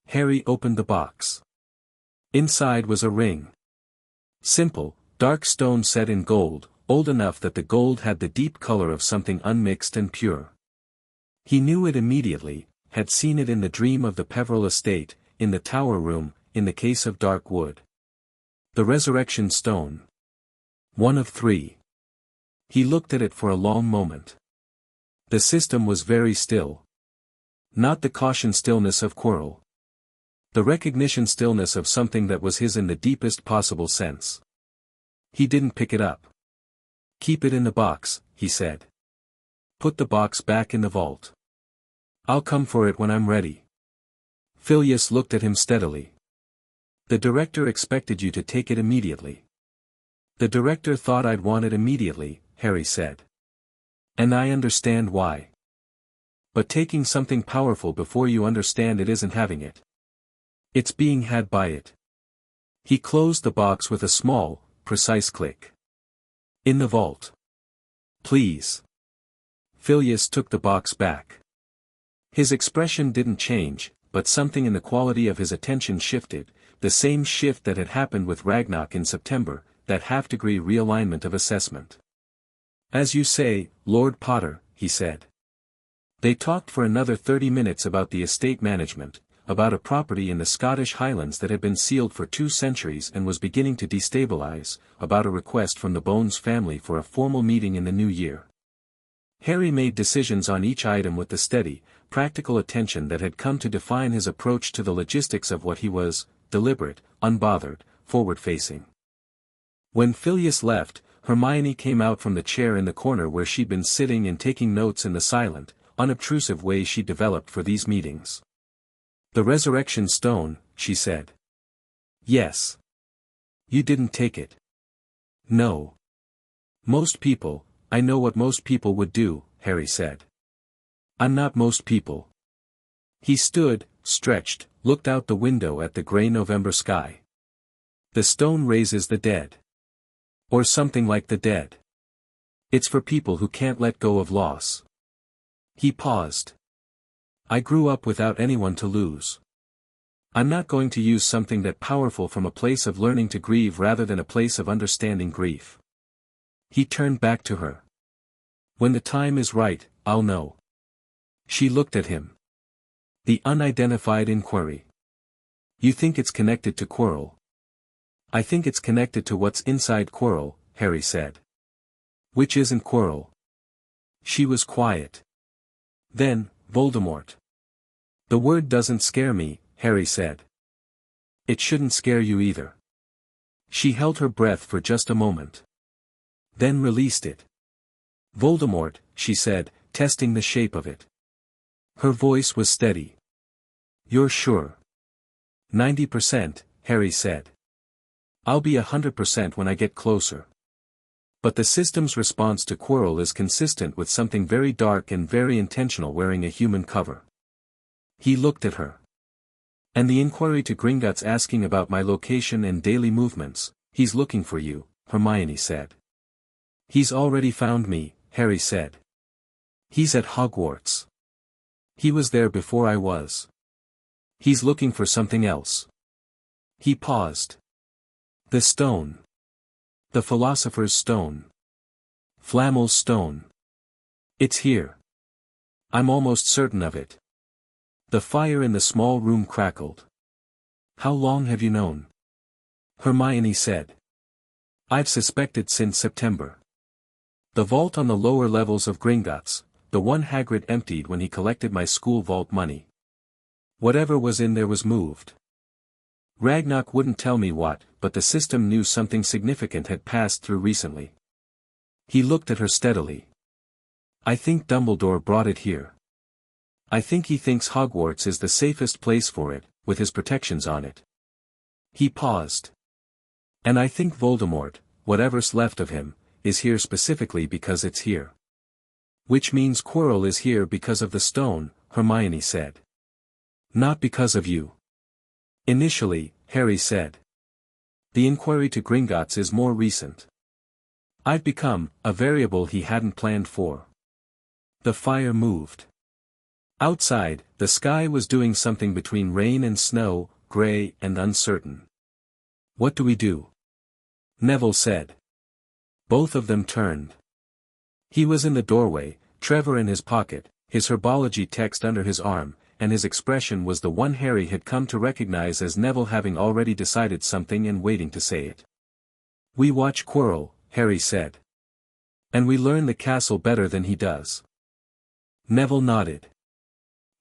Harry opened the box. Inside was a ring. Simple, dark stone set in gold, old enough that the gold had the deep color of something unmixed and pure. He knew it immediately, had seen it in the dream of the Peveril estate, in the tower room, in the case of dark wood. The resurrection stone. 1 of 3. He looked at it for a long moment. The system was very still. Not the caution stillness of Quirrell. The recognition stillness of something that was his in the deepest possible sense. He didn't pick it up. "Keep it in the box," he said. "Put the box back in the vault. I'll come for it when I'm ready." Phileas looked at him steadily. "The director expected you to take it immediately." "The director thought I'd want it immediately," Harry said. "And I understand why. But taking something powerful before you understand it isn't having it. It's being had by it." He closed the box with a small, precise click. "In the vault. Please." Phileas took the box back. His expression didn't change, but something in the quality of his attention shifted, the same shift that had happened with Ragnarok in September, that half-degree realignment of assessment. "As you say, Lord Potter," he said. They talked for another 30 minutes about the estate management, about a property in the Scottish Highlands that had been sealed for 2 centuries and was beginning to destabilize, about a request from the Bones family for a formal meeting in the new year. Harry made decisions on each item with the steady, practical attention that had come to define his approach to the logistics of what he was, deliberate, unbothered, forward-facing. When Phileas left, Hermione came out from the chair in the corner where she'd been sitting and taking notes in the silent, unobtrusive way she developed for these meetings. "The resurrection stone," she said. "Yes. You didn't take it." "No. Most people, I know what most people would do," Harry said. "I'm not most people." He stood, stretched, looked out the window at the grey November sky. "The stone raises the dead. Or something like the dead. It's for people who can't let go of loss." He paused. "I grew up without anyone to lose. I'm not going to use something that powerful from a place of learning to grieve rather than a place of understanding grief." He turned back to her. "When the time is right, I'll know." She looked at him. "The unidentified inquiry. You think it's connected to Quirrell?" "I think it's connected to what's inside Quirrell," Harry said. "Which isn't Quirrell." She was quiet. "Then, Voldemort." "The word doesn't scare me," Harry said. "It shouldn't scare you either." She held her breath for just a moment. Then released it. "Voldemort," she said, testing the shape of it. Her voice was steady. "You're sure?" 90%, Harry said. "I'll be 100% when I get closer." "But the system's response to Quirrell is consistent with something very dark and very intentional wearing a human cover." He looked at her. "And the inquiry to Gringotts asking about my location and daily movements, he's looking for you," Hermione said. "He's already found me," Harry said. "He's at Hogwarts. He was there before I was. He's looking for something else." He paused. "The stone. The Philosopher's Stone. Flamel's Stone. It's here. I'm almost certain of it." The fire in the small room crackled. "How long have you known?" Hermione said. "I've suspected since September. The vault on the lower levels of Gringotts, the one Hagrid emptied when he collected my school vault money. Whatever was in there was moved. Ragnarok wouldn't tell me what, but the system knew something significant had passed through recently." He looked at her steadily. "I think Dumbledore brought it here. I think he thinks Hogwarts is the safest place for it, with his protections on it." He paused. "And I think Voldemort, whatever's left of him, is here specifically because it's here." "Which means Quirrell is here because of the stone," Hermione said. "Not because of you." "Initially," Harry said. "The inquiry to Gringotts is more recent. I've become a variable he hadn't planned for." The fire moved. Outside, the sky was doing something between rain and snow, gray and uncertain. "What do we do?" Neville said. Both of them turned. He was in the doorway, Trevor in his pocket, his herbology text under his arm, and his expression was the one Harry had come to recognize as Neville having already decided something and waiting to say it. "We watch Quirrell," Harry said. "And we learn the castle better than he does." Neville nodded.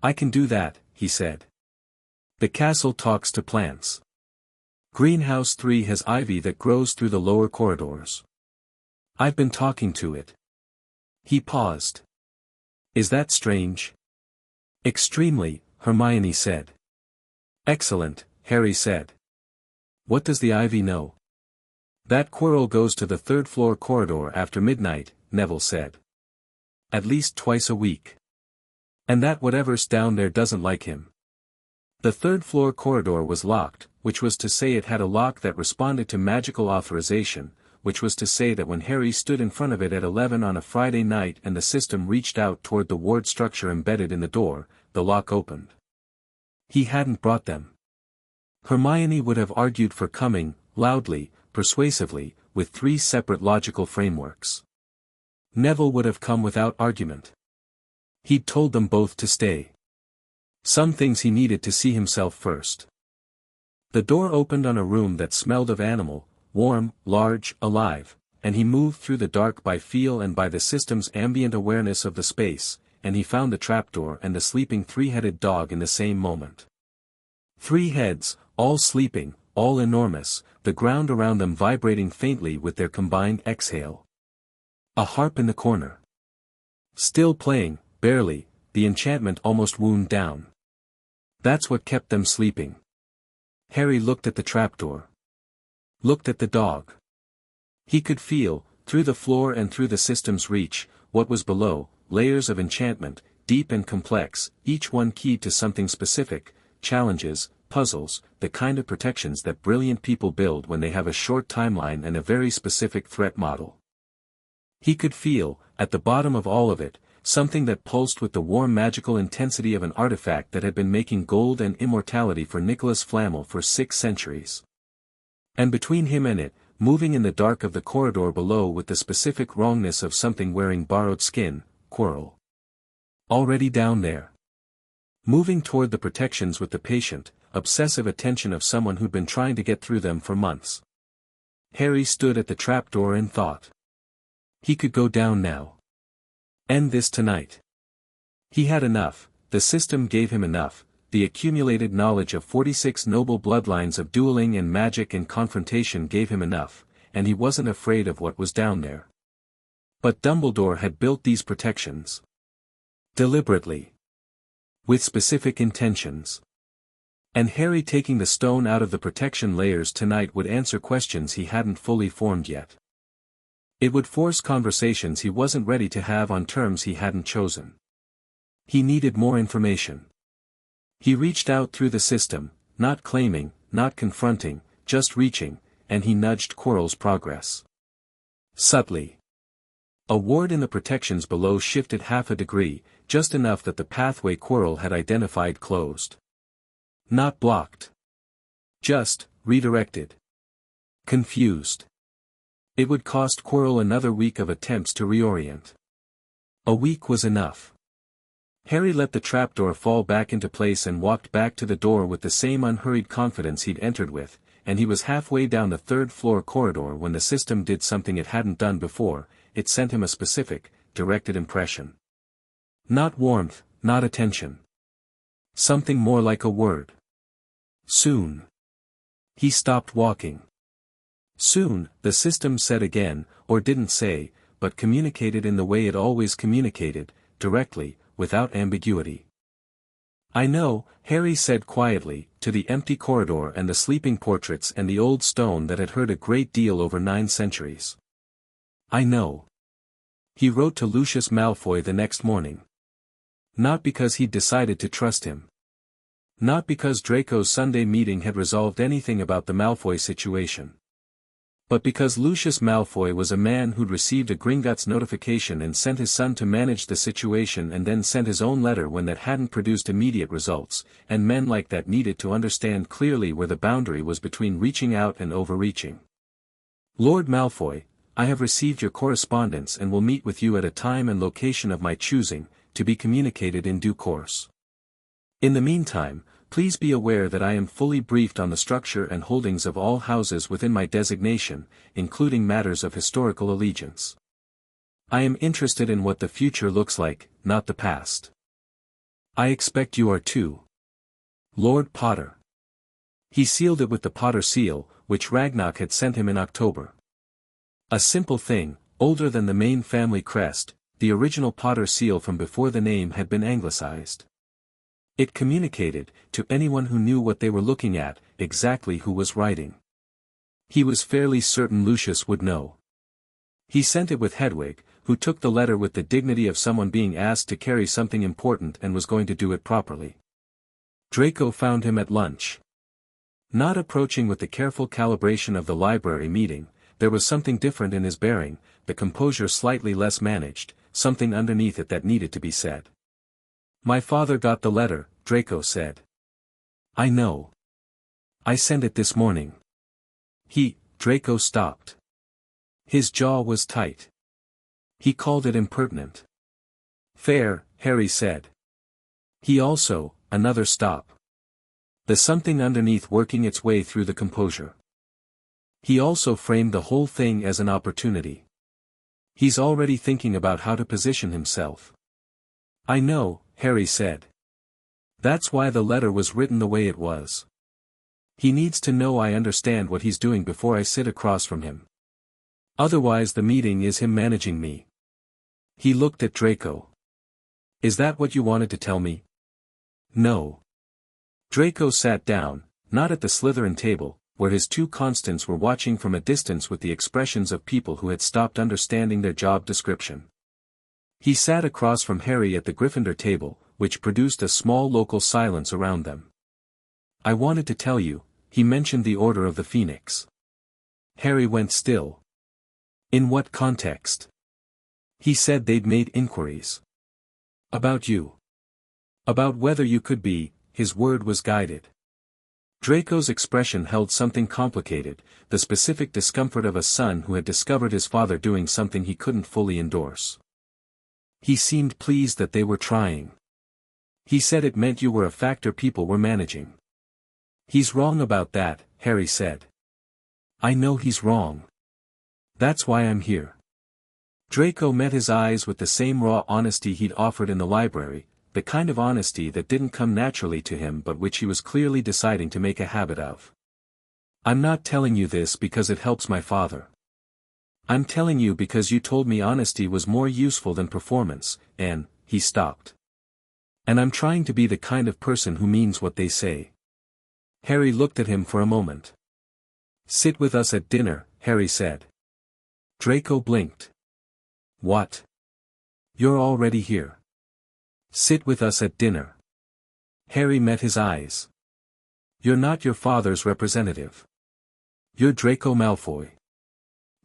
"I can do that," he said. The castle talks to plants. Greenhouse 3 has ivy that grows through the lower corridors. I've been talking to it. He paused. Is that strange? Extremely, Hermione said. Excellent, Harry said. What does the ivy know? That Quirrell goes to the third-floor corridor after midnight, Neville said. At least twice a week. And that whatever's down there doesn't like him. The third-floor corridor was locked, which was to say it had a lock that responded to magical authorization, which was to say that when Harry stood in front of it at 11 on a Friday night and the system reached out toward the ward structure embedded in the door, the lock opened. He hadn't brought them. Hermione would have argued for coming, loudly, persuasively, with 3 separate logical frameworks. Neville would have come without argument. He'd told them both to stay. Some things he needed to see himself first. The door opened on a room that smelled of animal, warm, large, alive, and he moved through the dark by feel and by the system's ambient awareness of the space, and he found the trapdoor and the sleeping 3-headed dog in the same moment. 3 heads, all sleeping, all enormous, the ground around them vibrating faintly with their combined exhale. A harp in the corner. Still playing, barely, the enchantment almost wound down. That's what kept them sleeping. Harry looked at the trapdoor. Looked at the dog. He could feel, through the floor and through the system's reach, what was below, layers of enchantment, deep and complex, each one keyed to something specific, challenges, puzzles, the kind of protections that brilliant people build when they have a short timeline and a very specific threat model. He could feel, at the bottom of all of it, something that pulsed with the warm magical intensity of an artifact that had been making gold and immortality for Nicholas Flamel for 6 centuries. And between him and it, moving in the dark of the corridor below with the specific wrongness of something wearing borrowed skin, Quirrell. Already down there. Moving toward the protections with the patient, obsessive attention of someone who'd been trying to get through them for months. Harry stood at the trapdoor and thought. He could go down now. End this tonight. He had enough, the system gave him enough, the accumulated knowledge of 46 noble bloodlines of dueling and magic and confrontation gave him enough, and he wasn't afraid of what was down there. But Dumbledore had built these protections. Deliberately. With specific intentions. And Harry taking the stone out of the protection layers tonight would answer questions he hadn't fully formed yet. It would force conversations he wasn't ready to have on terms he hadn't chosen. He needed more information. He reached out through the system, not claiming, not confronting, just reaching, and he nudged Quirrell's progress. Subtly. A ward in the protections below shifted half a degree, just enough that the pathway Quirrell had identified closed. Not blocked. Just, redirected. Confused. It would cost Quirrell another week of attempts to reorient. A week was enough. Harry let the trapdoor fall back into place and walked back to the door with the same unhurried confidence he'd entered with, and he was halfway down the third-floor corridor when the system did something it hadn't done before. It sent him a specific, directed impression. Not warmth, not attention. Something more like a word. Soon. He stopped walking. Soon, the system said again, or didn't say, but communicated in the way it always communicated, directly, without ambiguity. I know, Harry said quietly, to the empty corridor and the sleeping portraits and the old stone that had heard a great deal over 9 centuries. I know. He wrote to Lucius Malfoy the next morning. Not because he'd decided to trust him. Not because Draco's Sunday meeting had resolved anything about the Malfoy situation. But because Lucius Malfoy was a man who'd received a Gringotts notification and sent his son to manage the situation and then sent his own letter when that hadn't produced immediate results, and men like that needed to understand clearly where the boundary was between reaching out and overreaching. Lord Malfoy, I have received your correspondence and will meet with you at a time and location of my choosing, to be communicated in due course. In the meantime, please be aware that I am fully briefed on the structure and holdings of all houses within my designation, including matters of historical allegiance. I am interested in what the future looks like, not the past. I expect you are too. Lord Potter. He sealed it with the Potter seal, which Ragnarok had sent him in October. A simple thing, older than the main family crest, the original Potter seal from before the name had been anglicized. It communicated, to anyone who knew what they were looking at, exactly who was writing. He was fairly certain Lucius would know. He sent it with Hedwig, who took the letter with the dignity of someone being asked to carry something important and was going to do it properly. Draco found him at lunch. Not approaching with the careful calibration of the library meeting, there was something different in his bearing, the composure slightly less managed, something underneath it that needed to be said. "My father got the letter," Draco said. "I know. I sent it this morning." Draco stopped. His jaw was tight. He called it impertinent. "Fair," Harry said. He also, another stop. The something underneath working its way through the composure. He also framed the whole thing as an opportunity. He's already thinking about how to position himself. "I know," Harry said. "That's why the letter was written the way it was. He needs to know I understand what he's doing before I sit across from him. Otherwise the meeting is him managing me." He looked at Draco. "Is that what you wanted to tell me?" "No." Draco sat down, not at the Slytherin table, where his two constants were watching from a distance with the expressions of people who had stopped understanding their job description. He sat across from Harry at the Gryffindor table, which produced a small local silence around them. "I wanted to tell you," he mentioned the Order of the Phoenix. Harry went still. "In what context?" He said they'd made inquiries. "About you. About whether you could be," his word was guided. Draco's expression held something complicated, the specific discomfort of a son who had discovered his father doing something he couldn't fully endorse. He seemed pleased that they were trying. He said it meant you were a factor people were managing. "He's wrong about that," Harry said. "I know he's wrong. That's why I'm here." Draco met his eyes with the same raw honesty he'd offered in the library, the kind of honesty that didn't come naturally to him but which he was clearly deciding to make a habit of. "I'm not telling you this because it helps my father. I'm telling you because you told me honesty was more useful than performance, and," he stopped. "And I'm trying to be the kind of person who means what they say." Harry looked at him for a moment. "Sit with us at dinner," Harry said. Draco blinked. "What? You're already here. Sit with us at dinner." Harry met his eyes. "You're not your father's representative. You're Draco Malfoy.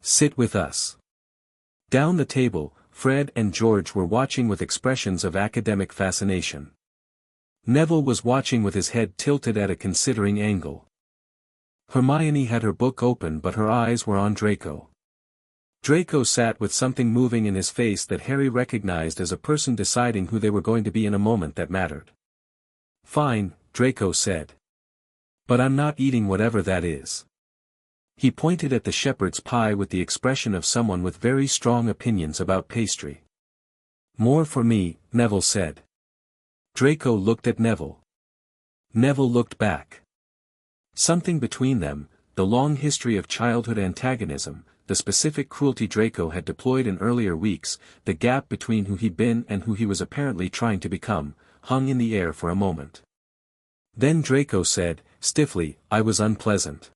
Sit with us." Down the table, Fred and George were watching with expressions of academic fascination. Neville was watching with his head tilted at a considering angle. Hermione had her book open but her eyes were on Draco. Draco sat with something moving in his face that Harry recognized as a person deciding who they were going to be in a moment that mattered. "Fine," Draco said. "But I'm not eating whatever that is." He pointed at the shepherd's pie with the expression of someone with very strong opinions about pastry. "More for me," Neville said. Draco looked at Neville. Neville looked back. Something between them, the long history of childhood antagonism, the specific cruelty Draco had deployed in earlier weeks, the gap between who he'd been and who he was apparently trying to become, hung in the air for a moment. Then Draco said, stiffly, "I was unpleasant.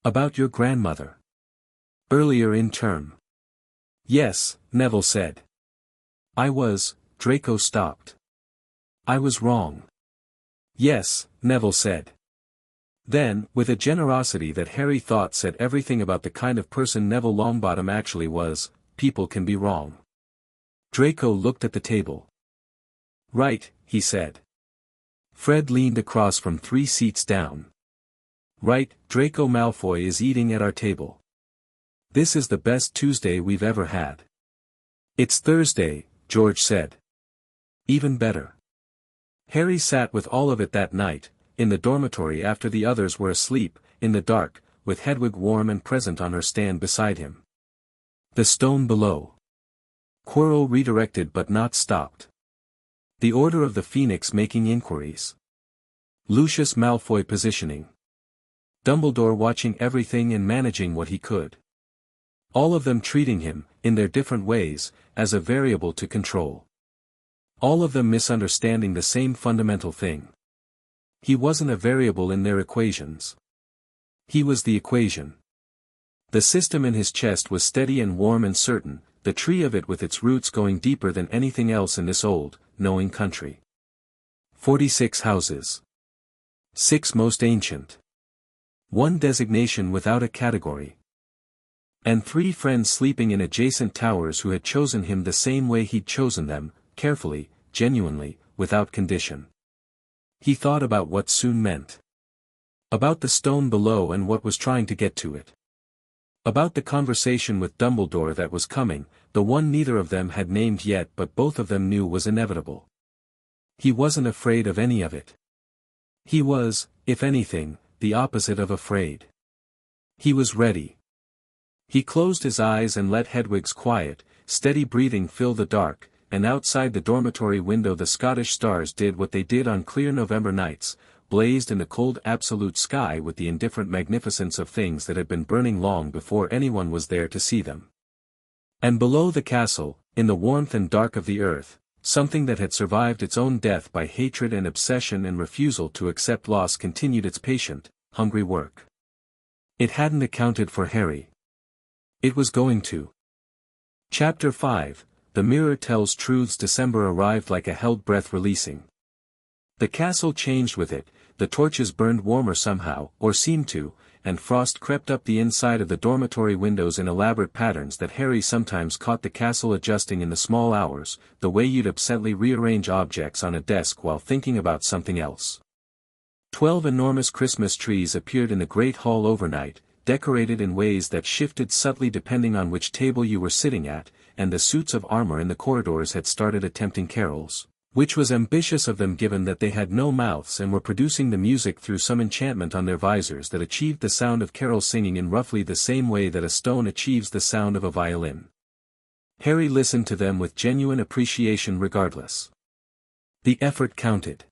About your grandmother. Earlier in term." "Yes," Neville said. "I was," Draco stopped. "I was wrong." "Yes," Neville said. Then, with a generosity that Harry thought said everything about the kind of person Neville Longbottom actually was, "People can be wrong." Draco looked at the table. "Right," he said. Fred leaned across from 3 seats down. "Right, Draco Malfoy is eating at our table. This is the best Tuesday we've ever had." "It's Thursday," George said. "Even better." Harry sat with all of it that night, in the dormitory after the others were asleep, in the dark, with Hedwig warm and present on her stand beside him. The stone below. Quirrell redirected but not stopped. The Order of the Phoenix making inquiries. Lucius Malfoy positioning. Dumbledore watching everything and managing what he could. All of them treating him, in their different ways, as a variable to control. All of them misunderstanding the same fundamental thing. He wasn't a variable in their equations. He was the equation. The system in his chest was steady and warm and certain, the tree of it with its roots going deeper than anything else in this old, knowing country. 46 houses. 6 most ancient. 1 designation without a category. And 3 friends sleeping in adjacent towers who had chosen him the same way he'd chosen them, carefully, genuinely, without condition. He thought about what soon meant. About the stone below and what was trying to get to it. About the conversation with Dumbledore that was coming, the one neither of them had named yet but both of them knew was inevitable. He wasn't afraid of any of it. He was, if anything, the opposite of afraid. He was ready. He closed his eyes and let Hedwig's quiet, steady breathing fill the dark, and outside the dormitory window the Scottish stars did what they did on clear November nights, blazed in the cold absolute sky with the indifferent magnificence of things that had been burning long before anyone was there to see them. And below the castle, in the warmth and dark of the earth, something that had survived its own death by hatred and obsession and refusal to accept loss continued its patient, hungry work. It hadn't accounted for Harry. It was going to. Chapter 5, The Mirror Tells Truths. December arrived like a held breath releasing. The castle changed with it, the torches burned warmer somehow, or seemed to, and frost crept up the inside of the dormitory windows in elaborate patterns that Harry sometimes caught the castle adjusting in the small hours, the way you'd absently rearrange objects on a desk while thinking about something else. 12 enormous Christmas trees appeared in the great hall overnight, decorated in ways that shifted subtly depending on which table you were sitting at, and the suits of armor in the corridors had started attempting carols, which was ambitious of them given that they had no mouths and were producing the music through some enchantment on their visors that achieved the sound of carol singing in roughly the same way that a stone achieves the sound of a violin. Harry listened to them with genuine appreciation regardless. The effort counted.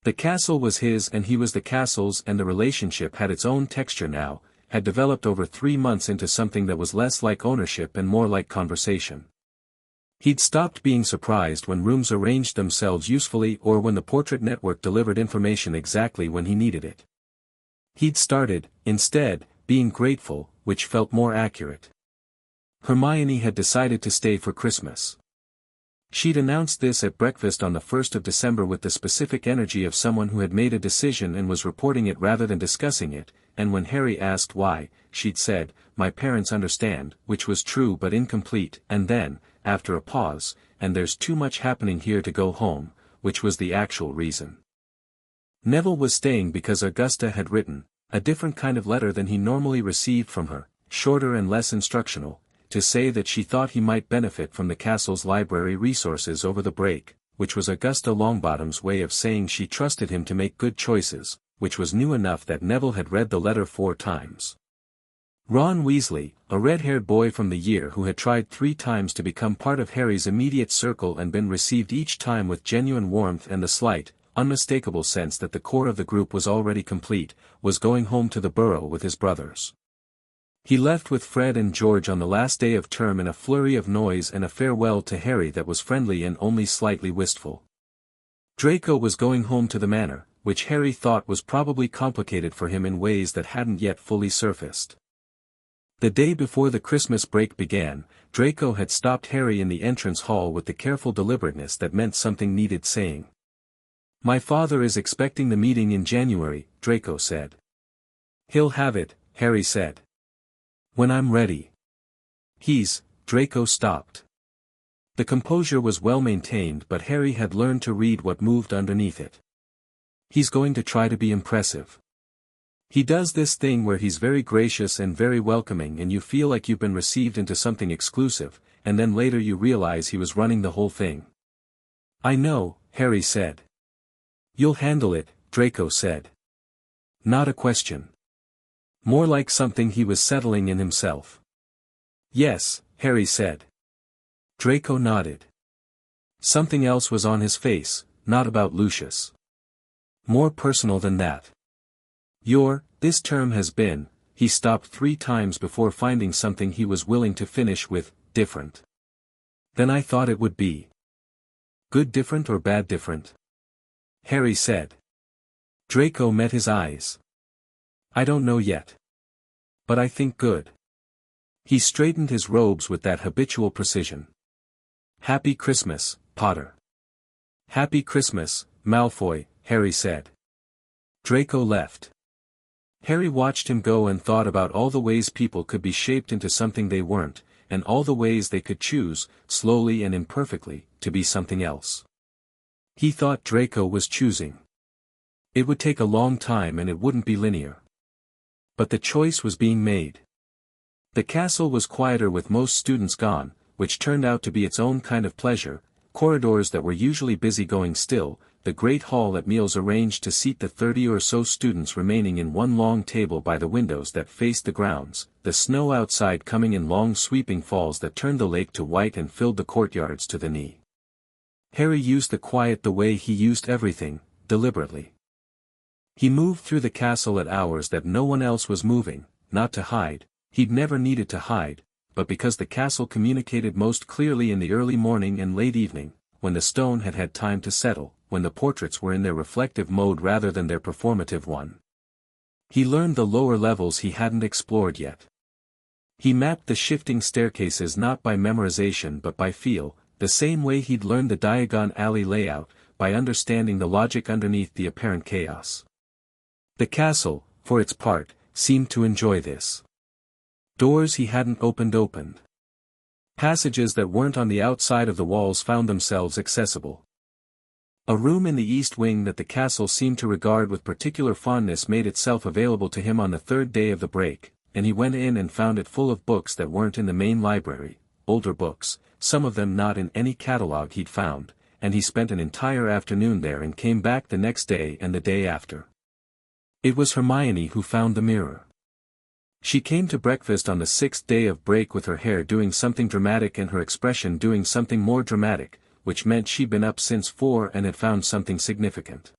The castle was his and he was the castle's, and the relationship had its own texture now, had developed over 3 months into something that was less like ownership and more like conversation. He'd stopped being surprised when rooms arranged themselves usefully or when the portrait network delivered information exactly when he needed it. He'd started, instead, being grateful, which felt more accurate. Hermione had decided to stay for Christmas. She'd announced this at breakfast on the 1st of December with the specific energy of someone who had made a decision and was reporting it rather than discussing it, and when Harry asked why, she'd said, "My parents understand," which was true but incomplete, and then, after a pause, "and there's too much happening here to go home," which was the actual reason. Neville was staying because Augusta had written a different kind of letter than he normally received from her, shorter and less instructional, to say that she thought he might benefit from the castle's library resources over the break, which was Augusta Longbottom's way of saying she trusted him to make good choices, which was new enough that Neville had read the letter 4 times. Ron Weasley, a red-haired boy from the year who had tried 3 times to become part of Harry's immediate circle and been received each time with genuine warmth and the slight, unmistakable sense that the core of the group was already complete, was going home to the Burrow with his brothers. He left with Fred and George on the last day of term in a flurry of noise and a farewell to Harry that was friendly and only slightly wistful. Draco was going home to the manor, which Harry thought was probably complicated for him in ways that hadn't yet fully surfaced. The day before the Christmas break began, Draco had stopped Harry in the entrance hall with the careful deliberateness that meant something needed saying. "My father is expecting the meeting in January," Draco said. "He'll have it," Harry said. "When I'm ready." Draco stopped. The composure was well maintained but Harry had learned to read what moved underneath it. "He's going to try to be impressive. He does this thing where he's very gracious and very welcoming and you feel like you've been received into something exclusive, and then later you realize he was running the whole thing." "I know," Harry said. "You'll handle it," Draco said. Not a question. More like something he was settling in himself. "Yes," Harry said. Draco nodded. Something else was on his face, not about Lucius. More personal than that. This term has been, he stopped 3 times before finding something he was willing to finish with, different. Then I thought it would be. Good different or bad different? Harry said. Draco met his eyes. I don't know yet. But I think good. He straightened his robes with that habitual precision. Happy Christmas, Potter. Happy Christmas, Malfoy, Harry said. Draco left. Harry watched him go and thought about all the ways people could be shaped into something they weren't, and all the ways they could choose, slowly and imperfectly, to be something else. He thought Draco was choosing. It would take a long time and it wouldn't be linear. But the choice was being made. The castle was quieter with most students gone, which turned out to be its own kind of pleasure, corridors that were usually busy going still, the great hall at meals arranged to seat the 30 or so students remaining in one long table by the windows that faced the grounds, the snow outside coming in long sweeping falls that turned the lake to white and filled the courtyards to the knee. Harry used the quiet the way he used everything, deliberately. He moved through the castle at hours that no one else was moving, not to hide, he'd never needed to hide, but because the castle communicated most clearly in the early morning and late evening, when the stone had had time to settle, when the portraits were in their reflective mode rather than their performative one. He learned the lower levels he hadn't explored yet. He mapped the shifting staircases not by memorization but by feel, the same way he'd learned the Diagon Alley layout, by understanding the logic underneath the apparent chaos. The castle, for its part, seemed to enjoy this. Doors he hadn't opened. Passages that weren't on the outside of the walls found themselves accessible. A room in the east wing that the castle seemed to regard with particular fondness made itself available to him on the 3rd day of the break, and he went in and found it full of books that weren't in the main library, older books, some of them not in any catalogue he'd found, and he spent an entire afternoon there and came back the next day and the day after. It was Hermione who found the mirror. She came to breakfast on the 6th day of break with her hair doing something dramatic and her expression doing something more dramatic, which meant she'd been up since 4 and had found something significant.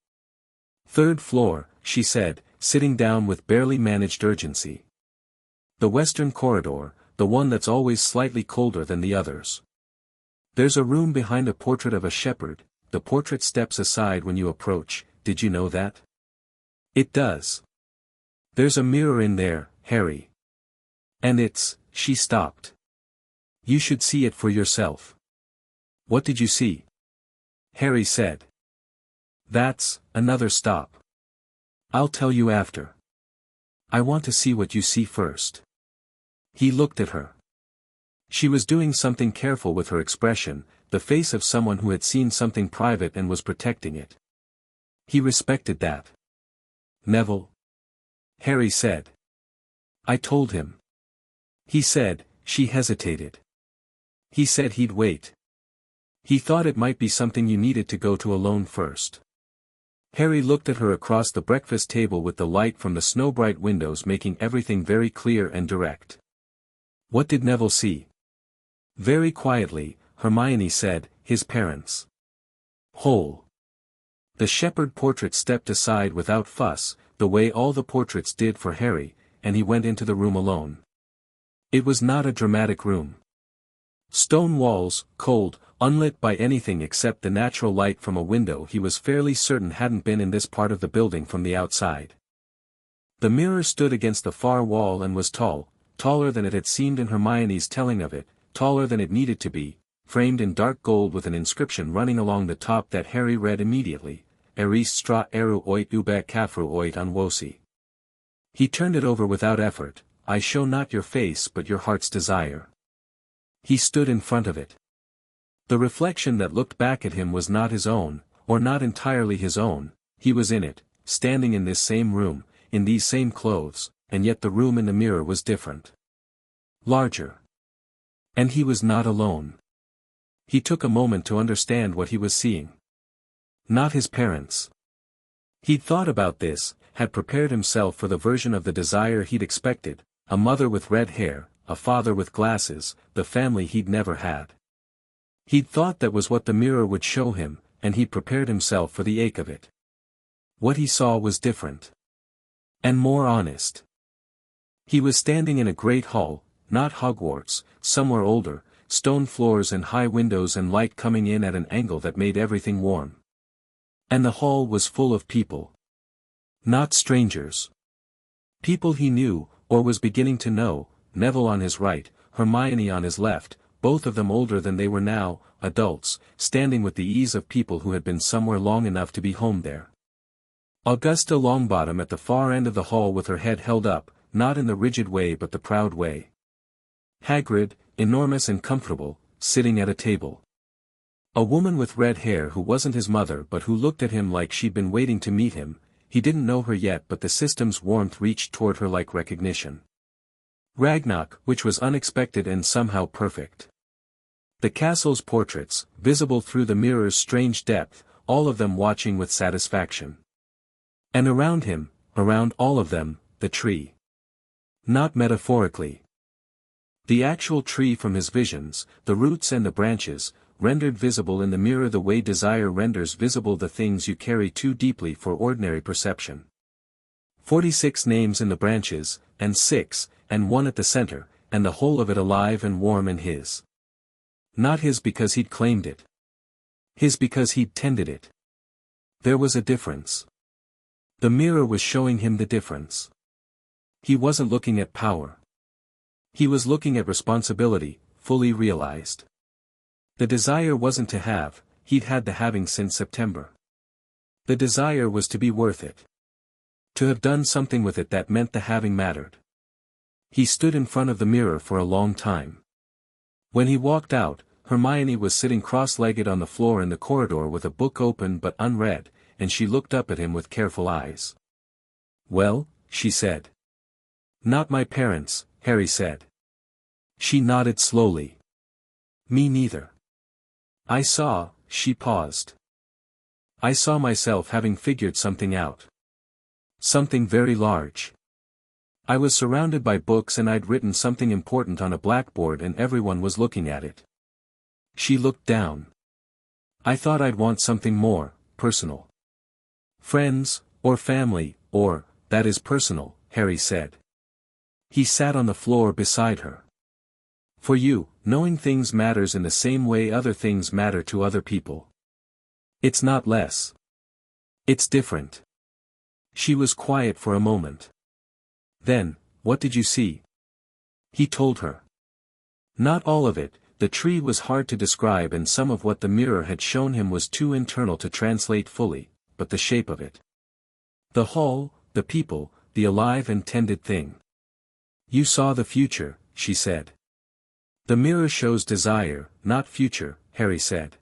3rd floor, she said, sitting down with barely managed urgency. The western corridor, the one that's always slightly colder than the others. There's a room behind a portrait of a shepherd, the portrait steps aside when you approach, did you know that? It does. There's a mirror in there, Harry. And she stopped. You should see it for yourself. What did you see? Harry said. That's another stop. I'll tell you after. I want to see what you see first. He looked at her. She was doing something careful with her expression, the face of someone who had seen something private and was protecting it. He respected that. Neville. Harry said. I told him. He said, she hesitated. He said he'd wait. He thought it might be something you needed to go to alone first. Harry looked at her across the breakfast table with the light from the snow-bright windows making everything very clear and direct. What did Neville see? Very quietly, Hermione said, his parents. Whole. The shepherd portrait stepped aside without fuss, the way all the portraits did for Harry, and he went into the room alone. It was not a dramatic room. Stone walls, cold, unlit by anything except the natural light from a window he was fairly certain hadn't been in this part of the building from the outside. The mirror stood against the far wall and was tall, taller than it had seemed in Hermione's telling of it, taller than it needed to be, framed in dark gold with an inscription running along the top that Harry read immediately, Eris stra eru oit ube kafru oit unwosi. He turned it over without effort, I show not your face but your heart's desire. He stood in front of it. The reflection that looked back at him was not his own, or not entirely his own, he was in it, standing in this same room, in these same clothes, and yet the room in the mirror was different. Larger. And he was not alone. He took a moment to understand what he was seeing. Not his parents. He'd thought about this, had prepared himself for the version of the desire he'd expected, a mother with red hair, a father with glasses, the family he'd never had. He'd thought that was what the mirror would show him, and he'd prepared himself for the ache of it. What he saw was different. And more honest. He was standing in a great hall, not Hogwarts, somewhere older, stone floors and high windows and light coming in at an angle that made everything warm. And the hall was full of people. Not strangers. People he knew, or was beginning to know, Neville on his right, Hermione on his left, both of them older than they were now, adults, standing with the ease of people who had been somewhere long enough to be home there. Augusta Longbottom at the far end of the hall with her head held up, not in the rigid way but the proud way. Hagrid, enormous and comfortable, sitting at a table. A woman with red hair who wasn't his mother but who looked at him like she'd been waiting to meet him. He didn't know her yet but the system's warmth reached toward her like recognition. Ragnarok, which was unexpected and somehow perfect. The castle's portraits, visible through the mirror's strange depth, all of them watching with satisfaction. And around him, around all of them, the tree. Not metaphorically. The actual tree from his visions, the roots and the branches, rendered visible in the mirror the way desire renders visible the things you carry too deeply for ordinary perception. 46 names in the branches, and 6, and 1 at the center, and the whole of it alive and warm and his. Not his because he'd claimed it. His because he'd tended it. There was a difference. The mirror was showing him the difference. He wasn't looking at power. He was looking at responsibility, fully realized. The desire wasn't to have, he'd had the having since September. The desire was to be worth it. To have done something with it that meant the having mattered. He stood in front of the mirror for a long time. When he walked out, Hermione was sitting cross-legged on the floor in the corridor with a book open but unread, and she looked up at him with careful eyes. "Well?" she said. "Not my parents," Harry said. She nodded slowly. "Me neither." "I saw," she paused. "I saw myself having figured something out. Something very large. I was surrounded by books and I'd written something important on a blackboard and everyone was looking at it." She looked down. "I thought I'd want something more, personal. Friends, or family, or, that is personal," Harry said. He sat on the floor beside her. "For you, knowing things matters in the same way other things matter to other people. It's not less. It's different." She was quiet for a moment. "Then, what did you see?" He told her. Not all of it, the tree was hard to describe and some of what the mirror had shown him was too internal to translate fully, but the shape of it. The hall, the people, the alive and tended thing. "You saw the future," she said. "The mirror shows desire, not future," Harry said.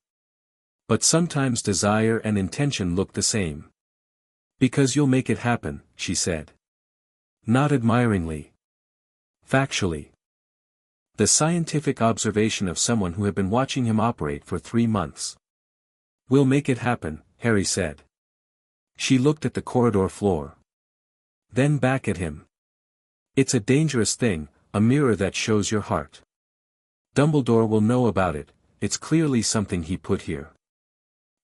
"But sometimes desire and intention look the same." "Because you'll make it happen," she said. Not admiringly. Factually. The scientific observation of someone who had been watching him operate for 3 months. "We'll make it happen," Harry said. She looked at the corridor floor. Then back at him. "It's a dangerous thing, a mirror that shows your heart. Dumbledore will know about it, it's clearly something he put here.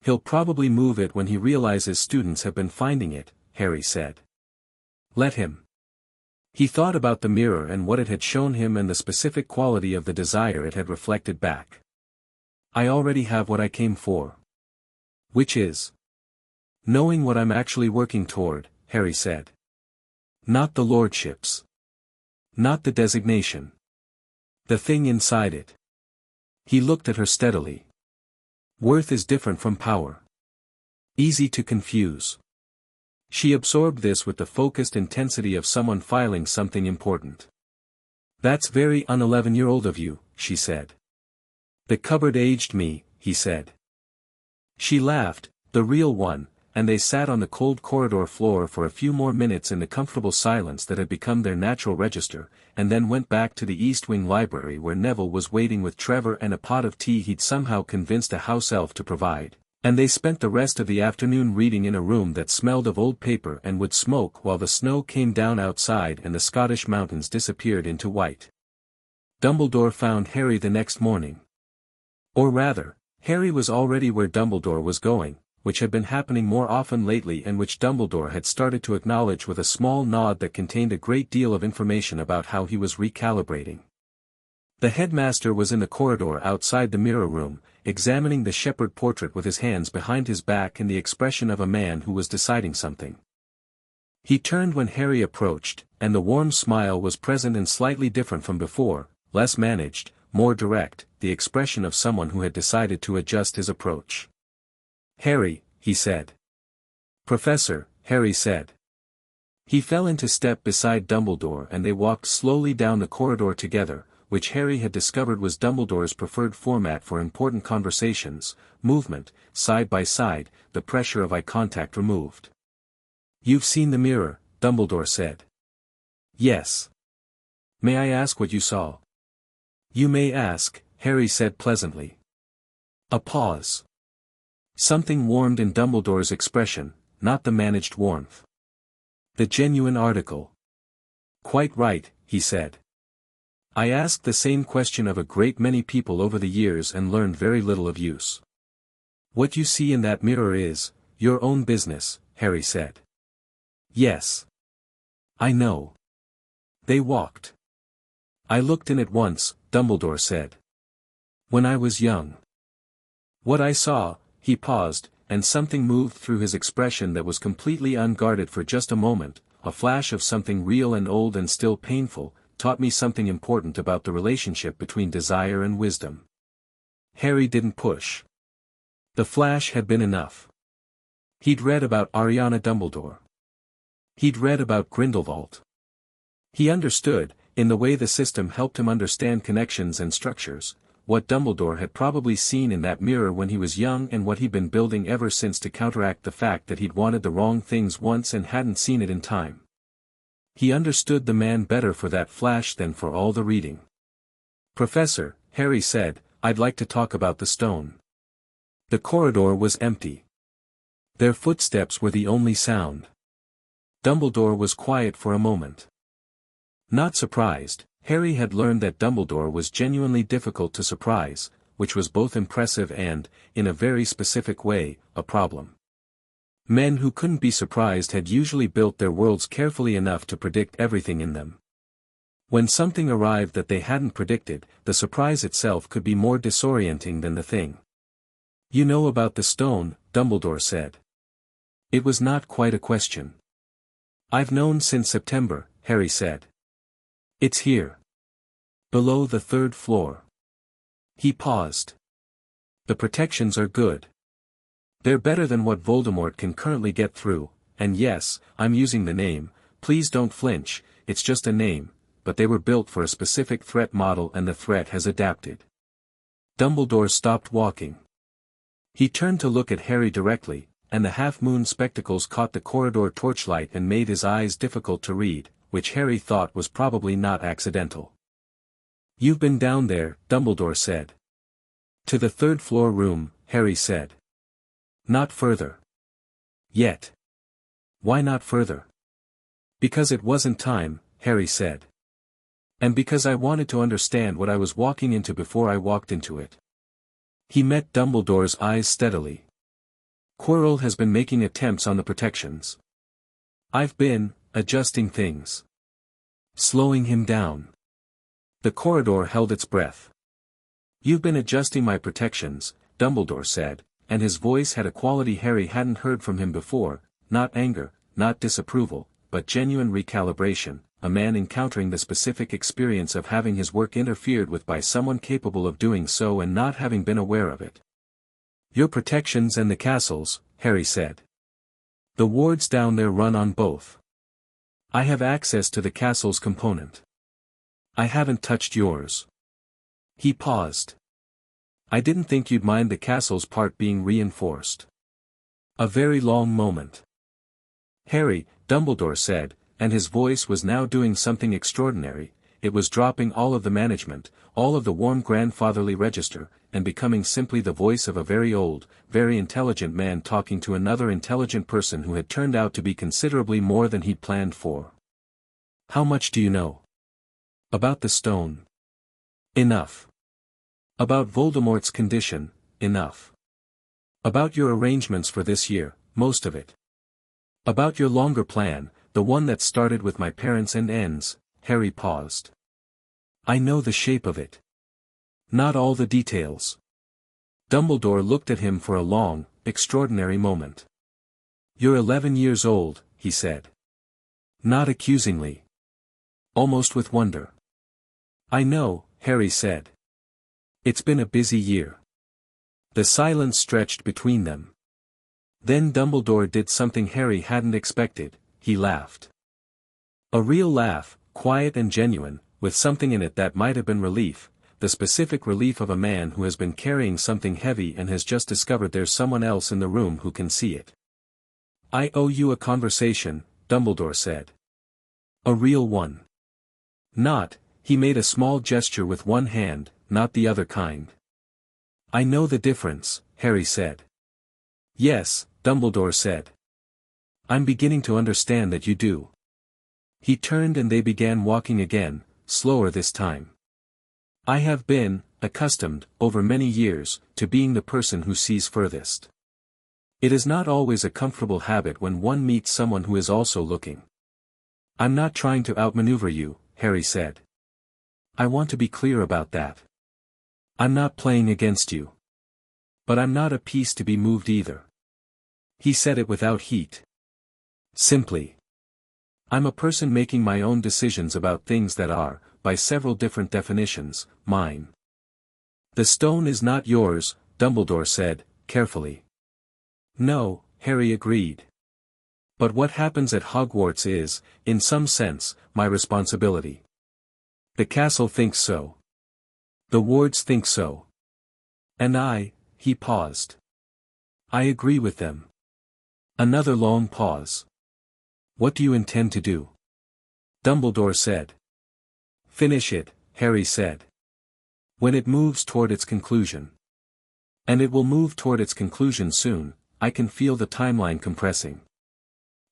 He'll probably move it when he realizes students have been finding it," Harry said. "Let him." He thought about the mirror and what it had shown him and the specific quality of the desire it had reflected back. "I already have what I came for." "Which is?" "Knowing what I'm actually working toward," Harry said. "Not the lordships. Not the designation. The thing inside it." He looked at her steadily. "Worth is different from power. Easy to confuse." She absorbed this with the focused intensity of someone filing something important. "That's very un-11-year-old of you," she said. "The cupboard aged me," he said. She laughed, the real one, and they sat on the cold corridor floor for a few more minutes in the comfortable silence that had become their natural register, and then went back to the East Wing library where Neville was waiting with Trevor and a pot of tea he'd somehow convinced a house elf to provide, and they spent the rest of the afternoon reading in a room that smelled of old paper and would smoke while the snow came down outside and the Scottish mountains disappeared into white. Dumbledore found Harry the next morning. Or rather, Harry was already where Dumbledore was going, which had been happening more often lately and which Dumbledore had started to acknowledge with a small nod that contained a great deal of information about how he was recalibrating. The headmaster was in the corridor outside the mirror room, examining the shepherd portrait with his hands behind his back and the expression of a man who was deciding something. He turned when Harry approached, and the warm smile was present and slightly different from before, less managed, more direct, the expression of someone who had decided to adjust his approach. "Harry," he said. "Professor," Harry said. He fell into step beside Dumbledore and they walked slowly down the corridor together, which Harry had discovered was Dumbledore's preferred format for important conversations, movement, side by side, the pressure of eye contact removed. "You've seen the mirror," Dumbledore said. "Yes. May I ask what you saw?" "You may ask," Harry said pleasantly. A pause. Something warmed in Dumbledore's expression, not the managed warmth. "The genuine article." "Quite right," he said. "I asked the same question of a great many people over the years and learned very little of use." "What you see in that mirror is your own business," Harry said. "Yes. I know." They walked. "I looked in it once," Dumbledore said. "When I was young. What I saw," he paused, and something moved through his expression that was completely unguarded for just a moment, a flash of something real and old and still painful, taught me something important about the relationship between desire and wisdom. Harry didn't push. The flash had been enough. He'd read about Ariana Dumbledore. He'd read about Grindelwald. He understood, in the way the system helped him understand connections and structures, what Dumbledore had probably seen in that mirror when he was young and what he'd been building ever since to counteract the fact that he'd wanted the wrong things once and hadn't seen it in time. He understood the man better for that flash than for all the reading. "Professor," Harry said, "I'd like to talk about the stone." The corridor was empty. Their footsteps were the only sound. Dumbledore was quiet for a moment. Not surprised, Harry had learned that Dumbledore was genuinely difficult to surprise, which was both impressive and, in a very specific way, a problem. Men who couldn't be surprised had usually built their worlds carefully enough to predict everything in them. When something arrived that they hadn't predicted, the surprise itself could be more disorienting than the thing. "You know about the stone," Dumbledore said. It was not quite a question. "I've known since September," Harry said. "It's here. Below the 3rd floor." He paused. "The protections are good. They're better than what Voldemort can currently get through, and yes, I'm using the name, please don't flinch, it's just a name, but they were built for a specific threat model and the threat has adapted." Dumbledore stopped walking. He turned to look at Harry directly, and the half-moon spectacles caught the corridor torchlight and made his eyes difficult to read, which Harry thought was probably not accidental. "You've been down there," Dumbledore said. "To the 3rd floor room," Harry said. "Not further. Yet." "Why not further?" "Because it wasn't time," Harry said. "And because I wanted to understand what I was walking into before I walked into it." He met Dumbledore's eyes steadily. "Quirrell has been making attempts on the protections. I've been adjusting things. Slowing him down." The corridor held its breath. "You've been adjusting my protections," Dumbledore said, and his voice had a quality Harry hadn't heard from him before, not anger, not disapproval, but genuine recalibration, a man encountering the specific experience of having his work interfered with by someone capable of doing so and not having been aware of it. "Your protections and the castle's," Harry said. "The wards down there run on both. I have access to the castle's component. I haven't touched yours." He paused. "I didn't think you'd mind the castle's part being reinforced." A very long moment. "Harry," Dumbledore said, and his voice was now doing something extraordinary, it was dropping all of the management, all of the warm grandfatherly register, and becoming simply the voice of a very old, very intelligent man talking to another intelligent person who had turned out to be considerably more than he'd planned for. "How much do you know?" "About the stone." "Enough." "About Voldemort's condition?" "Enough." About your arrangements for this year, most of it. About your longer plan, the one that started with my parents and ends." Harry paused. "I know the shape of it. Not all the details." Dumbledore looked at him for a long, extraordinary moment. "You're 11 years old," he said. Not accusingly. Almost with wonder. "I know," Harry said. "It's been a busy year." The silence stretched between them. Then Dumbledore did something Harry hadn't expected. He laughed. A real laugh, quiet and genuine, with something in it that might have been relief, the specific relief of a man who has been carrying something heavy and has just discovered there's someone else in the room who can see it. "I owe you a conversation," Dumbledore said. "A real one." "Not," he made a small gesture with one hand, "not the other kind." "I know the difference," Harry said. "Yes," Dumbledore said. "I'm beginning to understand that you do." He turned and they began walking again, slower this time. "I have been accustomed, over many years, to being the person who sees furthest. It is not always a comfortable habit when one meets someone who is also looking." "I'm not trying to outmaneuver you," Harry said. "I want to be clear about that. I'm not playing against you. But I'm not a piece to be moved either." He said it without heat. Simply. "I'm a person making my own decisions about things that are, by several different definitions, mine." "The stone is not yours," Dumbledore said, carefully. "No," Harry agreed. "But what happens at Hogwarts is, in some sense, my responsibility. The castle thinks so. The wards think so. And he paused. "I agree with them." Another long pause. "What do you intend to do?" Dumbledore said. "Finish it," Harry said. "When it moves toward its conclusion. And it will move toward its conclusion soon, I can feel the timeline compressing.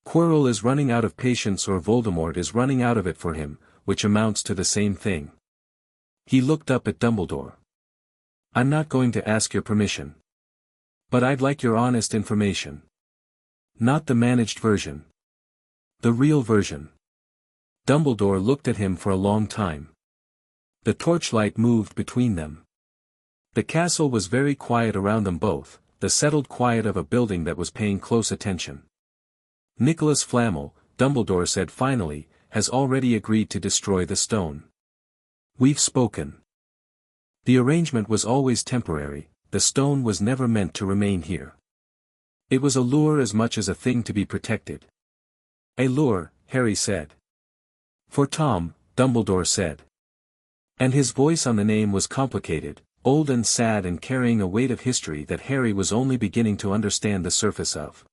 Quirrell is running out of patience or Voldemort is running out of it for him, which amounts to the same thing." He looked up at Dumbledore. "I'm not going to ask your permission. But I'd like your honest information. Not the managed version. The real version." Dumbledore looked at him for a long time. The torchlight moved between them. The castle was very quiet around them both, the settled quiet of a building that was paying close attention. "Nicholas Flamel," Dumbledore said finally, "has already agreed to destroy the stone. We've spoken. The arrangement was always temporary, the stone was never meant to remain here. It was a lure as much as a thing to be protected." "A lure," Harry said. "For Tom," Dumbledore said. And his voice on the name was complicated, old and sad and carrying a weight of history that Harry was only beginning to understand the surface of.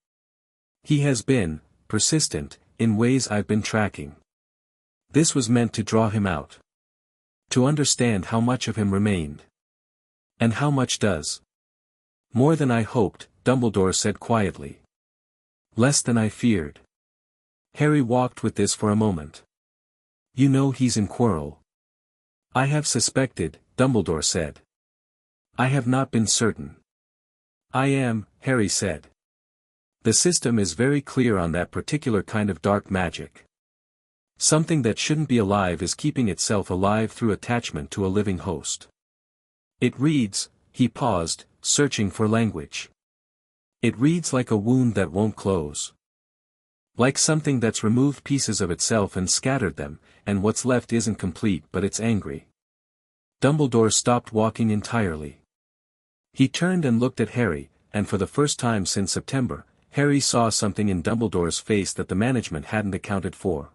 "He has been persistent, in ways I've been tracking. This was meant to draw him out. To understand how much of him remained. And how much does." "More than I hoped," Dumbledore said quietly. "Less than I feared." Harry walked with this for a moment. "You know he's in Quirrell." "I have suspected," Dumbledore said. "I have not been certain." "I am," Harry said. "The system is very clear on that particular kind of dark magic. Something that shouldn't be alive is keeping itself alive through attachment to a living host. It reads," he paused, searching for language. "It reads like a wound that won't close. Like something that's removed pieces of itself and scattered them, and what's left isn't complete but it's angry." Dumbledore stopped walking entirely. He turned and looked at Harry, and for the first time since September, Harry saw something in Dumbledore's face that the management hadn't accounted for.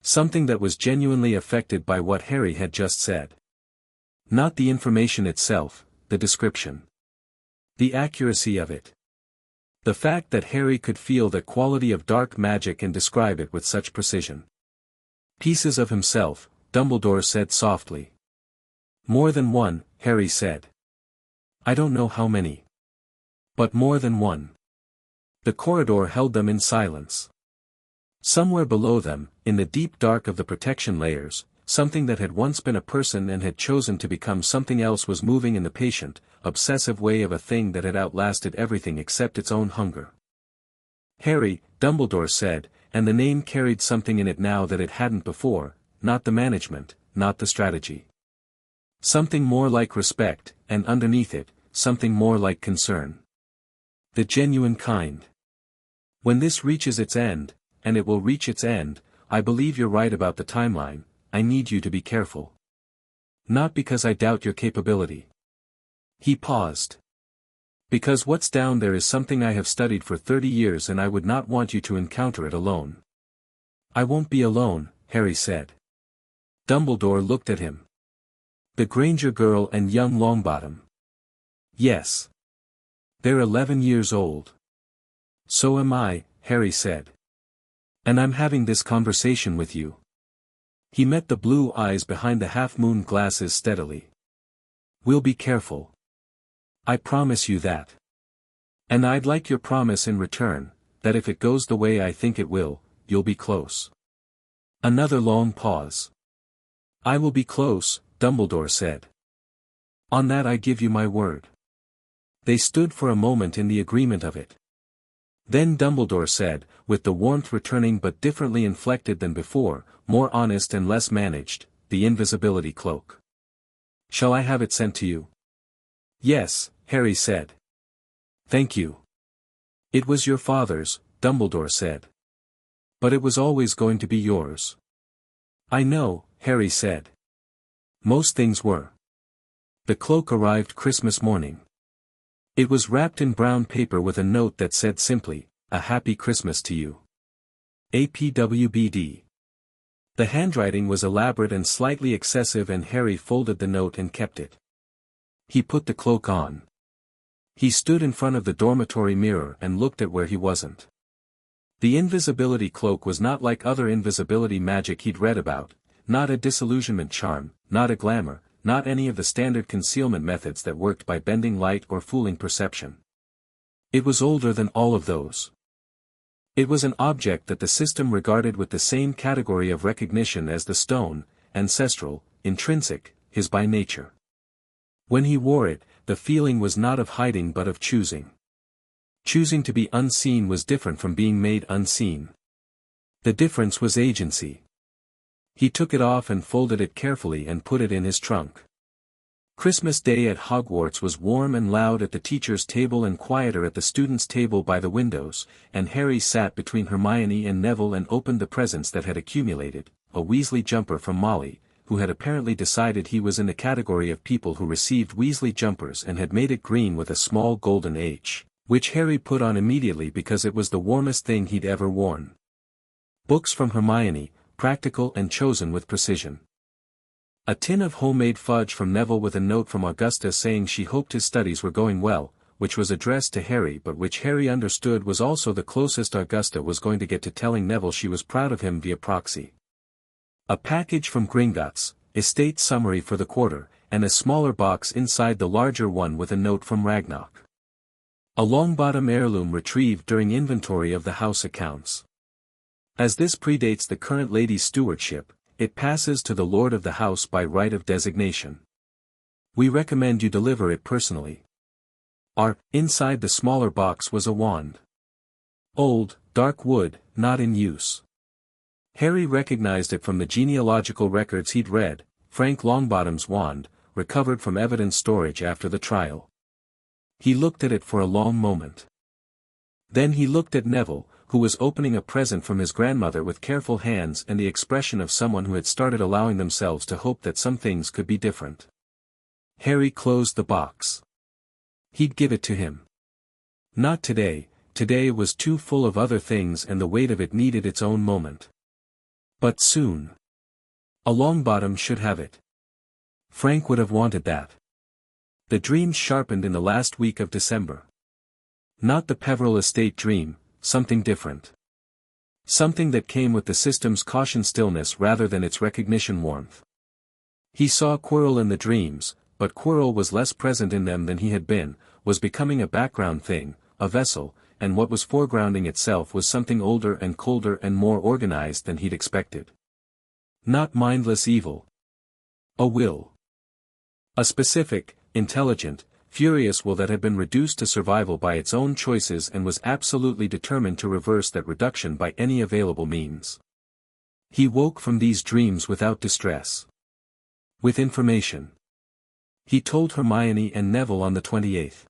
Something that was genuinely affected by what Harry had just said. Not the information itself, the description. The accuracy of it. The fact that Harry could feel the quality of dark magic and describe it with such precision. "Pieces of himself," Dumbledore said softly. "More than one," Harry said. "I don't know how many. But more than one." The corridor held them in silence. Somewhere below them, in the deep dark of the protection layers, something that had once been a person and had chosen to become something else was moving in the patient, obsessive way of a thing that had outlasted everything except its own hunger. Harry, Dumbledore said, and the name carried something in it now that it hadn't before, not the management, not the strategy. Something more like respect, and underneath it, something more like concern. The genuine kind. When this reaches its end, and it will reach its end, I believe you're right about the timeline, I need you to be careful. Not because I doubt your capability. He paused. Because what's down there is something I have studied for 30 years and I would not want you to encounter it alone. I won't be alone, Harry said. Dumbledore looked at him. The Granger girl and young Longbottom. Yes. They're 11 years old. So am I, Harry said. And I'm having this conversation with you. He met the blue eyes behind the half-moon glasses steadily. We'll be careful. I promise you that. And I'd like your promise in return, that if it goes the way I think it will, you'll be close. Another long pause. I will be close, Dumbledore said. On that I give you my word. They stood for a moment in the agreement of it. Then Dumbledore said, with the warmth returning but differently inflected than before, more honest and less managed, the invisibility cloak. Shall I have it sent to you? Yes, Harry said. Thank you. It was your father's, Dumbledore said. But it was always going to be yours. I know, Harry said. Most things were. The cloak arrived Christmas morning. It was wrapped in brown paper with a note that said simply, "A Happy Christmas to you. APWBD." The handwriting was elaborate and slightly excessive and Harry folded the note and kept it. He put the cloak on. He stood in front of the dormitory mirror and looked at where he wasn't. The invisibility cloak was not like other invisibility magic he'd read about, not a disillusionment charm, not a glamour, not any of the standard concealment methods that worked by bending light or fooling perception. It was older than all of those. It was an object that the system regarded with the same category of recognition as the stone, ancestral, intrinsic, his by nature. When he wore it, the feeling was not of hiding but of choosing. Choosing to be unseen was different from being made unseen. The difference was agency. He took it off and folded it carefully and put it in his trunk. Christmas Day at Hogwarts was warm and loud at the teacher's table and quieter at the students' table by the windows, and Harry sat between Hermione and Neville and opened the presents that had accumulated, a Weasley jumper from Molly, who had apparently decided he was in the category of people who received Weasley jumpers and had made it green with a small golden H, which Harry put on immediately because it was the warmest thing he'd ever worn. Books from Hermione, practical and chosen with precision. A tin of homemade fudge from Neville with a note from Augusta saying she hoped his studies were going well, which was addressed to Harry but which Harry understood was also the closest Augusta was going to get to telling Neville she was proud of him via proxy. A package from Gringotts, estate summary for the quarter, and a smaller box inside the larger one with a note from Ragnarok. A Longbottom heirloom retrieved during inventory of the house accounts. As this predates the current lady's stewardship, it passes to the lord of the house by right of designation. We recommend you deliver it personally. Inside the smaller box was a wand. Old, dark wood, not in use. Harry recognized it from the genealogical records he'd read, Frank Longbottom's wand, recovered from evidence storage after the trial. He looked at it for a long moment. Then he looked at Neville, who was opening a present from his grandmother with careful hands and the expression of someone who had started allowing themselves to hope that some things could be different. Harry closed the box. He'd give it to him. Not today, today was too full of other things and the weight of it needed its own moment. But soon. A Longbottom should have it. Frank would have wanted that. The dream sharpened in the last week of December. Not the Peveril estate dream, something different. Something that came with the system's caution stillness rather than its recognition warmth. He saw Quirrell in the dreams, but Quirrell was less present in them than he had been, was becoming a background thing, a vessel, and what was foregrounding itself was something older and colder and more organized than he'd expected. Not mindless evil. A will. A specific, intelligent, furious will that had been reduced to survival by its own choices and was absolutely determined to reverse that reduction by any available means. He woke from these dreams without distress. With information. He told Hermione and Neville on the 28th.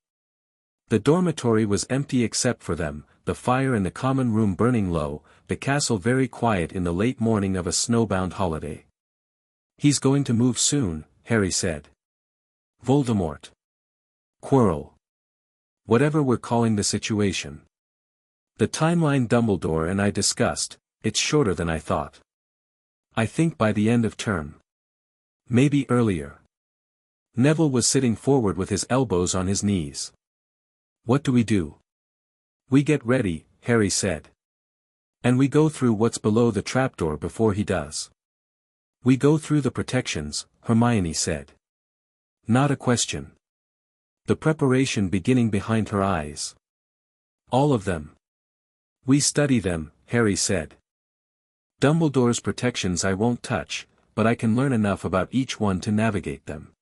The dormitory was empty except for them, the fire in the common room burning low, the castle very quiet in the late morning of a snowbound holiday. "He's going to move soon," Harry said. "Voldemort. Quirrell. Whatever we're calling the situation. The timeline Dumbledore and I discussed, it's shorter than I thought. I think by the end of term. Maybe earlier." Neville was sitting forward with his elbows on his knees. "What do we do?" "We get ready," Harry said. "And we go through what's below the trapdoor before he does." "We go through the protections," Hermione said. Not a question. The preparation beginning behind her eyes. "All of them." "We study them," Harry said. "Dumbledore's protections I won't touch, but I can learn enough about each one to navigate them.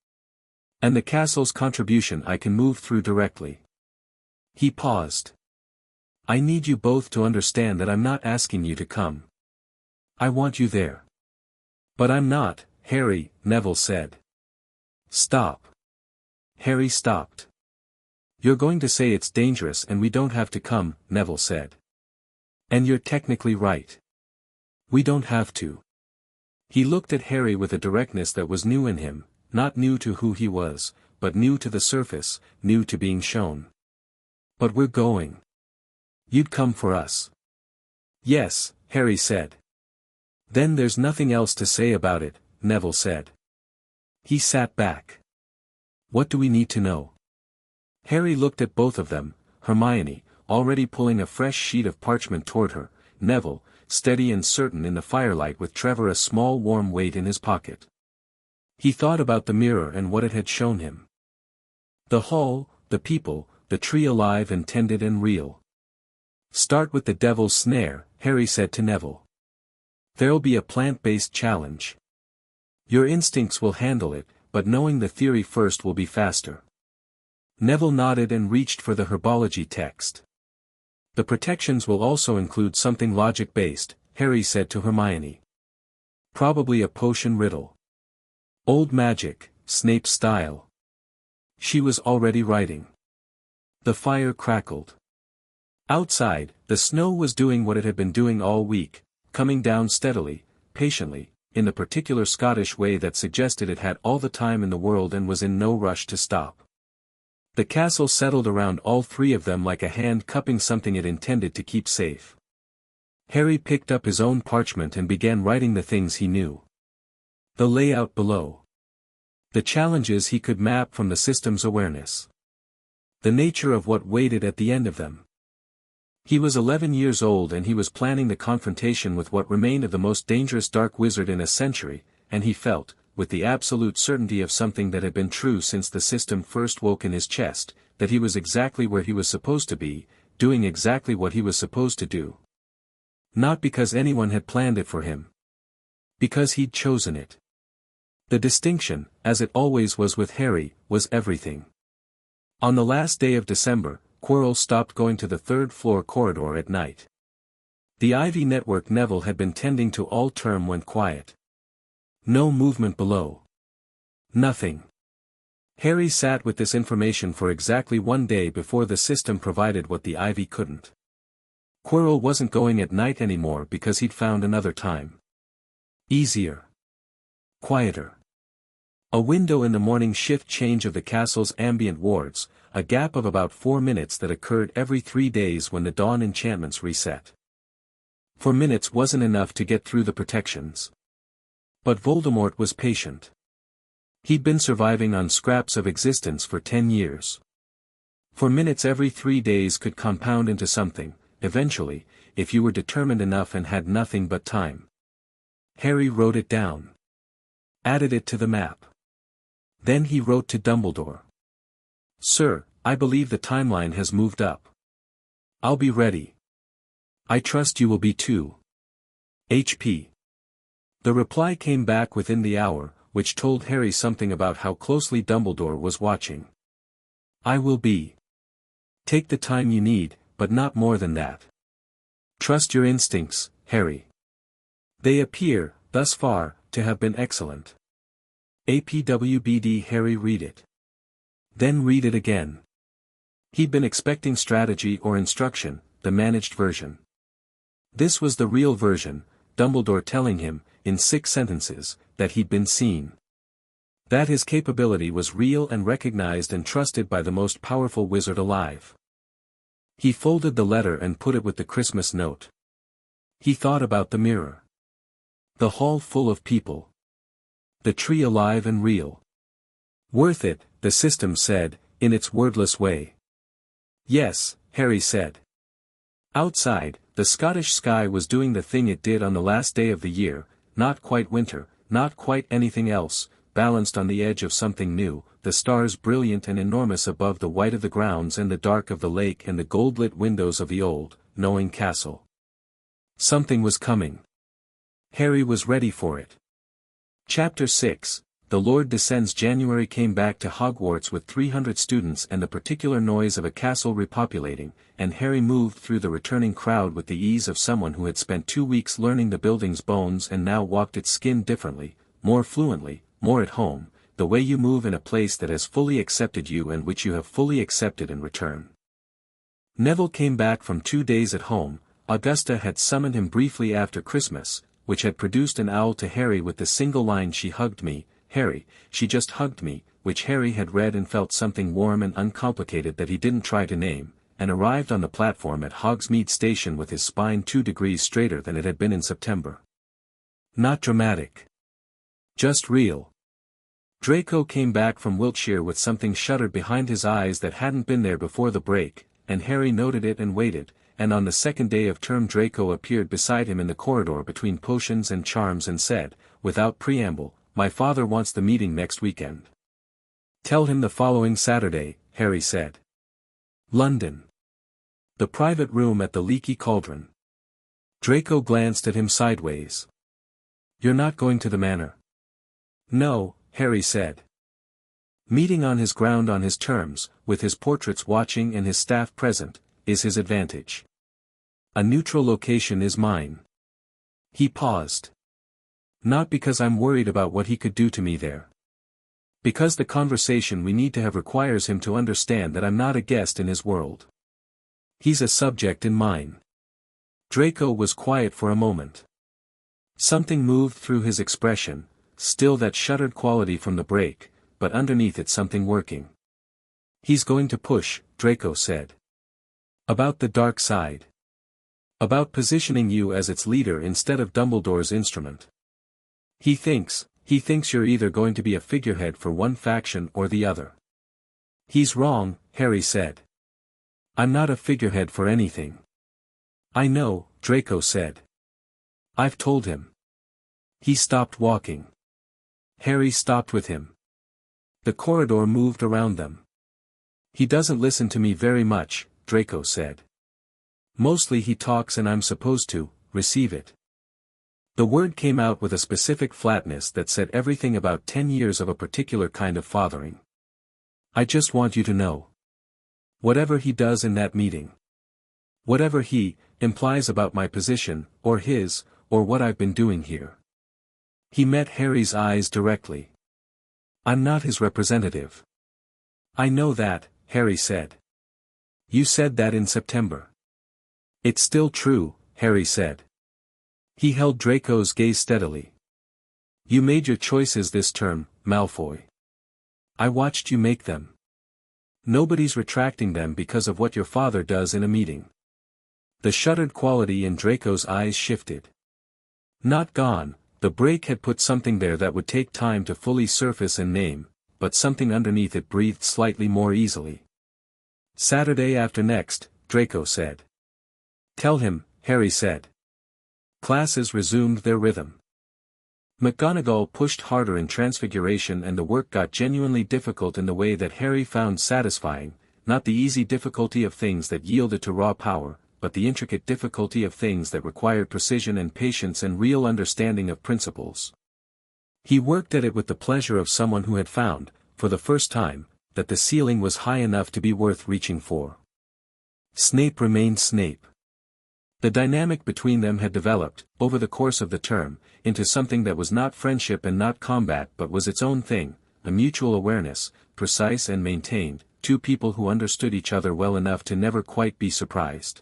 And the castle's contribution I can move through directly." He paused. "I need you both to understand that I'm not asking you to come. I want you there." "But I'm not, Harry," Neville said. "Stop." Harry stopped. "You're going to say it's dangerous and we don't have to come," Neville said. "And you're technically right. We don't have to." He looked at Harry with a directness that was new in him, not new to who he was, but new to the surface, new to being shown. "But we're going. You'd come for us." "Yes," Harry said. "Then there's nothing else to say about it," Neville said. He sat back. "What do we need to know?" Harry looked at both of them, Hermione, already pulling a fresh sheet of parchment toward her, Neville, steady and certain in the firelight with Trevor a small warm weight in his pocket. He thought about the mirror and what it had shown him. The hall, the people, the tree alive and tended and real. "Start with the devil's snare," Harry said to Neville. "There'll be a plant-based challenge. Your instincts will handle it, but knowing the theory first will be faster." Neville nodded and reached for the herbology text. "The protections will also include something logic-based," Harry said to Hermione. "Probably a potion riddle. Old magic, Snape style." She was already writing. The fire crackled. Outside, the snow was doing what it had been doing all week, coming down steadily, patiently, in the particular Scottish way that suggested it had all the time in the world and was in no rush to stop. The castle settled around all three of them like a hand cupping something it intended to keep safe. Harry picked up his own parchment and began writing the things he knew. The layout below. The challenges he could map from the system's awareness. The nature of what waited at the end of them. He was 11 years old and he was planning the confrontation with what remained of the most dangerous dark wizard in a century, and he felt, with the absolute certainty of something that had been true since the system first woke in his chest, that he was exactly where he was supposed to be, doing exactly what he was supposed to do. Not because anyone had planned it for him. Because he'd chosen it. The distinction, as it always was with Harry, was everything. On the last day of December, Quirrell stopped going to the third-floor corridor at night. The ivy network Neville had been tending to all term went quiet. No movement below. Nothing. Harry sat with this information for exactly 1 day before the system provided what the ivy couldn't. Quirrell wasn't going at night anymore because he'd found another time. Easier. Quieter. A window in the morning shift change of the castle's ambient wards, a gap of about 4 minutes that occurred every 3 days when the dawn enchantments reset. 4 minutes wasn't enough to get through the protections. But Voldemort was patient. He'd been surviving on scraps of existence for 10 years. 4 minutes every 3 days could compound into something, eventually, if you were determined enough and had nothing but time. Harry wrote it down. Added it to the map. Then he wrote to Dumbledore. "Sir, I believe the timeline has moved up. I'll be ready. I trust you will be too. HP." The reply came back within the hour, which told Harry something about how closely Dumbledore was watching. I will be. Take the time you need, but not more than that. Trust your instincts, Harry. They appear, thus far, to have been excellent. APWBD Harry read it. Then read it again. He'd been expecting strategy or instruction, the managed version. This was the real version, Dumbledore telling him, in 6 sentences, that he'd been seen. That his capability was real and recognized and trusted by the most powerful wizard alive. He folded the letter and put it with the Christmas note. He thought about the mirror. The hall full of people. The tree alive and real. Worth it, the system said, in its wordless way. Yes, Harry said. Outside, the Scottish sky was doing the thing it did on the last day of the year, not quite winter, not quite anything else, balanced on the edge of something new, the stars brilliant and enormous above the white of the grounds and the dark of the lake and the gold-lit windows of the old, knowing castle. Something was coming. Harry was ready for it. Chapter 6, The Lord Descends. January came back to Hogwarts with 300 students and the particular noise of a castle repopulating, and Harry moved through the returning crowd with the ease of someone who had spent 2 weeks learning the building's bones and now walked its skin differently, more fluently, more at home, the way you move in a place that has fully accepted you and which you have fully accepted in return. Neville came back from 2 days at home. Augusta had summoned him briefly after Christmas, which had produced an owl to Harry with the single line, "She hugged me, Harry, she just hugged me," which Harry had read and felt something warm and uncomplicated that he didn't try to name, and arrived on the platform at Hogsmeade Station with his spine 2 degrees straighter than it had been in September. Not dramatic. Just real. Draco came back from Wiltshire with something shuttered behind his eyes that hadn't been there before the break, and Harry noted it and waited, and on the second day of term Draco appeared beside him in the corridor between potions and charms and said, without preamble, "My father wants the meeting next weekend." "Tell him the following Saturday," Harry said. London. The private room at the Leaky Cauldron. Draco glanced at him sideways. "You're not going to the manor?" "No," Harry said. Meeting on his ground on his terms, with his portraits watching and his staff present, is his advantage. A neutral location is mine. He paused. "Not because I'm worried about what he could do to me there. Because the conversation we need to have requires him to understand that I'm not a guest in his world. He's a subject in mine." Draco was quiet for a moment. Something moved through his expression, still that shuttered quality from the break, but underneath it something working. "He's going to push," Draco said. "About the dark side. About positioning you as its leader instead of Dumbledore's instrument. He thinks you're either going to be a figurehead for one faction or the other." "He's wrong," Harry said. "I'm not a figurehead for anything." "I know," Draco said. "I've told him." He stopped walking. Harry stopped with him. The corridor moved around them. "He doesn't listen to me very much," Draco said. "Mostly he talks and I'm supposed to receive it." The word came out with a specific flatness that said everything about 10 years of a particular kind of fathering. "I just want you to know. Whatever he does in that meeting. Whatever he implies about my position, or his, or what I've been doing here." He met Harry's eyes directly. "I'm not his representative." "I know that," Harry said. "You said that in September." "It's still true," Harry said. He held Draco's gaze steadily. "You made your choices this term, Malfoy. I watched you make them. Nobody's retracting them because of what your father does in a meeting." The shuttered quality in Draco's eyes shifted. Not gone, the break had put something there that would take time to fully surface and name, but something underneath it breathed slightly more easily. "Saturday after next," Draco said. "Tell him," Harry said. Classes resumed their rhythm. McGonagall pushed harder in Transfiguration and the work got genuinely difficult in the way that Harry found satisfying, not the easy difficulty of things that yielded to raw power, but the intricate difficulty of things that required precision and patience and real understanding of principles. He worked at it with the pleasure of someone who had found, for the first time, that the ceiling was high enough to be worth reaching for. Snape remained Snape. The dynamic between them had developed, over the course of the term, into something that was not friendship and not combat but was its own thing, a mutual awareness, precise and maintained, two people who understood each other well enough to never quite be surprised.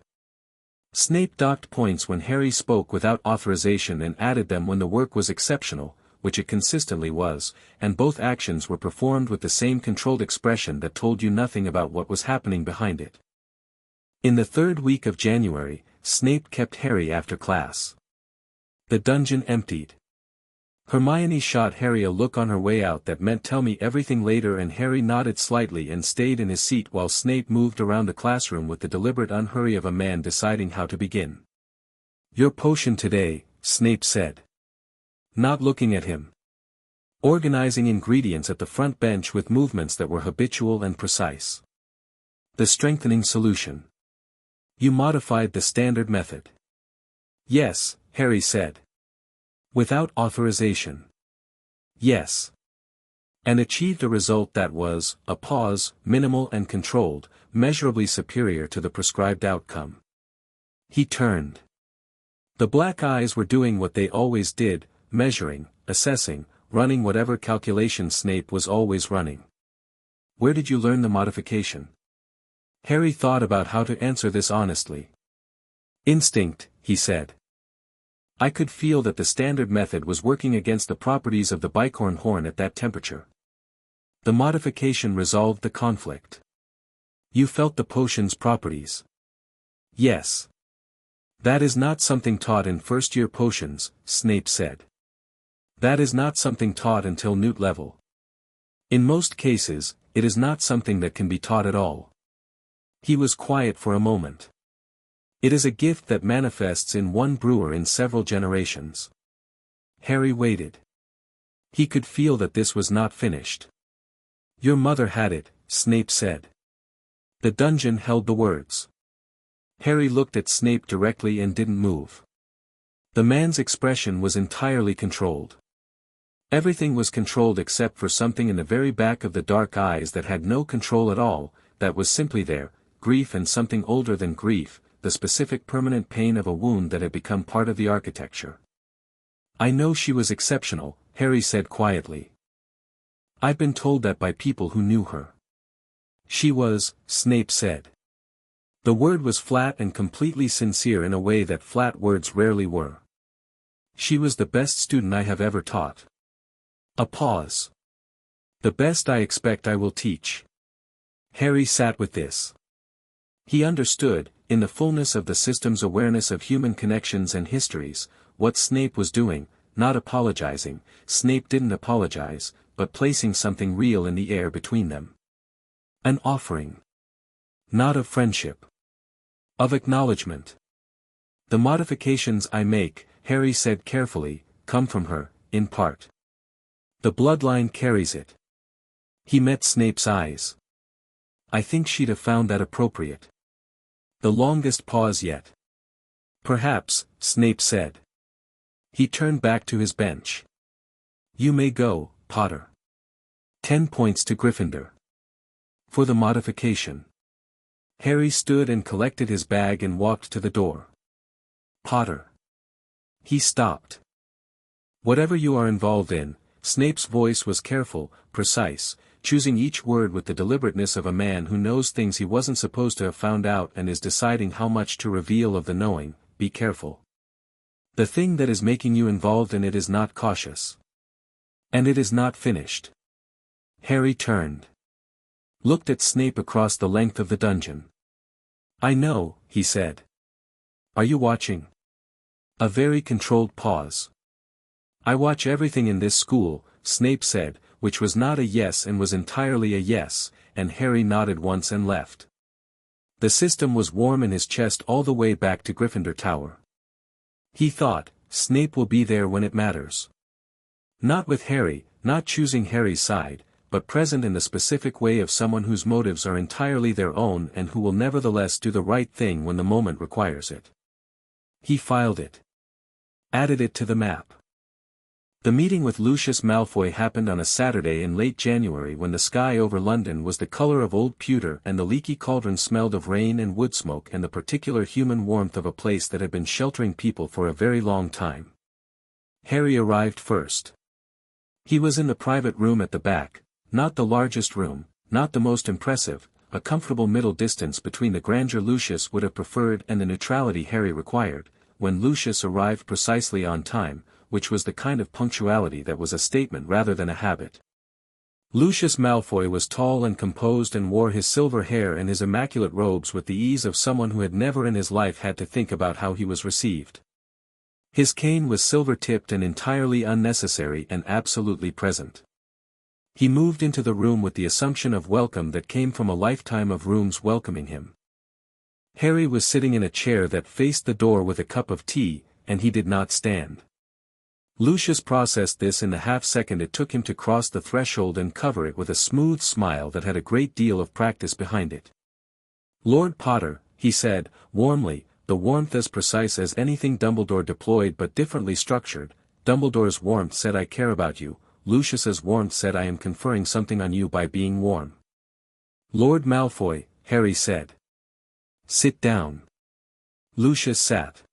Snape docked points when Harry spoke without authorization and added them when the work was exceptional, which it consistently was, and both actions were performed with the same controlled expression that told you nothing about what was happening behind it. In the third week of January, Snape kept Harry after class. The dungeon emptied. Hermione shot Harry a look on her way out that meant tell me everything later, and Harry nodded slightly and stayed in his seat while Snape moved around the classroom with the deliberate unhurry of a man deciding how to begin. "Your potion today," Snape said. Not looking at him. Organizing ingredients at the front bench with movements that were habitual and precise. "The strengthening solution. You modified the standard method." "Yes," Harry said. "Without authorization." "Yes." "And achieved a result that was, a pause, minimal and controlled, measurably superior to the prescribed outcome." He turned. The black eyes were doing what they always did, measuring, assessing, running whatever calculation Snape was always running. "Where did you learn the modification?" Harry thought about how to answer this honestly. "Instinct," he said. "I could feel that the standard method was working against the properties of the bicorn horn at that temperature. The modification resolved the conflict." "You felt the potion's properties?" "Yes." "That is not something taught in first-year potions," Snape said. "That is not something taught until Newt level. In most cases, it is not something that can be taught at all." He was quiet for a moment. "It is a gift that manifests in one brewer in several generations." Harry waited. He could feel that this was not finished. "Your mother had it," Snape said. The dungeon held the words. Harry looked at Snape directly and didn't move. The man's expression was entirely controlled. Everything was controlled except for something in the very back of the dark eyes that had no control at all, that was simply there, grief and something older than grief, the specific permanent pain of a wound that had become part of the architecture. "I know she was exceptional," Harry said quietly. "I've been told that by people who knew her." "She was," Snape said. The word was flat and completely sincere in a way that flat words rarely were. "She was the best student I have ever taught." A pause. "The best I expect I will teach." Harry sat with this. He understood, in the fullness of the system's awareness of human connections and histories, what Snape was doing, not apologizing. Snape didn't apologize, but placing something real in the air between them. An offering. Not of friendship. Of acknowledgement. "The modifications I make," Harry said carefully, "come from her, in part. The bloodline carries it." He met Snape's eyes. "I think she'd have found that appropriate." The longest pause yet. "Perhaps," Snape said. He turned back to his bench. "You may go, Potter. 10 points to Gryffindor. For the modification." Harry stood and collected his bag and walked to the door. "Potter." He stopped. "Whatever you are involved in," Snape's voice was careful, precise, choosing each word with the deliberateness of a man who knows things he wasn't supposed to have found out and is deciding how much to reveal of the knowing, "be careful. The thing that is making you involved in it is not cautious. And it is not finished." Harry turned. Looked at Snape across the length of the dungeon. "I know," he said. "Are you watching?" A very controlled pause. "I watch everything in this school," Snape said, which was not a yes and was entirely a yes, and Harry nodded once and left. The system was warm in his chest all the way back to Gryffindor Tower. He thought, Snape will be there when it matters. Not with Harry, not choosing Harry's side, but present in the specific way of someone whose motives are entirely their own and who will nevertheless do the right thing when the moment requires it. He filed it. Added it to the map. The meeting with Lucius Malfoy happened on a Saturday in late January when the sky over London was the colour of old pewter and the leaky cauldron smelled of rain and wood smoke and the particular human warmth of a place that had been sheltering people for a very long time. Harry arrived first. He was in the private room at the back, not the largest room, not the most impressive, a comfortable middle distance between the grandeur Lucius would have preferred and the neutrality Harry required, when Lucius arrived precisely on time, which was the kind of punctuality that was a statement rather than a habit. Lucius Malfoy was tall and composed and wore his silver hair and his immaculate robes with the ease of someone who had never in his life had to think about how he was received. His cane was silver-tipped and entirely unnecessary and absolutely present. He moved into the room with the assumption of welcome that came from a lifetime of rooms welcoming him. Harry was sitting in a chair that faced the door with a cup of tea, and he did not stand. Lucius processed this in the half-second it took him to cross the threshold and cover it with a smooth smile that had a great deal of practice behind it. "Lord Potter," he said, warmly, the warmth as precise as anything Dumbledore deployed but differently structured. Dumbledore's warmth said I care about you, Lucius's warmth said I am conferring something on you by being warm. "Lord Malfoy," Harry said. "Sit down." Lucius sat.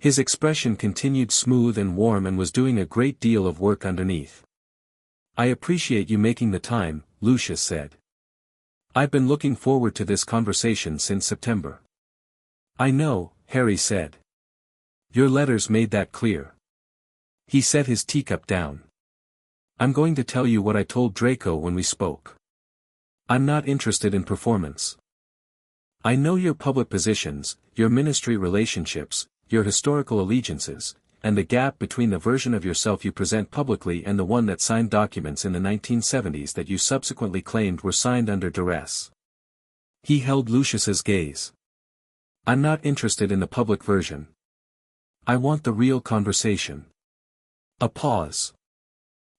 His expression continued smooth and warm and was doing a great deal of work underneath. "I appreciate you making the time," Lucius said. "I've been looking forward to this conversation since September." "I know," Harry said. "Your letters made that clear." He set his teacup down. "I'm going to tell you what I told Draco when we spoke. I'm not interested in performance. I know your public positions, your ministry relationships, your historical allegiances, and the gap between the version of yourself you present publicly and the one that signed documents in the 1970s that you subsequently claimed were signed under duress." He held Lucius's gaze. "I'm not interested in the public version. I want the real conversation." A pause.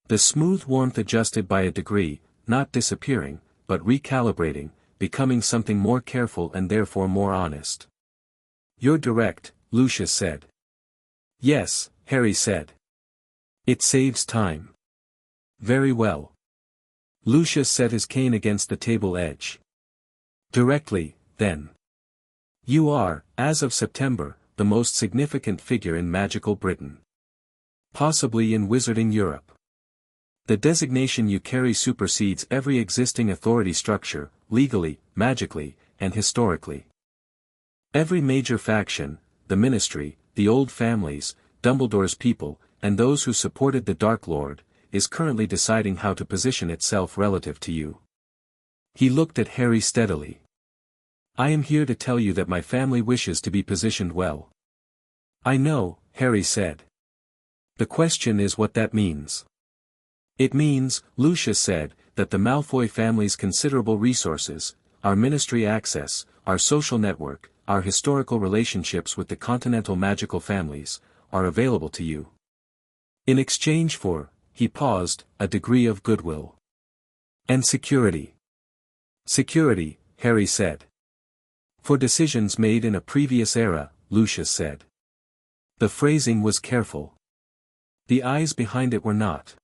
The smooth warmth adjusted by a degree, not disappearing, but recalibrating, becoming something more careful and therefore more honest. "You're direct," Lucius said. "Yes," Harry said. "It saves time." "Very well." Lucius set his cane against the table edge. "Directly, then. You are, as of September, the most significant figure in magical Britain. Possibly in wizarding Europe. The designation you carry supersedes every existing authority structure, legally, magically, and historically. Every major faction, the Ministry, the old families, Dumbledore's people, and those who supported the Dark Lord, is currently deciding how to position itself relative to you." He looked at Harry steadily. "I am here to tell you that my family wishes to be positioned well." "I know," Harry said. "The question is what that means." "It means," Lucius said, "that the Malfoy family's considerable resources, our ministry access, our social network, our historical relationships with the continental magical families, are available to you. In exchange for," he paused, "a degree of goodwill. And security." "Security," Harry said. "For decisions made in a previous era," Lucius said. The phrasing was careful. The eyes behind it were not.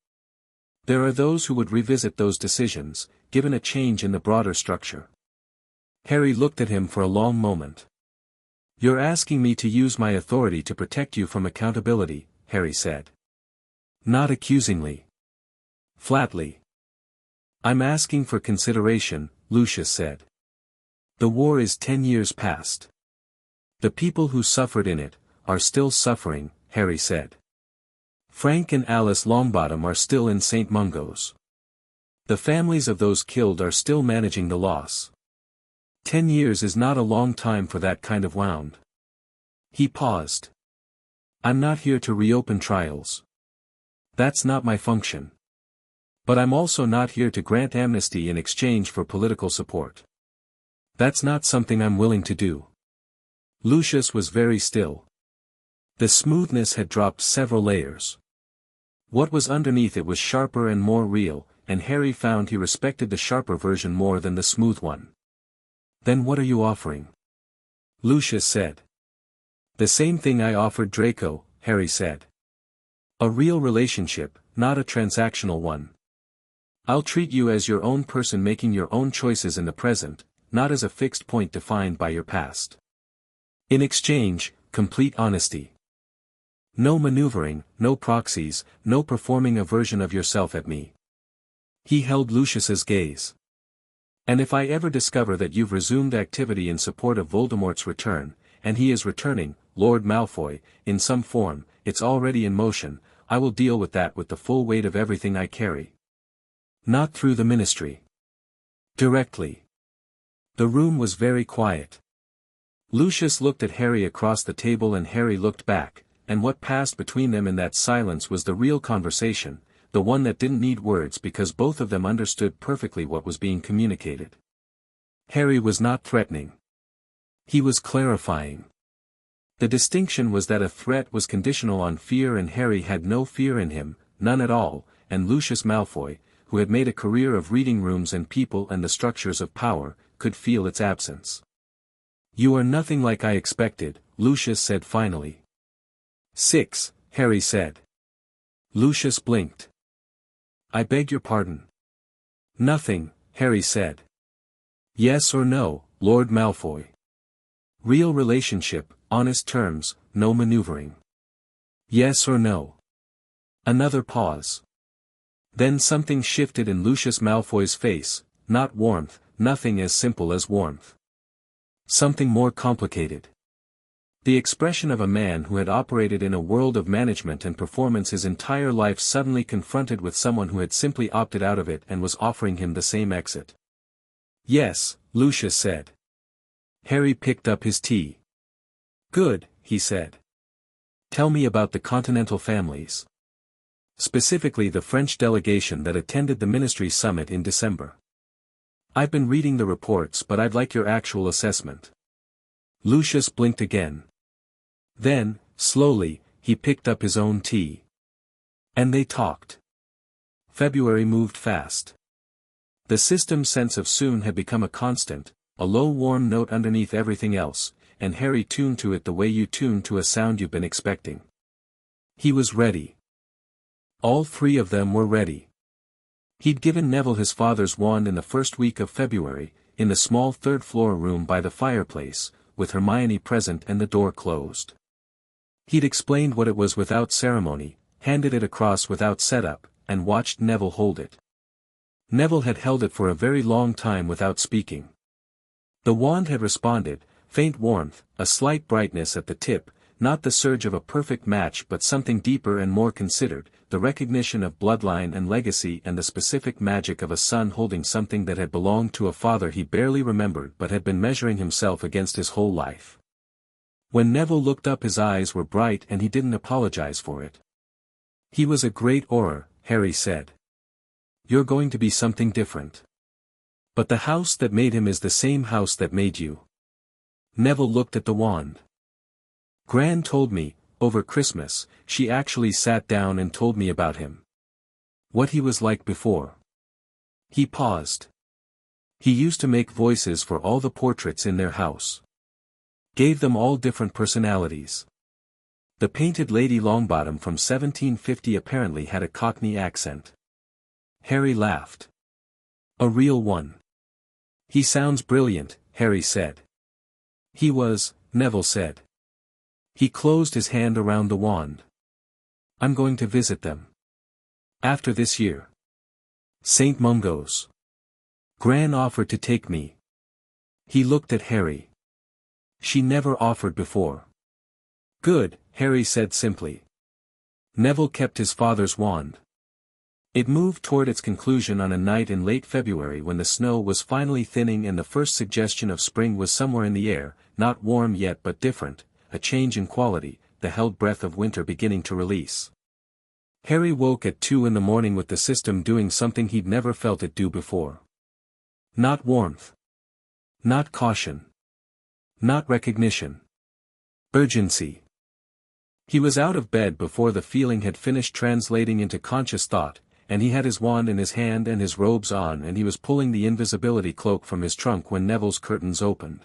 "There are those who would revisit those decisions, given a change in the broader structure." Harry looked at him for a long moment. "You're asking me to use my authority to protect you from accountability," Harry said. Not accusingly. Flatly. "I'm asking for consideration," Lucius said. "The war is 10 years past. The people who suffered in it, are still suffering," Harry said. "Frank and Alice Longbottom are still in St. Mungo's. The families of those killed are still managing the loss. 10 years is not a long time for that kind of wound." He paused. "I'm not here to reopen trials. That's not my function. But I'm also not here to grant amnesty in exchange for political support. That's not something I'm willing to do." Lucius was very still. The smoothness had dropped several layers. What was underneath it was sharper and more real, and Harry found he respected the sharper version more than the smooth one. "Then what are you offering?" Lucius said. "The same thing I offered Draco," Harry said. A real relationship, not a transactional one. I'll treat you as your own person making your own choices in the present, not as a fixed point defined by your past. In exchange, complete honesty. No maneuvering, no proxies, no performing a version of yourself at me. He held Lucius's gaze. And if I ever discover that you've resumed activity in support of Voldemort's return, and he is returning, Lord Malfoy, in some form, it's already in motion, I will deal with that with the full weight of everything I carry. Not through the ministry. Directly. The room was very quiet. Lucius looked at Harry across the table and Harry looked back, and what passed between them in that silence was the real conversation, the one that didn't need words because both of them understood perfectly what was being communicated. Harry was not threatening. He was clarifying. The distinction was that a threat was conditional on fear and Harry had no fear in him, none at all, and Lucius Malfoy, who had made a career of reading rooms and people and the structures of power, could feel its absence. You are nothing like I expected, Lucius said finally. 6, Harry said. Lucius blinked. I beg your pardon. Nothing, Harry said. Yes or no, Lord Malfoy. Real relationship, honest terms, no maneuvering. Yes or no. Another pause. Then something shifted in Lucius Malfoy's face, not warmth, nothing as simple as warmth. Something more complicated. The expression of a man who had operated in a world of management and performance his entire life suddenly confronted with someone who had simply opted out of it and was offering him the same exit. Yes, Lucius said. Harry picked up his tea. Good, he said. Tell me about the continental families. Specifically the French delegation that attended the Ministry Summit in December. I've been reading the reports but I'd like your actual assessment. Lucius blinked again. Then, slowly, he picked up his own tea. And they talked. February moved fast. The system's sense of soon had become a constant, a low warm note underneath everything else, and Harry tuned to it the way you tune to a sound you've been expecting. He was ready. All three of them were ready. He'd given Neville his father's wand in the first week of February, in the small third-floor room by the fireplace, with Hermione present and the door closed. He'd explained what it was without ceremony, handed it across without setup, and watched Neville hold it. Neville had held it for a very long time without speaking. The wand had responded, faint warmth, a slight brightness at the tip, not the surge of a perfect match but something deeper and more considered, the recognition of bloodline and legacy and the specific magic of a son holding something that had belonged to a father he barely remembered but had been measuring himself against his whole life. When Neville looked up his eyes were bright and he didn't apologize for it. He was a great Auror, Harry said. You're going to be something different. But the house that made him is the same house that made you. Neville looked at the wand. Gran told me, over Christmas, she actually sat down and told me about him. What he was like before. He paused. He used to make voices for all the portraits in their house. Gave them all different personalities. The painted Lady Longbottom from 1750 apparently had a Cockney accent. Harry laughed. A real one. He sounds brilliant, Harry said. He was, Neville said. He closed his hand around the wand. I'm going to visit them. After this year. St. Mungo's. Gran offered to take me. He looked at Harry. She never offered before. Good, Harry said simply. Neville kept his father's wand. It moved toward its conclusion on a night in late February when the snow was finally thinning and the first suggestion of spring was somewhere in the air, not warm yet but different, a change in quality, the held breath of winter beginning to release. Harry woke at 2 a.m. with the system doing something he'd never felt it do before. Not warmth. Not caution. Not recognition. Urgency. He was out of bed before the feeling had finished translating into conscious thought, and he had his wand in his hand and his robes on and he was pulling the invisibility cloak from his trunk when Neville's curtains opened.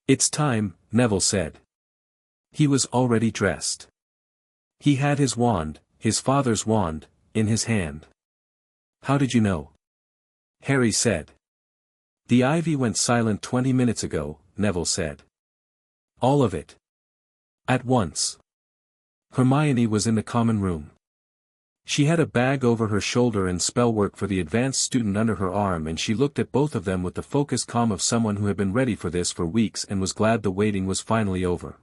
It's time, Neville said. He was already dressed. He had his wand, his father's wand, in his hand. "How did you know?" Harry said. "The ivy went silent 20 minutes ago," Neville said. "All of it?" "At once." Hermione was in the common room. She had a bag over her shoulder and spellwork for the advanced student under her arm, and she looked at both of them with the focused calm of someone who had been ready for this for weeks and was glad the waiting was finally over.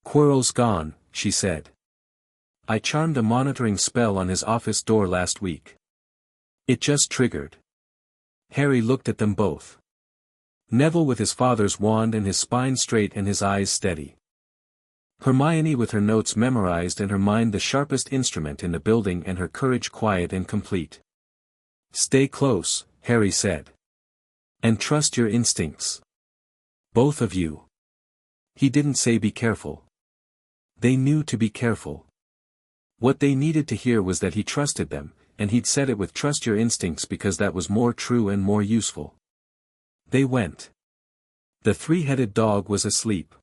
"Quirrell's gone," she said. "I charmed a monitoring spell on his office door last week. It just triggered." Harry looked at them both. Neville with his father's wand and his spine straight and his eyes steady. Hermione with her notes memorized and her mind the sharpest instrument in the building and her courage quiet and complete. "Stay close," Harry said. "And trust your instincts. Both of you." He didn't say be careful. They knew to be careful. What they needed to hear was that he trusted them, and he'd said it with trust your instincts because that was more true and more useful. They went. The three-headed dog was asleep.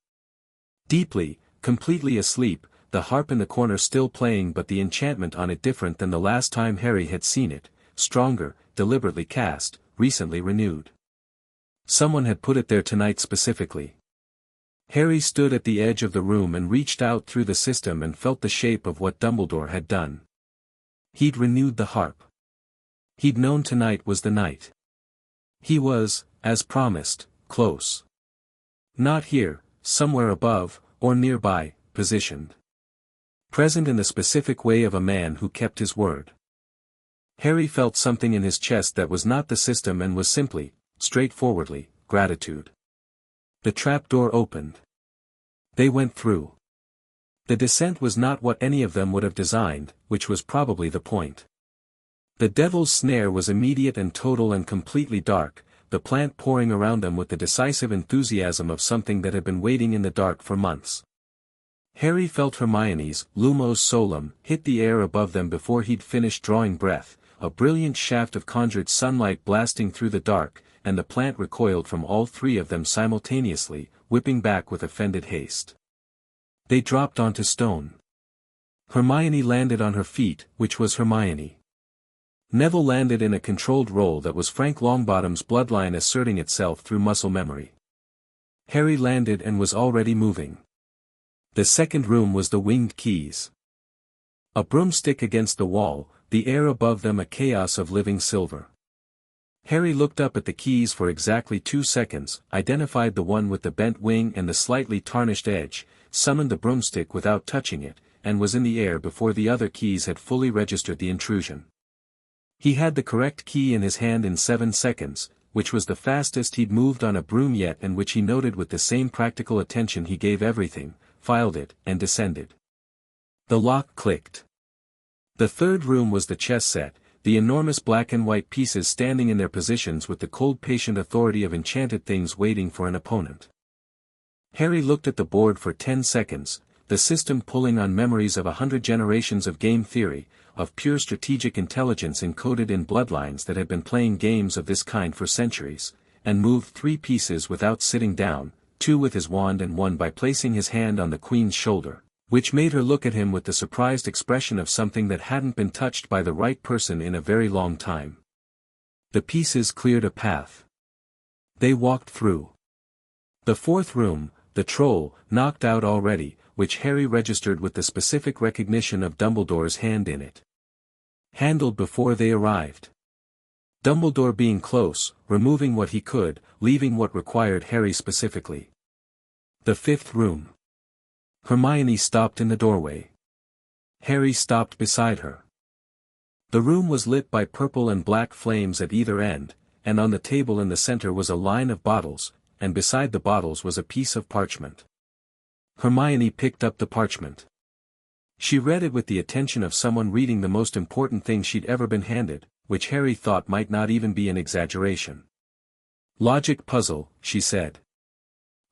Deeply, completely asleep, the harp in the corner still playing, but the enchantment on it different than the last time Harry had seen it, stronger, deliberately cast, recently renewed. Someone had put it there tonight specifically. Harry stood at the edge of the room and reached out through the system and felt the shape of what Dumbledore had done. He'd renewed the harp. He'd known tonight was the night. He was, as promised, close. Not here, somewhere above, or nearby, positioned. Present in the specific way of a man who kept his word. Harry felt something in his chest that was not the system and was simply, straightforwardly, gratitude. The trapdoor opened. They went through. The descent was not what any of them would have designed, which was probably the point. The devil's snare was immediate and total and completely dark, the plant pouring around them with the decisive enthusiasm of something that had been waiting in the dark for months. Harry felt Hermione's lumos solum hit the air above them before he'd finished drawing breath, a brilliant shaft of conjured sunlight blasting through the dark, and the plant recoiled from all three of them simultaneously, whipping back with offended haste. They dropped onto stone. Hermione landed on her feet, which was Hermione. Neville landed in a controlled roll that was Frank Longbottom's bloodline asserting itself through muscle memory. Harry landed and was already moving. The second room was the winged keys. A broomstick against the wall, the air above them a chaos of living silver. Harry looked up at the keys for exactly 2 seconds, identified the one with the bent wing and the slightly tarnished edge, summoned the broomstick without touching it, and was in the air before the other keys had fully registered the intrusion. He had the correct key in his hand in 7 seconds, which was the fastest he'd moved on a broom yet and which he noted with the same practical attention he gave everything, filed it, and descended. The lock clicked. The third room was the chess set, the enormous black and white pieces standing in their positions with the cold patient authority of enchanted things waiting for an opponent. Harry looked at the board for 10 seconds, the system pulling on memories of 100 generations of game theory, of pure strategic intelligence encoded in bloodlines that had been playing games of this kind for centuries, and moved 3 pieces without sitting down, 2 with his wand and 1 by placing his hand on the queen's shoulder, which made her look at him with the surprised expression of something that hadn't been touched by the right person in a very long time. The pieces cleared a path. They walked through. The fourth room, the troll, knocked out already, which Harry registered with the specific recognition of Dumbledore's hand in it. Handled before they arrived. Dumbledore being close, removing what he could, leaving what required Harry specifically. The fifth room. Hermione stopped in the doorway. Harry stopped beside her. The room was lit by purple and black flames at either end, and on the table in the center was a line of bottles, and beside the bottles was a piece of parchment. Hermione picked up the parchment. She read it with the attention of someone reading the most important thing she'd ever been handed, which Harry thought might not even be an exaggeration. "Logic puzzle," she said.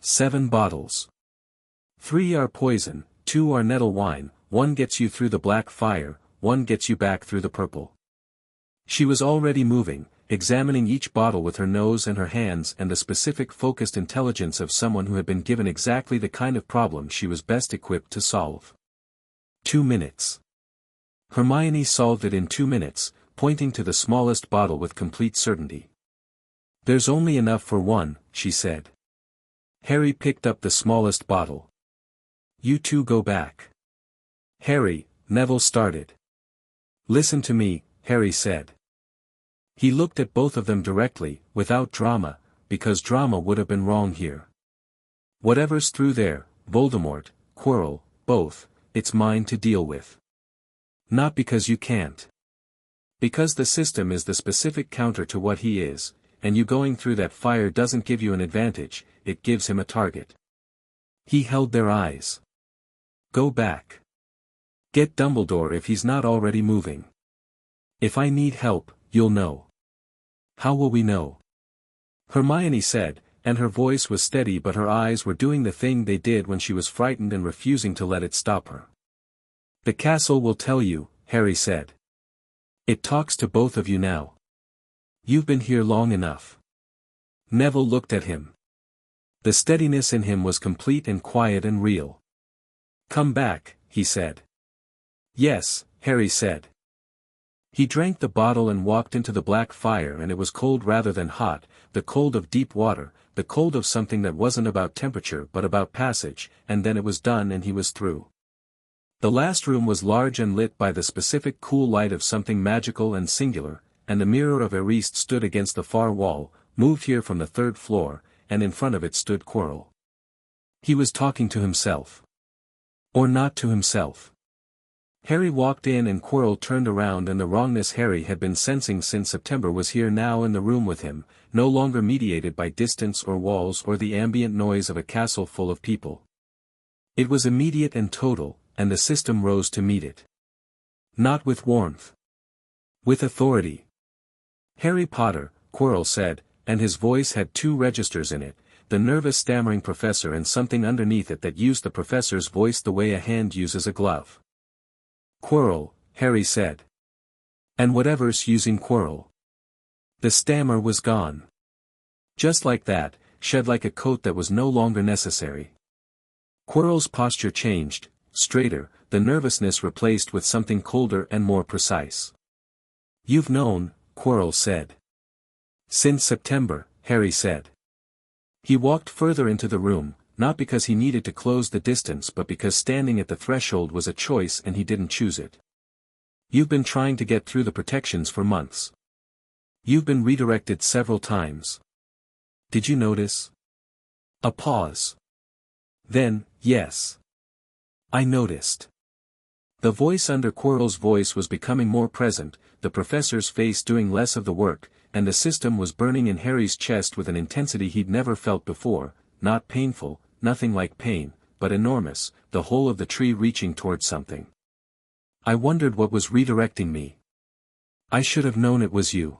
7 bottles. 3 are poison, 2 are nettle wine, 1 gets you through the black fire, 1 gets you back through the purple. She was already moving, examining each bottle with her nose and her hands and the specific focused intelligence of someone who had been given exactly the kind of problem she was best equipped to solve. 2 minutes. Hermione solved it in 2 minutes, pointing to the smallest bottle with complete certainty. There's only enough for one, she said. Harry picked up the smallest bottle. You two go back. Harry, Neville started. Listen to me, Harry said. He looked at both of them directly, without drama, because drama would have been wrong here. Whatever's through there, Voldemort, Quirrell, both, it's mine to deal with. Not because you can't. Because the system is the specific counter to what he is, and you going through that fire doesn't give you an advantage, it gives him a target. He held their eyes. Go back. Get Dumbledore if he's not already moving. If I need help, you'll know. How will we know? Hermione said, and her voice was steady but her eyes were doing the thing they did when she was frightened and refusing to let it stop her. The castle will tell you, Harry said. It talks to both of you now. You've been here long enough. Neville looked at him. The steadiness in him was complete and quiet and real. Come back, he said. Yes, Harry said. He drank the bottle and walked into the black fire and it was cold rather than hot, the cold of deep water, the cold of something that wasn't about temperature but about passage, and then it was done and he was through. The last room was large and lit by the specific cool light of something magical and singular, and the mirror of Eriste stood against the far wall, moved here from the 3rd floor, and in front of it stood Quirrell. He was talking to himself. Or not to himself. Harry walked in and Quirrell turned around and the wrongness Harry had been sensing since September was here now in the room with him, no longer mediated by distance or walls or the ambient noise of a castle full of people. It was immediate and total, and the system rose to meet it. Not with warmth. With authority. Harry Potter, Quirrell said, and his voice had 2 registers in it, the nervous stammering professor and something underneath it that used the professor's voice the way a hand uses a glove. Quirrell, Harry said. And whatever's using Quirrell. The stammer was gone. Just like that, shed like a coat that was no longer necessary. Quirrell's posture changed, straighter, the nervousness replaced with something colder and more precise. You've known, Quirrell said. Since September, Harry said. He walked further into the room, not because he needed to close the distance but because standing at the threshold was a choice and he didn't choose it. You've been trying to get through the protections for months. You've been redirected several times. Did you notice? A pause. Then, yes. I noticed. The voice under Quirrell's voice was becoming more present, the professor's face doing less of the work, and the system was burning in Harry's chest with an intensity he'd never felt before, not painful, nothing like pain, but enormous, the whole of the tree reaching towards something. I wondered what was redirecting me. I should have known it was you.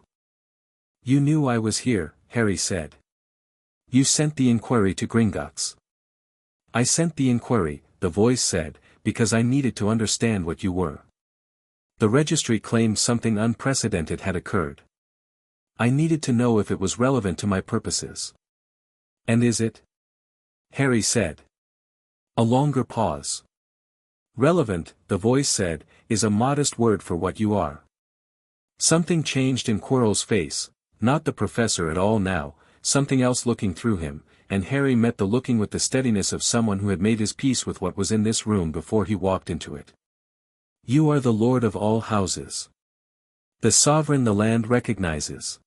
You knew I was here, Harry said. You sent the inquiry to Gringotts. I sent the inquiry, the voice said, because I needed to understand what you were. The registry claimed something unprecedented had occurred. I needed to know if it was relevant to my purposes. And is it? Harry said. A longer pause. Relevant, the voice said, is a modest word for what you are. Something changed in Quirrell's face, not the professor at all now, something else looking through him, and Harry met the looking with the steadiness of someone who had made his peace with what was in this room before he walked into it. You are the Lord of all houses. The sovereign the land recognizes.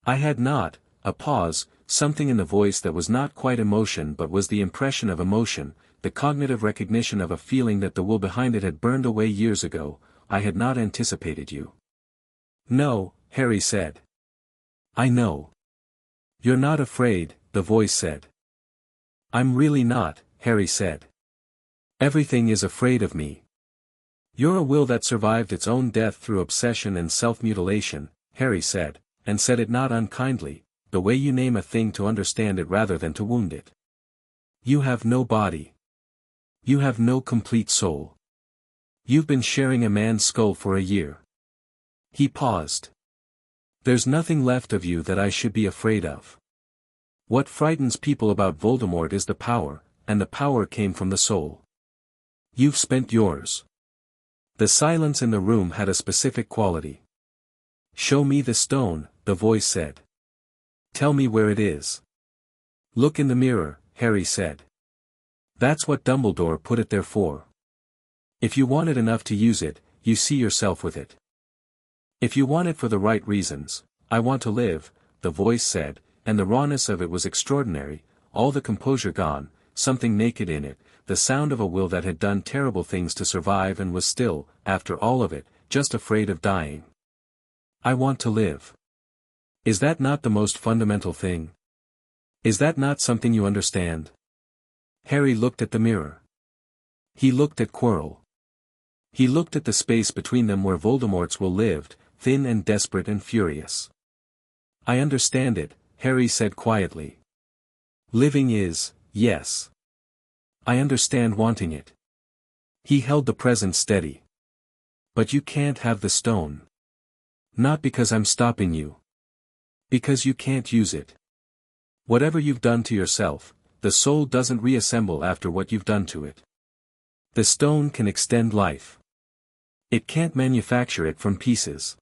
I had not, a pause, something in the voice that was not quite emotion but was the impression of emotion, the cognitive recognition of a feeling that the will behind it had burned away years ago. I had not anticipated you. No, Harry said. I know. You're not afraid, the voice said. I'm really not, Harry said. Everything is afraid of me. You're a will that survived its own death through obsession and self-mutilation, Harry said, and said it not unkindly, the way you name a thing to understand it rather than to wound it. You have no body. You have no complete soul. You've been sharing a man's skull for a year. He paused. There's nothing left of you that I should be afraid of. What frightens people about Voldemort is the power, and the power came from the soul. You've spent yours. The silence in the room had a specific quality. "Show me the stone," the voice said. "Tell me where it is." "Look in the mirror," Harry said. "That's what Dumbledore put it there for. If you want it enough to use it, you see yourself with it. If you want it for the right reasons, I want to live," the voice said, and the rawness of it was extraordinary, all the composure gone, something naked in it, the sound of a will that had done terrible things to survive and was still, after all of it, just afraid of dying. "I want to live. Is that not the most fundamental thing? Is that not something you understand?" Harry looked at the mirror. He looked at Quirrell. He looked at the space between them where Voldemort's will lived, thin and desperate and furious. "I understand it," Harry said quietly. "Living is, yes. I understand wanting it." He held the present steady. "But you can't have the stone. Not because I'm stopping you. Because you can't use it. Whatever you've done to yourself, the soul doesn't reassemble after what you've done to it. The stone can extend life. It can't manufacture it from pieces."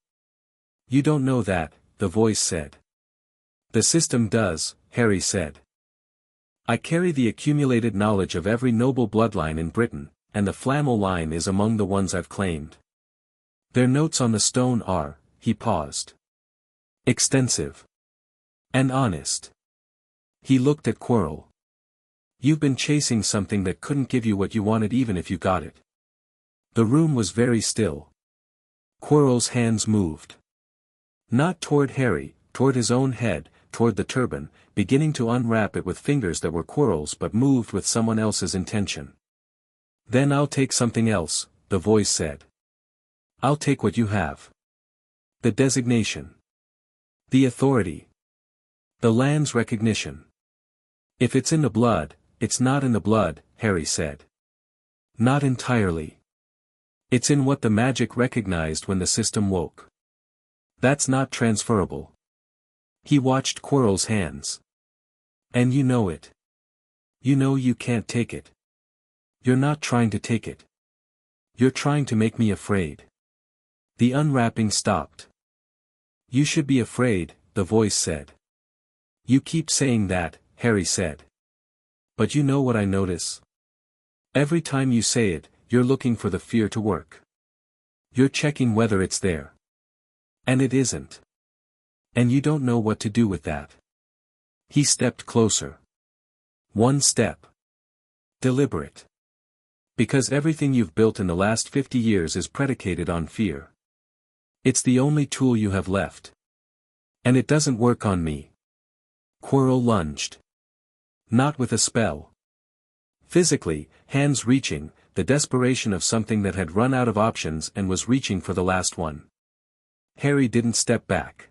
"You don't know that," the voice said. "The system does," Harry said. "I carry the accumulated knowledge of every noble bloodline in Britain, and the Flamel line is among the ones I've claimed. Their notes on the stone are," he paused, "extensive. And honest." He looked at Quirrell. "You've been chasing something that couldn't give you what you wanted even if you got it." The room was very still. Quirrell's hands moved. Not toward Harry, toward his own head, toward the turban, beginning to unwrap it with fingers that were Quirrell's but moved with someone else's intention. "Then I'll take something else," the voice said. "I'll take what you have. The designation. The authority. The land's recognition. If it's in the blood, it's not in the blood," Harry said. "Not entirely. It's in what the magic recognized when the system woke. That's not transferable." He watched Quirrell's hands. "And you know it. You know you can't take it. You're not trying to take it. You're trying to make me afraid." The unwrapping stopped. "You should be afraid," the voice said. "You keep saying that," Harry said. "But you know what I notice? Every time you say it, you're looking for the fear to work. You're checking whether it's there. And it isn't. And you don't know what to do with that." He stepped closer. One step. Deliberate. "Because everything you've built in the last 50 years is predicated on fear. It's the only tool you have left. And it doesn't work on me." Quirrell lunged. Not with a spell. Physically, hands reaching, the desperation of something that had run out of options and was reaching for the last one. Harry didn't step back.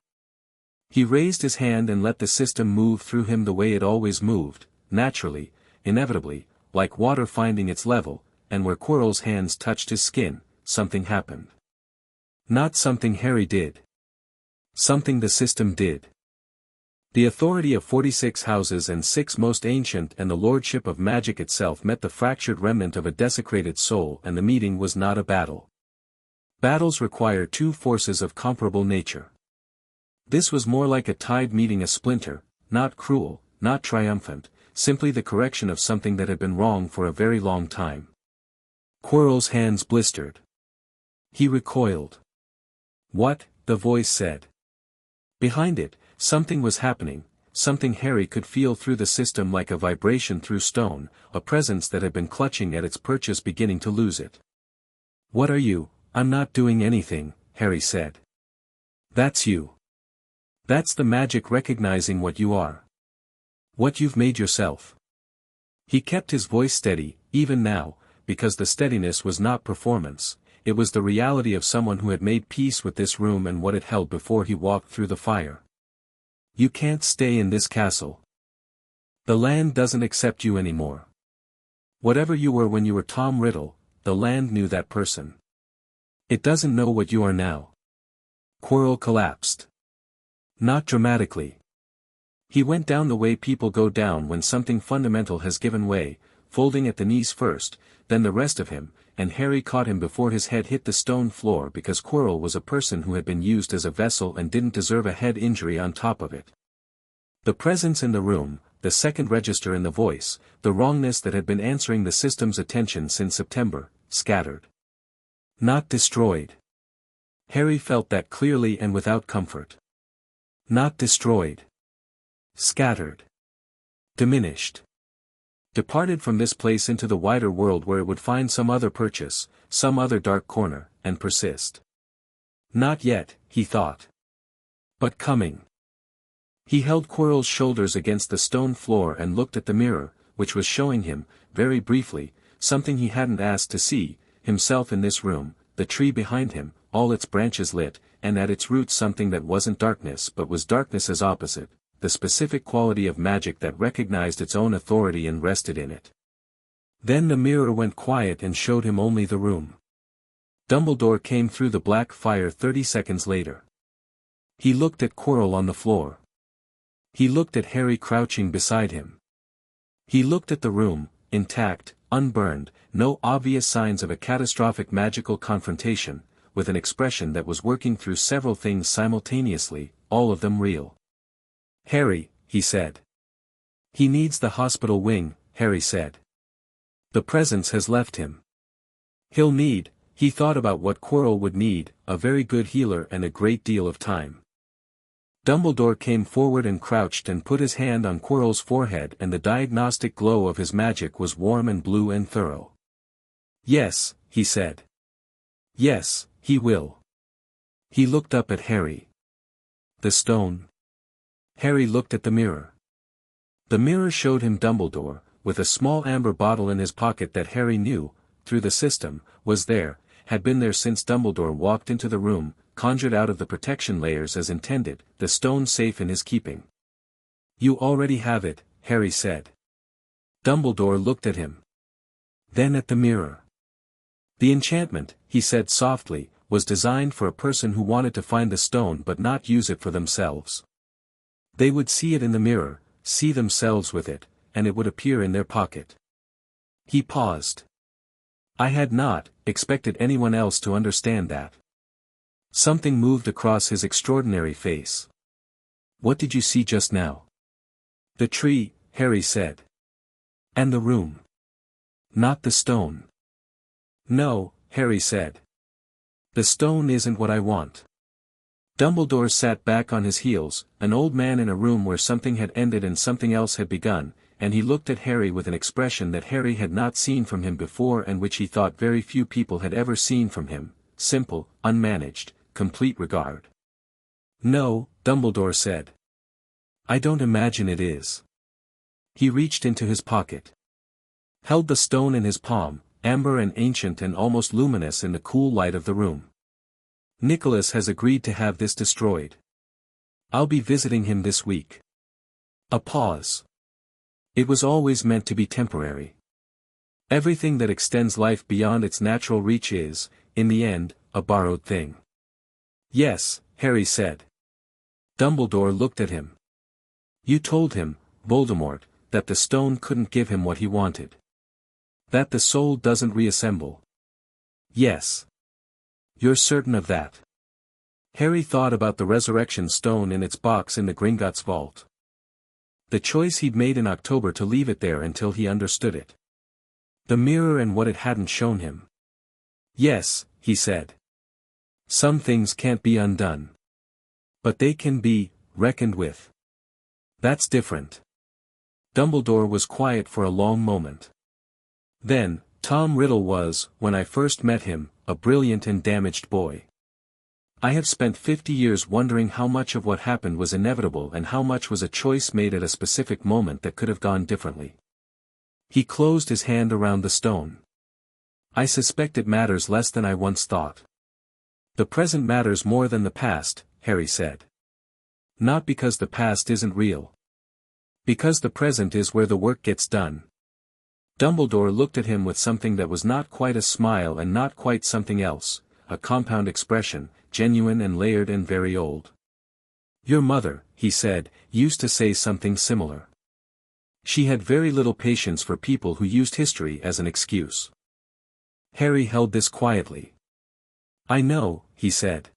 He raised his hand and let the system move through him the way it always moved, naturally, inevitably, like water finding its level, and where Quirrell's hands touched his skin, something happened. Not something Harry did. Something the system did. The authority of 46 houses and 6 most ancient and the Lordship of Magic itself met the fractured remnant of a desecrated soul, and the meeting was not a battle. Battles require 2 forces of comparable nature. This was more like a tide meeting a splinter, not cruel, not triumphant, simply the correction of something that had been wrong for a very long time. Quirrell's hands blistered. He recoiled. "What?" the voice said. Behind it, something was happening, something Harry could feel through the system like a vibration through stone, a presence that had been clutching at its purchase beginning to lose it. "What are you?" "I'm not doing anything," Harry said. "That's you. That's the magic recognizing what you are. What you've made yourself." He kept his voice steady, even now, because the steadiness was not performance, it was the reality of someone who had made peace with this room and what it held before he walked through the fire. "You can't stay in this castle. The land doesn't accept you anymore. Whatever you were when you were Tom Riddle, the land knew that person. It doesn't know what you are now." Quirrell collapsed. Not dramatically. He went down the way people go down when something fundamental has given way, folding at the knees first, then the rest of him, and Harry caught him before his head hit the stone floor because Quirrell was a person who had been used as a vessel and didn't deserve a head injury on top of it. The presence in the room, the second register in the voice, the wrongness that had been answering the system's attention since September, scattered. Not destroyed. Harry felt that clearly and without comfort. Not destroyed. Scattered. Diminished. Departed from this place into the wider world where it would find some other purchase, some other dark corner, and persist. Not yet, he thought. But coming. He held Quirrell's shoulders against the stone floor and looked at the mirror, which was showing him, very briefly, something he hadn't asked to see, himself in this room, the tree behind him, all its branches lit, and at its roots something that wasn't darkness but was darkness's opposite, the specific quality of magic that recognized its own authority and rested in it. Then the mirror went quiet and showed him only the room. Dumbledore came through the black fire 30 seconds later. He looked at Quirrell on the floor. He looked at Harry crouching beside him. He looked at the room, intact, unburned, no obvious signs of a catastrophic magical confrontation, with an expression that was working through several things simultaneously, all of them real. Harry, he said. He needs the hospital wing, Harry said. The presence has left him. He'll need, he thought about what Quirrell would need, a very good healer and a great deal of time. Dumbledore came forward and crouched and put his hand on Quirrell's forehead, and the diagnostic glow of his magic was warm and blue and thorough. Yes, he said. Yes, he will. He looked up at Harry. The stone. Harry looked at the mirror. The mirror showed him Dumbledore, with a small amber bottle in his pocket that Harry knew, through the system, was there, had been there since Dumbledore walked into the room, conjured out of the protection layers as intended, the stone safe in his keeping. You already have it, Harry said. Dumbledore looked at him. Then at the mirror. The enchantment, he said softly, was designed for a person who wanted to find the stone but not use it for themselves. They would see it in the mirror, see themselves with it, and it would appear in their pocket. He paused. I had not expected anyone else to understand that. Something moved across his extraordinary face. What did you see just now? The tree, Harry said. And the room. Not the stone. No, Harry said. The stone isn't what I want. Dumbledore sat back on his heels, an old man in a room where something had ended and something else had begun, and he looked at Harry with an expression that Harry had not seen from him before and which he thought very few people had ever seen from him, simple, unmanaged, complete regard. No, Dumbledore said. I don't imagine it is. He reached into his pocket. Held the stone in his palm, amber and ancient and almost luminous in the cool light of the room. Nicholas has agreed to have this destroyed. I'll be visiting him this week. A pause. It was always meant to be temporary. Everything that extends life beyond its natural reach is, in the end, a borrowed thing. Yes, Harry said. Dumbledore looked at him. You told him, Voldemort, that the stone couldn't give him what he wanted. That the soul doesn't reassemble. Yes. You're certain of that? Harry thought about the resurrection stone in its box in the Gringotts vault. The choice he'd made in October to leave it there until he understood it. The mirror and what it hadn't shown him. Yes, he said. Some things can't be undone. But they can be reckoned with. That's different. Dumbledore was quiet for a long moment. Then, Tom Riddle was, when I first met him, a brilliant and damaged boy. I have spent 50 years wondering how much of what happened was inevitable and how much was a choice made at a specific moment that could have gone differently. He closed his hand around the stone. I suspect it matters less than I once thought. The present matters more than the past, Harry said. Not because the past isn't real. Because the present is where the work gets done. Dumbledore looked at him with something that was not quite a smile and not quite something else, a compound expression, genuine and layered and very old. Your mother, he said, used to say something similar. She had very little patience for people who used history as an excuse. Harry held this quietly. "I know," he said.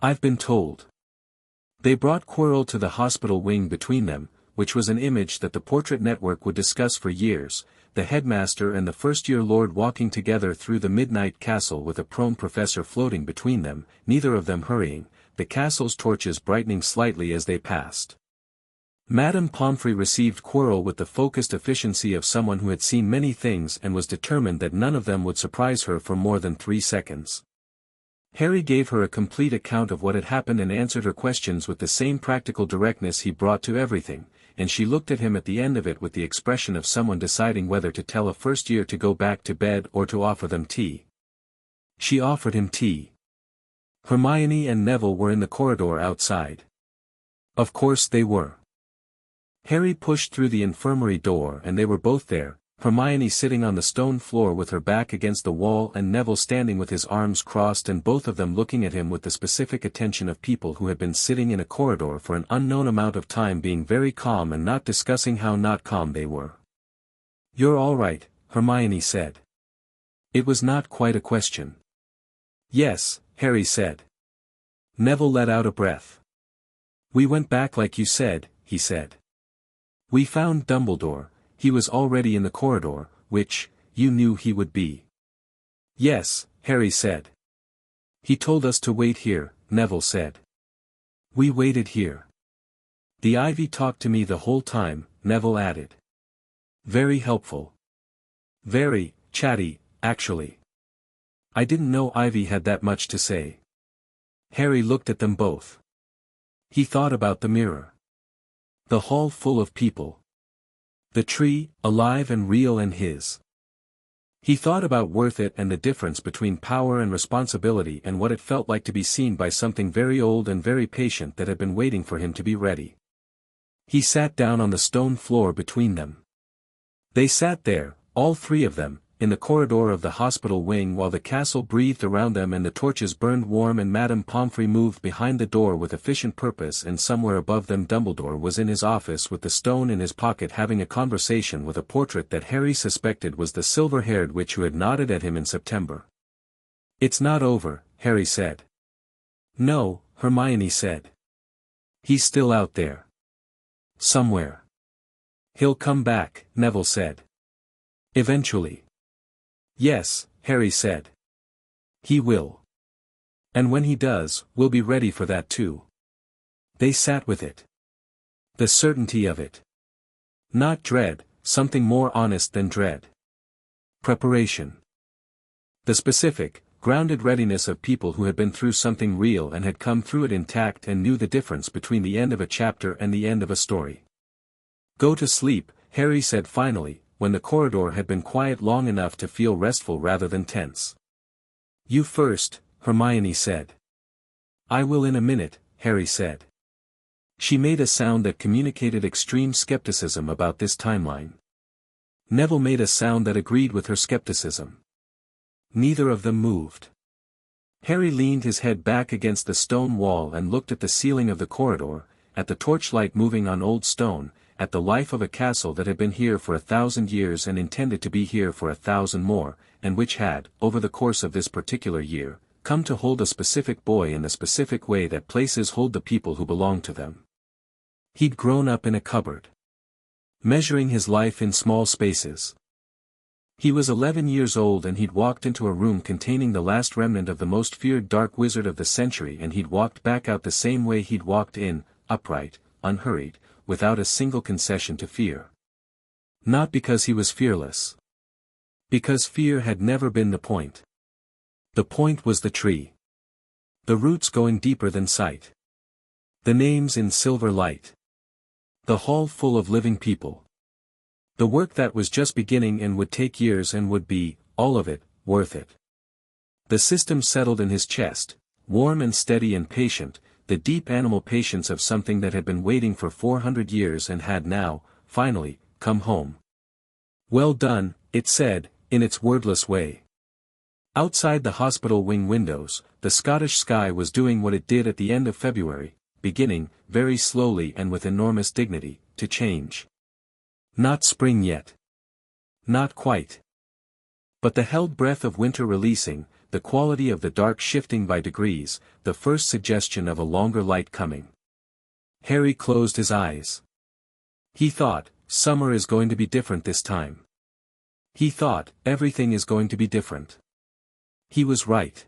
"I've been told." They brought Quirrell to the hospital wing between them, which was an image that the Portrait Network would discuss for years, the headmaster and the first-year lord walking together through the midnight castle with a prone professor floating between them, neither of them hurrying, the castle's torches brightening slightly as they passed. Madame Pomfrey received Quirrell with the focused efficiency of someone who had seen many things and was determined that none of them would surprise her for more than 3 seconds. Harry gave her a complete account of what had happened and answered her questions with the same practical directness he brought to everything, and she looked at him at the end of it with the expression of someone deciding whether to tell a first year to go back to bed or to offer them tea. She offered him tea. Hermione and Neville were in the corridor outside. Of course they were. Harry pushed through the infirmary door and they were both there, Hermione sitting on the stone floor with her back against the wall and Neville standing with his arms crossed and both of them looking at him with the specific attention of people who had been sitting in a corridor for an unknown amount of time being very calm and not discussing how not calm they were. "You're all right," Hermione said. It was not quite a question. "Yes," Harry said. Neville let out a breath. "We went back like you said," he said. "We found Dumbledore. He was already in the corridor, which, you knew he would be." "Yes," Harry said. "He told us to wait here," Neville said. "We waited here. The ivy talked to me the whole time," Neville added. "Very helpful. Very chatty, actually. I didn't know ivy had that much to say." Harry looked at them both. He thought about the mirror. The hall full of people. The tree, alive and real and his. He thought about Worth It and the difference between power and responsibility and what it felt like to be seen by something very old and very patient that had been waiting for him to be ready. He sat down on the stone floor between them. They sat there, all 3 of them, in the corridor of the hospital wing while the castle breathed around them and the torches burned warm and Madame Pomfrey moved behind the door with efficient purpose and somewhere above them Dumbledore was in his office with the stone in his pocket having a conversation with a portrait that Harry suspected was the silver-haired witch who had nodded at him in September. "It's not over," Harry said. "No," Hermione said. "He's still out there. Somewhere. He'll come back," Neville said. "Eventually." "Yes," Harry said. "He will. And when he does, we'll be ready for that too." They sat with it. The certainty of it. Not dread, something more honest than dread. Preparation. The specific, grounded readiness of people who had been through something real and had come through it intact and knew the difference between the end of a chapter and the end of a story. "Go to sleep," Harry said finally, when the corridor had been quiet long enough to feel restful rather than tense. "You first," Hermione said. "I will in a minute," Harry said. She made a sound that communicated extreme skepticism about this timeline. Neville made a sound that agreed with her skepticism. Neither of them moved. Harry leaned his head back against the stone wall and looked at the ceiling of the corridor, at the torchlight moving on old stone, at the life of a castle that had been here for 1,000 years and intended to be here for 1,000 more, and which had, over the course of this particular year, come to hold a specific boy in the specific way that places hold the people who belong to them. He'd grown up in a cupboard. Measuring his life in small spaces. He was 11 years old and he'd walked into a room containing the last remnant of the most feared dark wizard of the century and he'd walked back out the same way he'd walked in, upright, unhurried, without a single concession to fear. Not because he was fearless. Because fear had never been the point. The point was the tree. The roots going deeper than sight. The names in silver light. The hall full of living people. The work that was just beginning and would take years and would be, all of it, worth it. The system settled in his chest, warm and steady and patient, the deep animal patience of something that had been waiting for 400 years and had now, finally, come home. "Well done," it said, in its wordless way. Outside the hospital wing windows, the Scottish sky was doing what it did at the end of February, beginning, very slowly and with enormous dignity, to change. Not spring yet. Not quite. But the held breath of winter releasing, the quality of the dark shifting by degrees, the first suggestion of a longer light coming. Harry closed his eyes. He thought, summer is going to be different this time. He thought, everything is going to be different. He was right.